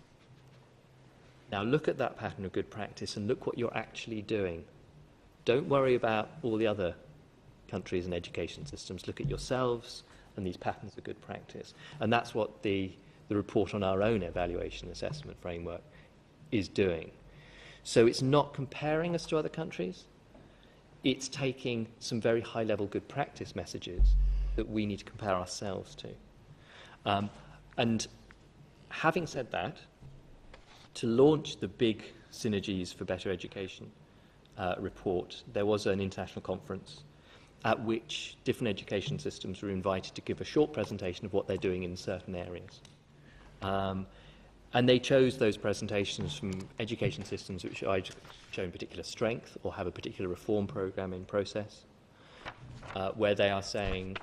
S16: Now look at that pattern of good practice and look what you're actually doing. Don't worry about all the other countries and education systems. Look at yourselves and these patterns of good practice. And that's what the report on our own evaluation assessment framework is doing. So it's not comparing us to other countries. It's taking some very high-level good practice messages that we need to compare ourselves to. And having said that, to launch the big Synergies for Better Education report, there was an international conference at which different education systems were invited to give a short presentation of what they're doing in certain areas. And they chose those presentations from education systems which either shown particular strength or have a particular reform program in process, where they are saying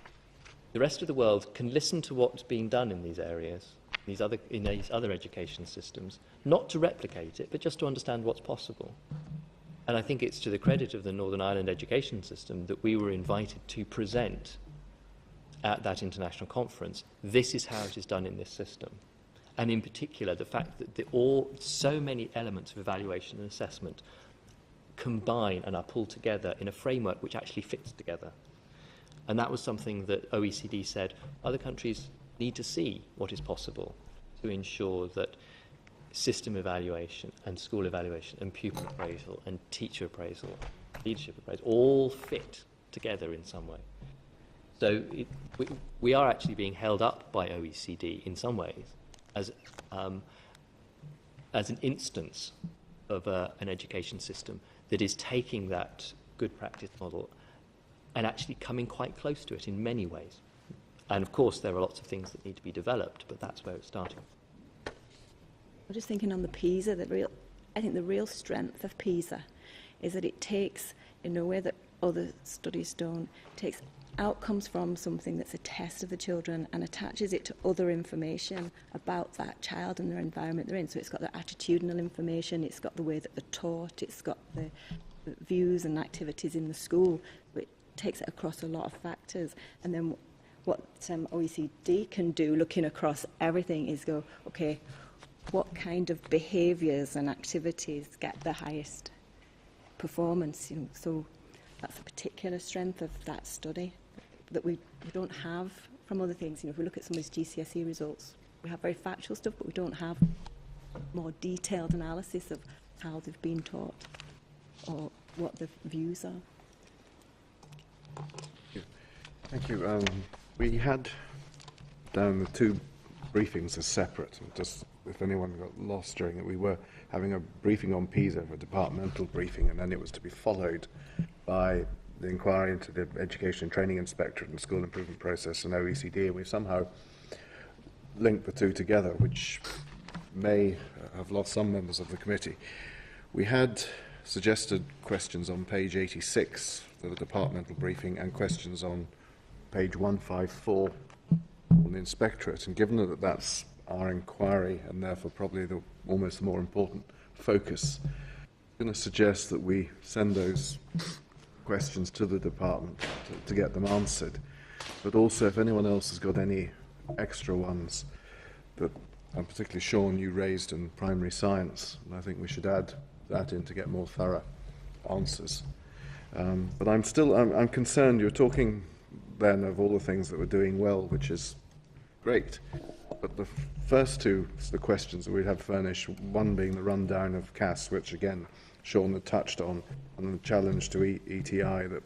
S16: the rest of the world can listen to what's being done in these areas, in these other education systems, not to replicate it, but just to understand what's possible. And I think it's to the credit of the Northern Ireland education system that we were invited to present at that international conference. This is how it is done in this system. And in particular, the fact that so many elements of evaluation and assessment combine and are pulled together in a framework which actually fits together. And that was something that OECD said other countries need to see what is possible to ensure that system evaluation and school evaluation and pupil appraisal and teacher appraisal, leadership appraisal, all fit together in some way. So we are actually being held up by OECD in some ways as an instance of an education system that is taking that good practice model and actually coming quite close to it in many ways. And of course there are lots of things that need to be developed, but that's where it's starting.
S18: I'm just thinking on the PISA, I think the real strength of PISA is that it takes, in a way that other studies don't, takes outcomes from something that's a test of the children and attaches it to other information about that child and their environment they're in. So it's got the attitudinal information, it's got the way that they're taught, it's got the views and activities in the school. It takes it across a lot of factors. And then what OECD can do, looking across everything, is go, okay, what kind of behaviours and activities get the highest performance? You know, so that's a particular strength of that study that we don't have from other things. You know, if we look at some of these GCSE results, we have very factual stuff, but we don't have more detailed analysis of how they've been taught or what the views are.
S4: Thank you. We had down the two briefings as separate. And just if anyone got lost during it, we were having a briefing on PISA, a departmental briefing, and then it was to be followed by the inquiry into the Education and Training Inspectorate and School Improvement Process and OECD. And we've somehow linked the two together, which may have lost some members of the committee. We had suggested questions on page 86 for the departmental briefing and questions on page 154 on the inspectorate, and given that that's our inquiry and therefore probably the almost more important focus, I'm going to suggest that we send those questions to the department to get them answered, but also if anyone else has got any extra ones that, and particularly Sean, you raised in primary science, and I think we should add that in to get more thorough answers. But I'm concerned. You're talking then of all the things that we're doing well, which is great. But the first two, the questions that we have furnished, one being the rundown of CAS, which again Sean had touched on, and the challenge to ETI that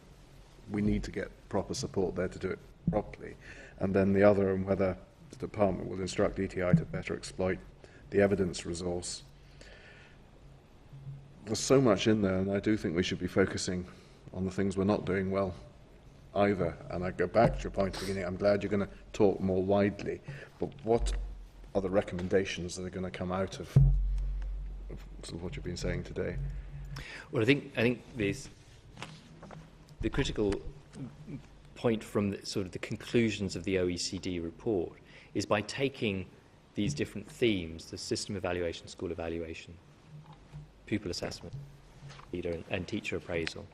S4: we need to get proper support there to do it properly, and then the other on whether the department will instruct ETI to better exploit the evidence resource. There's so much in there, and I do think we should be focusing on the things we're not doing well either. And I go back to your point at the beginning, I'm glad you're going to talk more widely, but what are the recommendations that are going to come out of sort of what you've been saying today?
S16: Well, I think the critical point from sort of the conclusions of the OECD report is by taking these different themes, the system evaluation, school evaluation, pupil assessment, leader and teacher appraisal,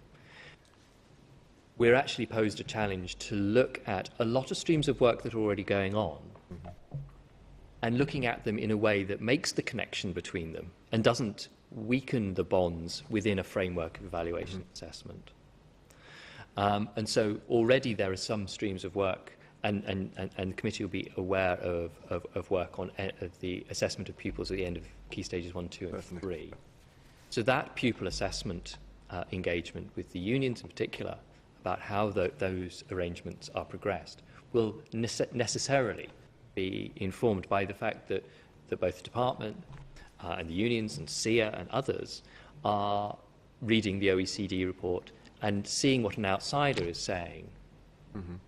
S16: we're actually posed a challenge to look at a lot of streams of work that are already going on and looking at them in a way that makes the connection between them and doesn't weaken the bonds within a framework of evaluation and assessment. And so already there are some streams of work, and the committee will be aware of work on the assessment of pupils at the end of key stages 1, 2 and 3. So that pupil assessment engagement with the unions in particular about how those arrangements are progressed will necessarily be informed by the fact that both the department and the unions and SEA and others are reading the OECD report and seeing what an outsider is saying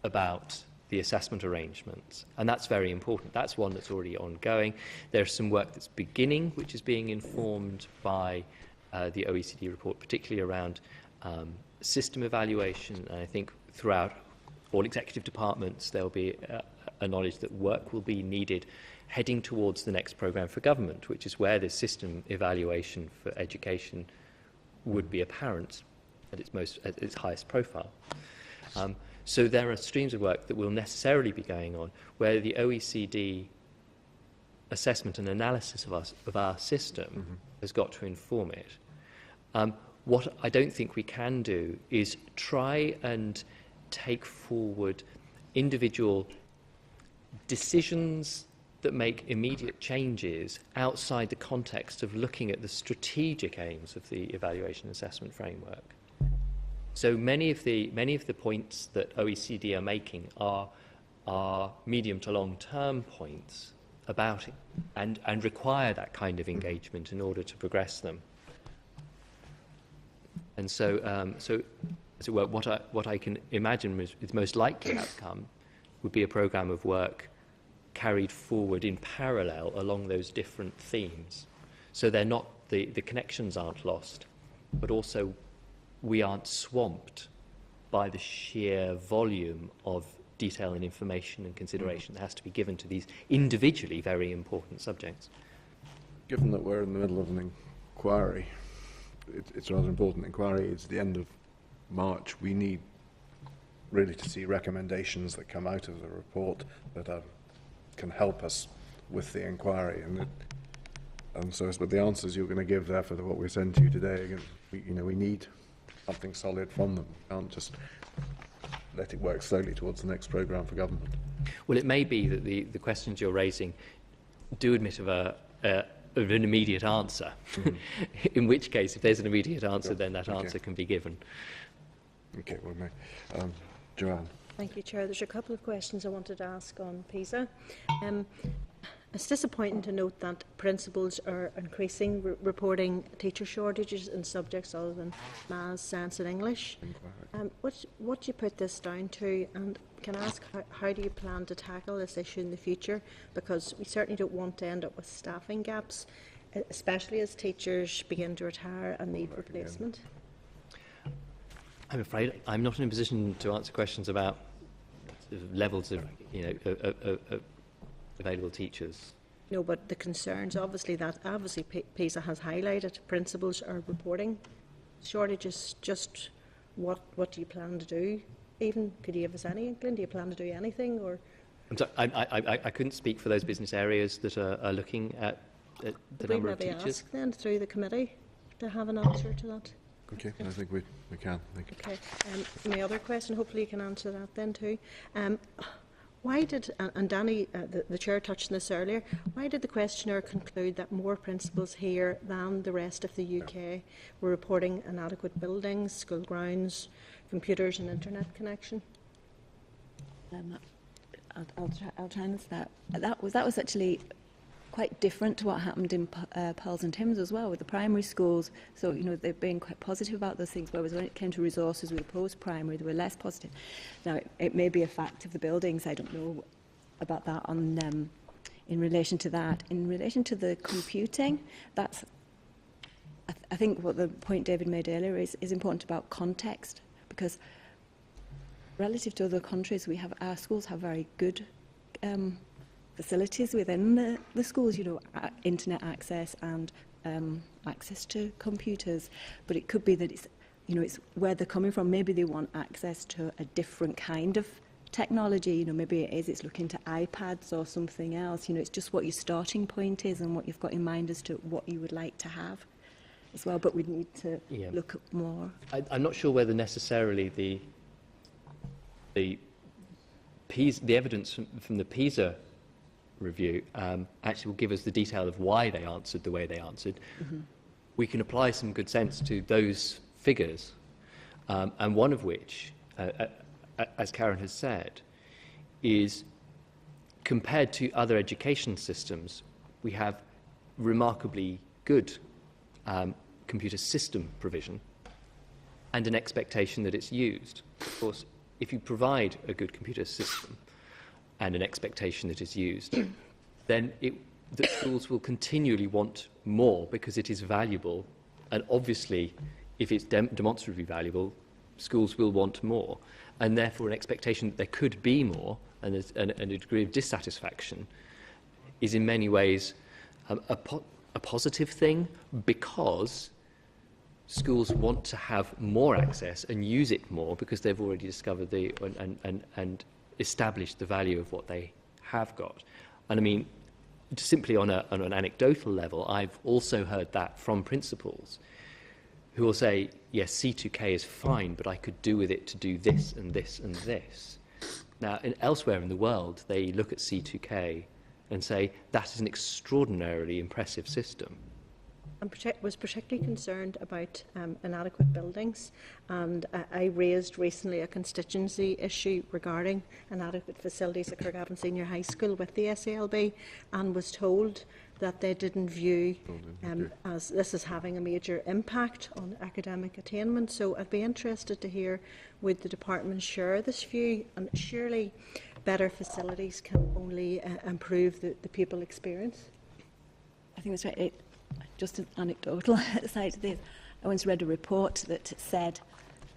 S16: about the assessment arrangements. And that's very important. That's one that's already ongoing. There's some work that's beginning, which is being informed by the OECD report, particularly around system evaluation. And I think throughout all executive departments, there'll be a knowledge that work will be needed heading towards the next programme for government, which is where this system evaluation for education would be apparent at its highest profile. So there are streams of work that will necessarily be going on where the OECD assessment and analysis of our system has got to inform it. What I don't think we can do is try and take forward individual decisions that make immediate changes outside the context of looking at the strategic aims of the evaluation assessment framework. So many of the points that OECD are making are medium to long-term points about it and require that kind of engagement in order to progress them. And so, what I can imagine is the most likely outcome would be a programme of work carried forward in parallel along those different themes. So they're not, the connections aren't lost, but also we aren't swamped by the sheer volume of detail and information and consideration that has to be given to these individually very important subjects.
S4: Given that we're in the middle of an inquiry, it's a rather important inquiry. It's the end of March. We need really to see recommendations that come out of the report that can help us with the inquiry. And so, but the answers you're going to give there for what we send to you today, we need something solid from them. We can't just let it work slowly towards the next programme for government.
S16: Well, it may be that the questions you're raising do admit of an immediate answer, in which case, if there's an immediate answer, then that answer can be given.
S4: Okay, well, Joanne.
S12: Thank you, Chair. There's a couple of questions I wanted to ask on PISA. It's disappointing to note that principals are increasing reporting teacher shortages in subjects other than maths, science and English. What do you put this down to? And can I ask, how do you plan to tackle this issue in the future? Because we certainly don't want to end up with staffing gaps, especially as teachers begin to retire and need replacement.
S16: I'm afraid I'm not in a position to answer questions about levels of, available teachers.
S12: No, but the concerns, obviously PISA has highlighted, principals are reporting shortages. Just what do you plan to do? Even, could you give us any inkling? Do you plan to do anything? Or
S16: I'm sorry, I couldn't speak for those business areas that are looking at the number of teachers.
S12: Maybe ask then through the committee to have an answer to that.
S4: Okay, I think we can. Thank you.
S12: Okay. My other question, hopefully you can answer that then too. Why did, and Danny, the Chair touched on this earlier, why did the questionnaire conclude that more principals here than the rest of the UK were reporting inadequate buildings, school grounds, computers and internet connection?
S18: I'll try and answer that. That was actually quite different to what happened in Pearls and Thames as well with the primary schools. So, they've been quite positive about those things, whereas when it came to resources with the post-primary, they were less positive. Now, it may be a fact of the buildings. I don't know about that in relation to that. In relation to the computing, that's, I think what the point David made earlier is important about context, because relative to other countries, our schools have very good facilities within the schools, internet access and access to computers. But it could be that it's where they're coming from. Maybe they want access to a different kind of technology. Maybe it's looking to iPads or something else. It's just what your starting point is and what you've got in mind as to what you would like to have as well. But we need to look at more.
S16: I'm not sure whether necessarily the evidence from the PISA review actually will give us the detail of why they answered the way they answered. Mm-hmm. We can apply some good sense to those figures, and one of which, as Karen has said, is compared to other education systems, we have remarkably good computer system provision and an expectation that it's used. Of course, if you provide a good computer system and an expectation that is used, then the schools will continually want more because it is valuable. And obviously, if it's demonstrably valuable, schools will want more. And therefore, an expectation that there could be more and a degree of dissatisfaction is in many ways a positive thing, because schools want to have more access and use it more because they've already discovered and established the value of what they have got. And I mean, simply on an anecdotal level, I've also heard that from principals who will say, yes, C2K is fine, but I could do with it to do this and this and this. Now, elsewhere in the world, they look at C2K and say, that is an extraordinarily impressive system.
S12: I was particularly concerned about inadequate buildings, and I raised recently a constituency issue regarding inadequate facilities at Craigavon Senior High School with the SALB, and was told that they didn't view as this as having a major impact on academic attainment. So I'd be interested to hear, would the department share this view? And surely better facilities can only improve the pupil experience.
S18: I think that's right. Just an anecdotal side of this, I once read a report that said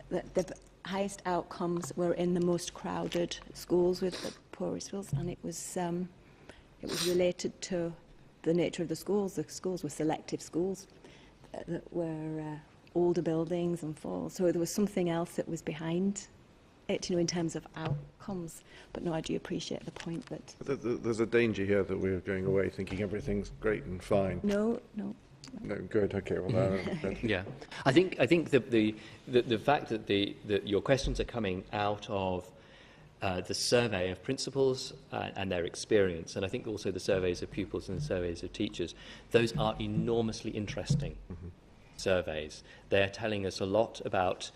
S18: that they've highest outcomes were in the most crowded schools with the poorest schools, and it was related to the nature of the schools. The schools were selective schools that were older buildings and full. So there was something else that was behind it, in terms of outcomes. But no, I do appreciate the point that...
S4: There's a danger here that we're going away thinking everything's great and fine.
S18: No.
S4: No, good. Okay. Well,
S2: yeah, I think the fact that your questions are coming out of the survey of principals and their experience, and I think also the surveys of pupils and the surveys of teachers, those are enormously interesting surveys. They're telling us a lot about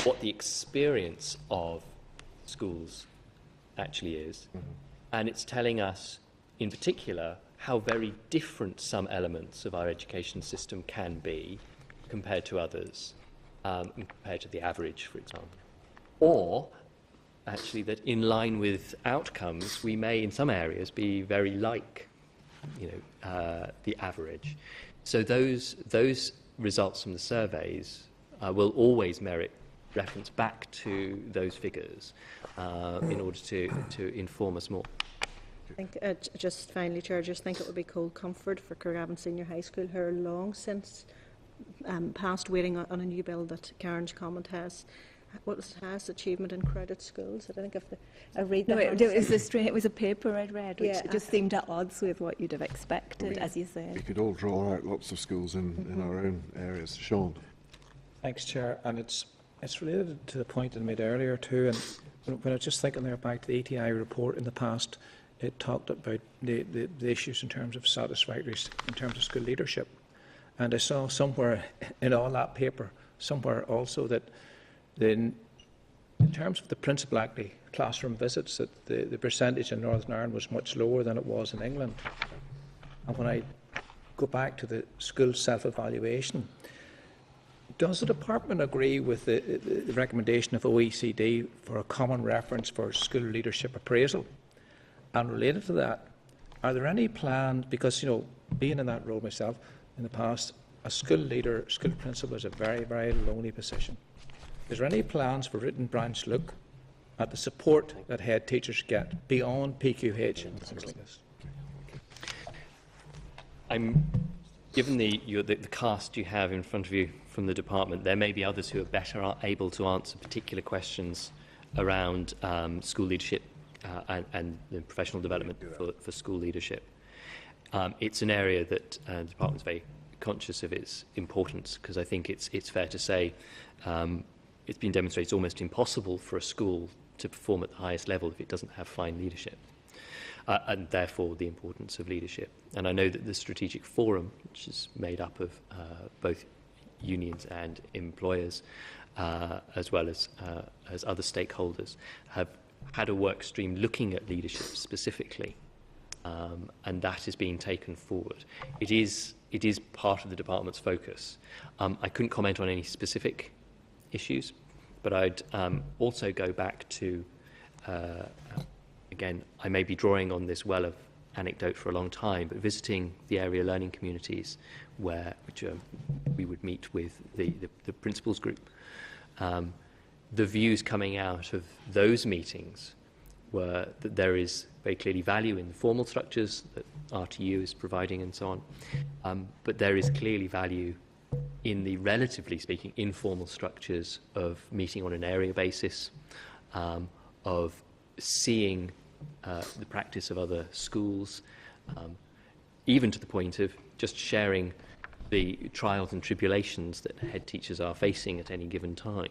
S2: what the experience of schools actually is, and it's telling us, in particular, how very different some elements of our education system can be compared to others, compared to the average, for example. Or, actually, that in line with outcomes, we may, in some areas, be very like, the average. So those results from the surveys will always merit reference back to those figures in order to inform us more.
S12: I think, just finally, Chair, I just think it would be cold comfort for Craigavon Senior High School, who are long since past waiting on a new bill that Karen's comment has. What was the highest achievement in crowded schools? I think I read that.
S18: No, it was a paper I'd read, which just seemed at odds with what you'd have expected, as you said.
S4: We could all draw out lots of schools in our own areas. Sean.
S5: Thanks, Chair. And it's related to the point I made earlier too. And when I was just thinking there back to the ETI report in the past, it talked about the issues in terms of satisfactory, in terms of school leadership. And I saw somewhere in all that paper, somewhere also that in terms of the principal active classroom visits, that the percentage in Northern Ireland was much lower than it was in England. And when I go back to the school self-evaluation, does the department agree with the recommendation of OECD for a common reference for school leadership appraisal? And related to that, are there any plans, because, being in that role myself in the past, a school leader, school principal is a very, very lonely position. Is there any plans for written branch look at the support that head teachers get beyond PQH and things like this?
S2: Given the cast you have in front of you from the department, there may be others who are better able to answer particular questions around school leadership and the professional development for school leadership. It's an area that the department is very conscious of its importance, because I think it's fair to say it's been demonstrated it's almost impossible for a school to perform at the highest level if it doesn't have fine leadership, and therefore the importance of leadership. And I know that the Strategic Forum, which is made up of both unions and employers, as well as other stakeholders, have had a work stream looking at leadership specifically, and that is being taken forward. It is part of the department's focus. I couldn't comment on any specific issues, but I'd also go back to, again, I may be drawing on this well of anecdote for a long time, but visiting the area learning communities which we would meet with the principals group. The views coming out of those meetings were that there is very clearly value in the formal structures that RTU is providing and so on, but there is clearly value in the, relatively speaking, informal structures of meeting on an area basis, of seeing the practice of other schools, even to the point of just sharing the trials and tribulations that head teachers are facing at any given time.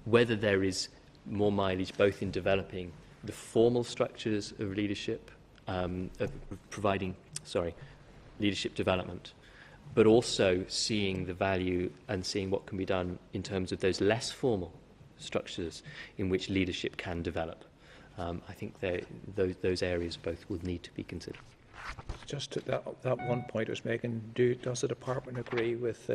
S2: Whether there is more mileage both in developing the formal structures of leadership, of providing, leadership development, but also seeing the value and seeing what can be done in terms of those less formal structures in which leadership can develop. I think those areas both will need to be considered.
S5: Just to that one point I was making, does the department agree with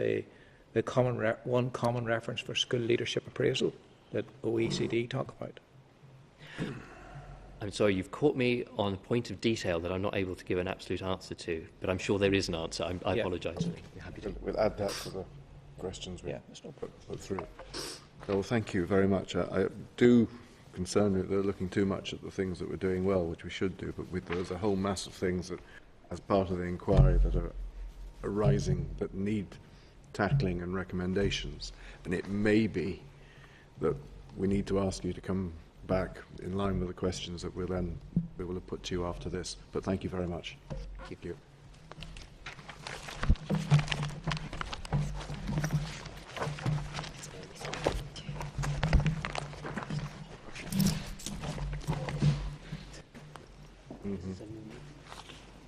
S5: one common reference for school leadership appraisal that OECD talk about?
S2: I'm sorry, you've caught me on a point of detail that I'm not able to give an absolute answer to, but I'm sure there is an answer. I apologise.
S4: We'll add that to the questions we
S5: Yeah, there's no problem.
S4: put through. Well, thank you very much. I do concern me that they're looking too much at the things that we're doing well, which we should do, but there's a whole mass of things that, as part of the inquiry, that are arising that need tackling and recommendations. And it may be that we need to ask you to come back in line with the questions that we will have put to you after this. But thank you very much. Thank you.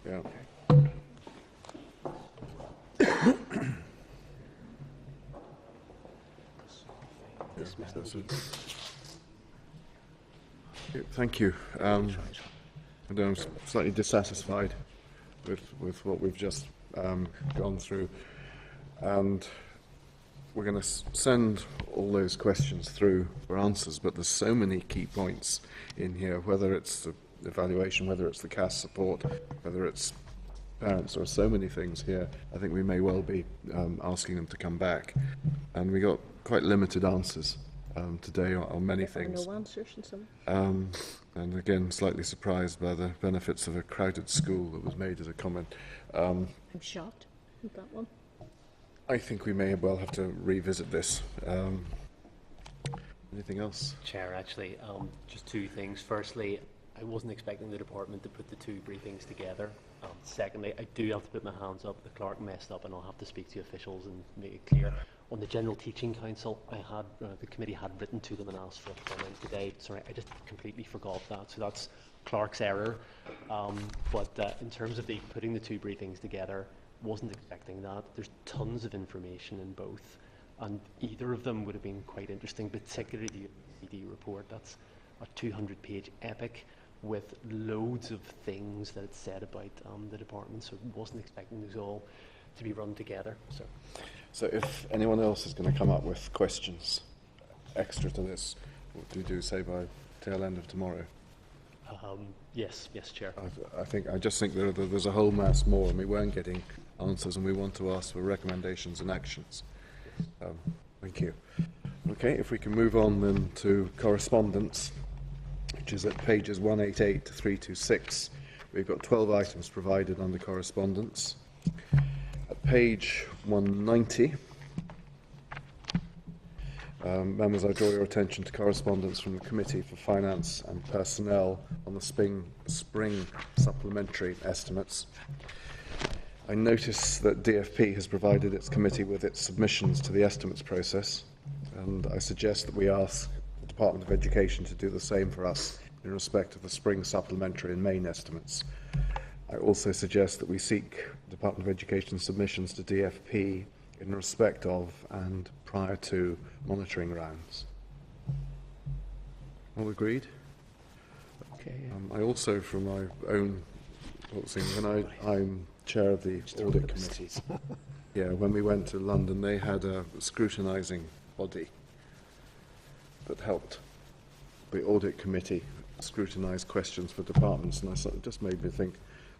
S4: Yeah. Thank you. I'm slightly dissatisfied with what we've just gone through, and we're going to send all those questions through for answers, but there's so many key points in here, whether it's the evaluation, whether it's the CAS support, whether it's parents, there are so many things here. I think we may well be asking them to come back, and we got quite limited answers today on many things.
S12: No answers in some.
S4: And again, slightly surprised by the benefits of a crowded school that was made as a comment.
S12: I'm shocked with that one.
S4: I think we may well have to revisit this. Anything else?
S2: Chair, actually, just two things. Firstly, I wasn't expecting the department to put the two briefings together. Secondly, I do have to put my hands up. The clerk messed up, and I'll have to speak to officials and make it clear. On the General Teaching Council, the committee had written to them and asked for a comment today. Sorry, I just completely forgot that. So that's clerk's error. But in terms of putting the two briefings together, wasn't expecting that. There's tons of information in both, and either of them would have been quite interesting, particularly the OECD report. That's a 200-page epic with loads of things that it said about the department, so wasn't expecting those all to be run together.
S4: So if anyone else is going to come up with questions extra to this, what do you do, say, by tail end of tomorrow?
S2: Yes, Chair.
S4: I just think there's a whole mass more, and we weren't getting answers, and we want to ask for recommendations and actions. Thank you. Okay, if we can move on then to correspondence, which is at pages 188 to 326. We've got 12 items provided under correspondence. At page 190, members, I draw your attention to correspondence from the Committee for Finance and Personnel on the spring supplementary estimates. I notice that DFP has provided its committee with its submissions to the estimates process, and I suggest that we ask the Department of Education to do the same for us in respect of the spring supplementary and main estimates. I also suggest that we seek Department of Education submissions to DFP in respect of and prior to monitoring rounds. All agreed?
S5: Okay.
S4: I also, from my own when I'm chair of the audit committee. Yeah, when we went to London, they had a scrutinising body that helped the audit committee scrutinise questions for departments, and it just made me think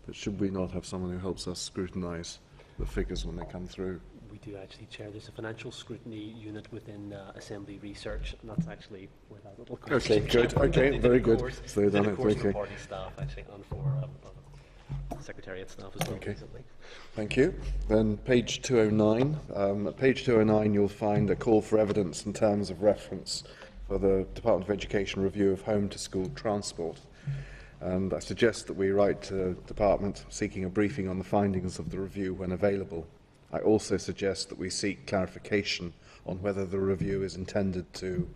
S4: that should we not have someone who helps us scrutinise the figures when they come through?
S2: We do actually, Chair. There's a financial scrutiny unit within Assembly Research, and that's actually where that little question.
S4: Okay, good. Okay, very good. So they've done it. Okay.
S2: Party staff actually, and for Secretariat staff as well.
S4: Okay.
S2: Recently.
S4: Thank you. Then page 209. At page 209, you'll find a call for evidence in terms of reference for the Department of Education review of home-to-school transport. And I suggest that we write to the Department seeking a briefing on the findings of the review when available. I also suggest that we seek clarification on whether the review is intended to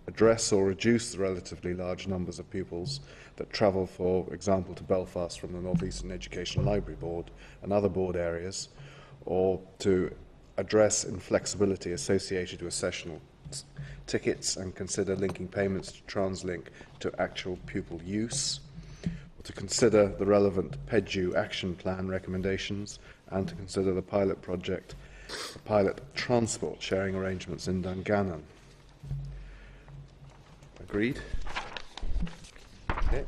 S4: address or reduce the relatively large numbers of pupils that travel, for example, to Belfast from the North Eastern Education Library Board and other board areas, or to address inflexibility associated with sessional tickets and consider linking payments to TransLink to actual pupil use, or to consider the relevant PEDU action plan recommendations, and to consider the pilot project, the pilot transport sharing arrangements in Dungannon. Agreed? Okay.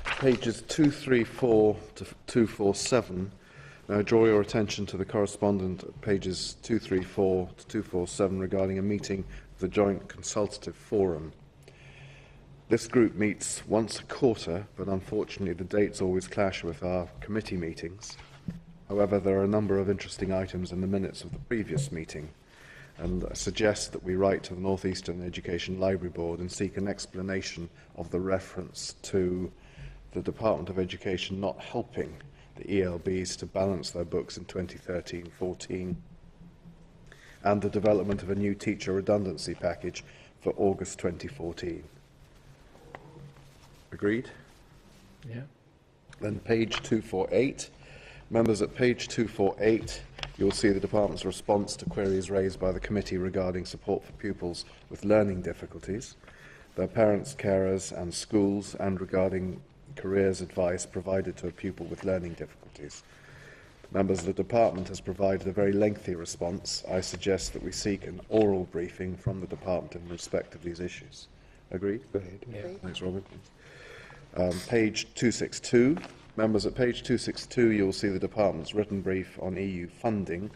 S4: Pages 234 to 247, draw your attention to the correspondence at pages 234 to 247 regarding a meeting of the Joint Consultative Forum. This group meets once a quarter, but unfortunately the dates always clash with our committee meetings. However, there are a number of interesting items in the minutes of the previous meeting, and I suggest that we write to the North Eastern Education Library Board and seek an explanation of the reference to the Department of Education not helping the ELBs to balance their books in 2013-14, and the development of a new teacher redundancy package for August 2014. Agreed?
S5: Yeah.
S4: Then page 248. Members, at page 248, you'll see the Department's response to queries raised by the committee regarding support for pupils with learning difficulties, their parents, carers and schools, and regarding careers advice provided to a pupil with learning difficulties. Members, the Department has provided a very lengthy response. I suggest that we seek an oral briefing from the Department in respect of these issues. Agreed?
S8: Yeah.
S4: Thanks, Robert. Page 262. Members, at page 262 you'll see the Department's written brief on EU funding.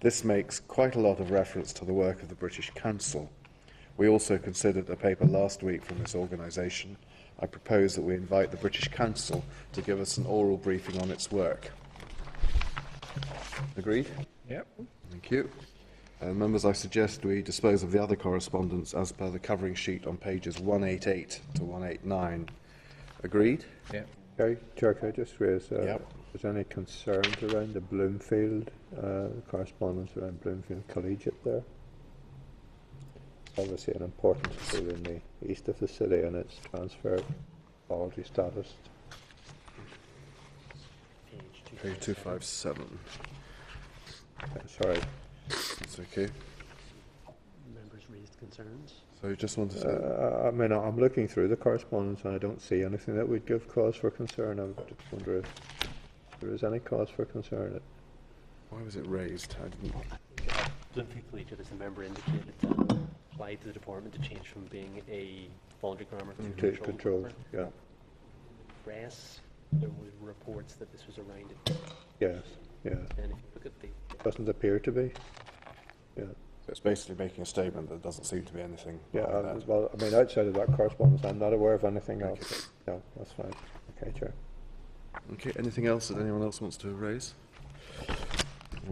S4: This makes quite a lot of reference to the work of the British Council. We also considered a paper last week from this organisation. I propose that we invite the British Council to give us an oral briefing on its work. Agreed?
S5: Yep.
S4: Thank you. Members, I suggest we dispose of the other correspondence as per the covering sheet on pages 188 to 189. Agreed?
S5: Yeah.
S8: Okay, Chair, can I just raise, is there any concerns around the Bloomfield, correspondence around Bloomfield Collegiate there? Obviously an important school in the east of the city, and its transfer quality status.
S4: Page 257.
S8: Sorry.
S4: That's okay.
S2: Members raised concerns.
S4: So you just want to say...
S8: I mean, I'm looking through the correspondence and I don't see anything that would give cause for concern. I would just wonder if there is any cause for concern.
S4: Why was it raised? I didn't...
S2: Bloomfield Collegiate, as a member indicated, applied to the department to change from being a voluntary grammar to
S8: control. Yeah.
S2: Press, there were reports that this was around it.
S8: Yes, yeah.
S2: And if you look at the...
S8: Doesn't appear to be. Yeah.
S4: So it's basically making a statement that doesn't seem to be anything.
S8: Yeah, well, I mean, outside of that correspondence, I'm not aware of anything else. No, that's fine. Okay, Chair.
S4: Okay, anything else that anyone else wants to raise?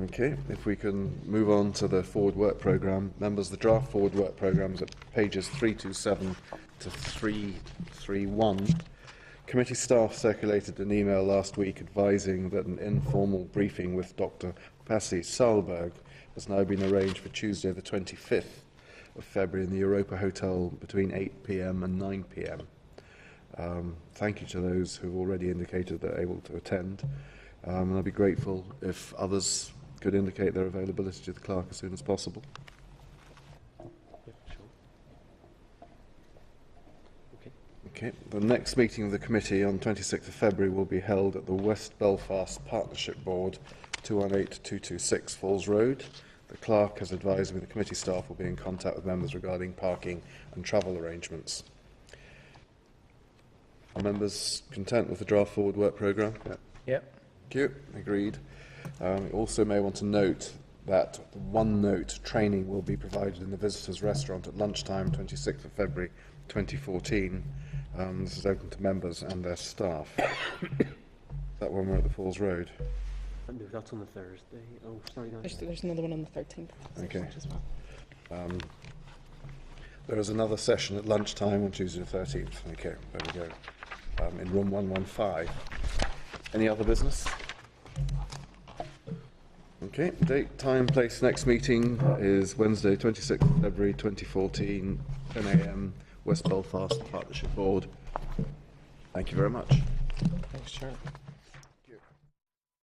S4: Okay, if we can move on to the forward work programme. Members, the draft forward work programme is at pages 327 to 331. Committee staff circulated an email last week advising that an informal briefing with Dr. Pasi Sahlberg has now been arranged for Tuesday the 25th of February in the Europa Hotel between 8 p.m. and 9 p.m. Thank you to those who have already indicated they're able to attend. And I'd be grateful if others could indicate their availability to the clerk as soon as possible. Okay. The next meeting of the committee on 26th of February will be held at the West Belfast Partnership Board, 218226 Falls Road. The clerk has advised me the committee staff will be in contact with members regarding parking and travel arrangements. Are members content with the draft forward work programme?
S5: Yep.
S4: Thank you. Agreed. You also may want to note that the OneNote training will be provided in the visitors' restaurant at lunchtime, 26th of February 2014. This is open to members and their staff. That one we're at the Falls Road.
S2: No, that's on the Thursday. Oh, sorry,
S19: There's another one on the 13th.
S4: Okay.
S19: As well.
S4: There is another session at lunchtime on Tuesday the 13th. Okay, there we go. In room 115. Any other business? Okay, date, time, place, next meeting is Wednesday, 26th of February 2014, 10 a.m, West Belfast Partnership Board. Thank you very much.
S5: Thanks, Chair.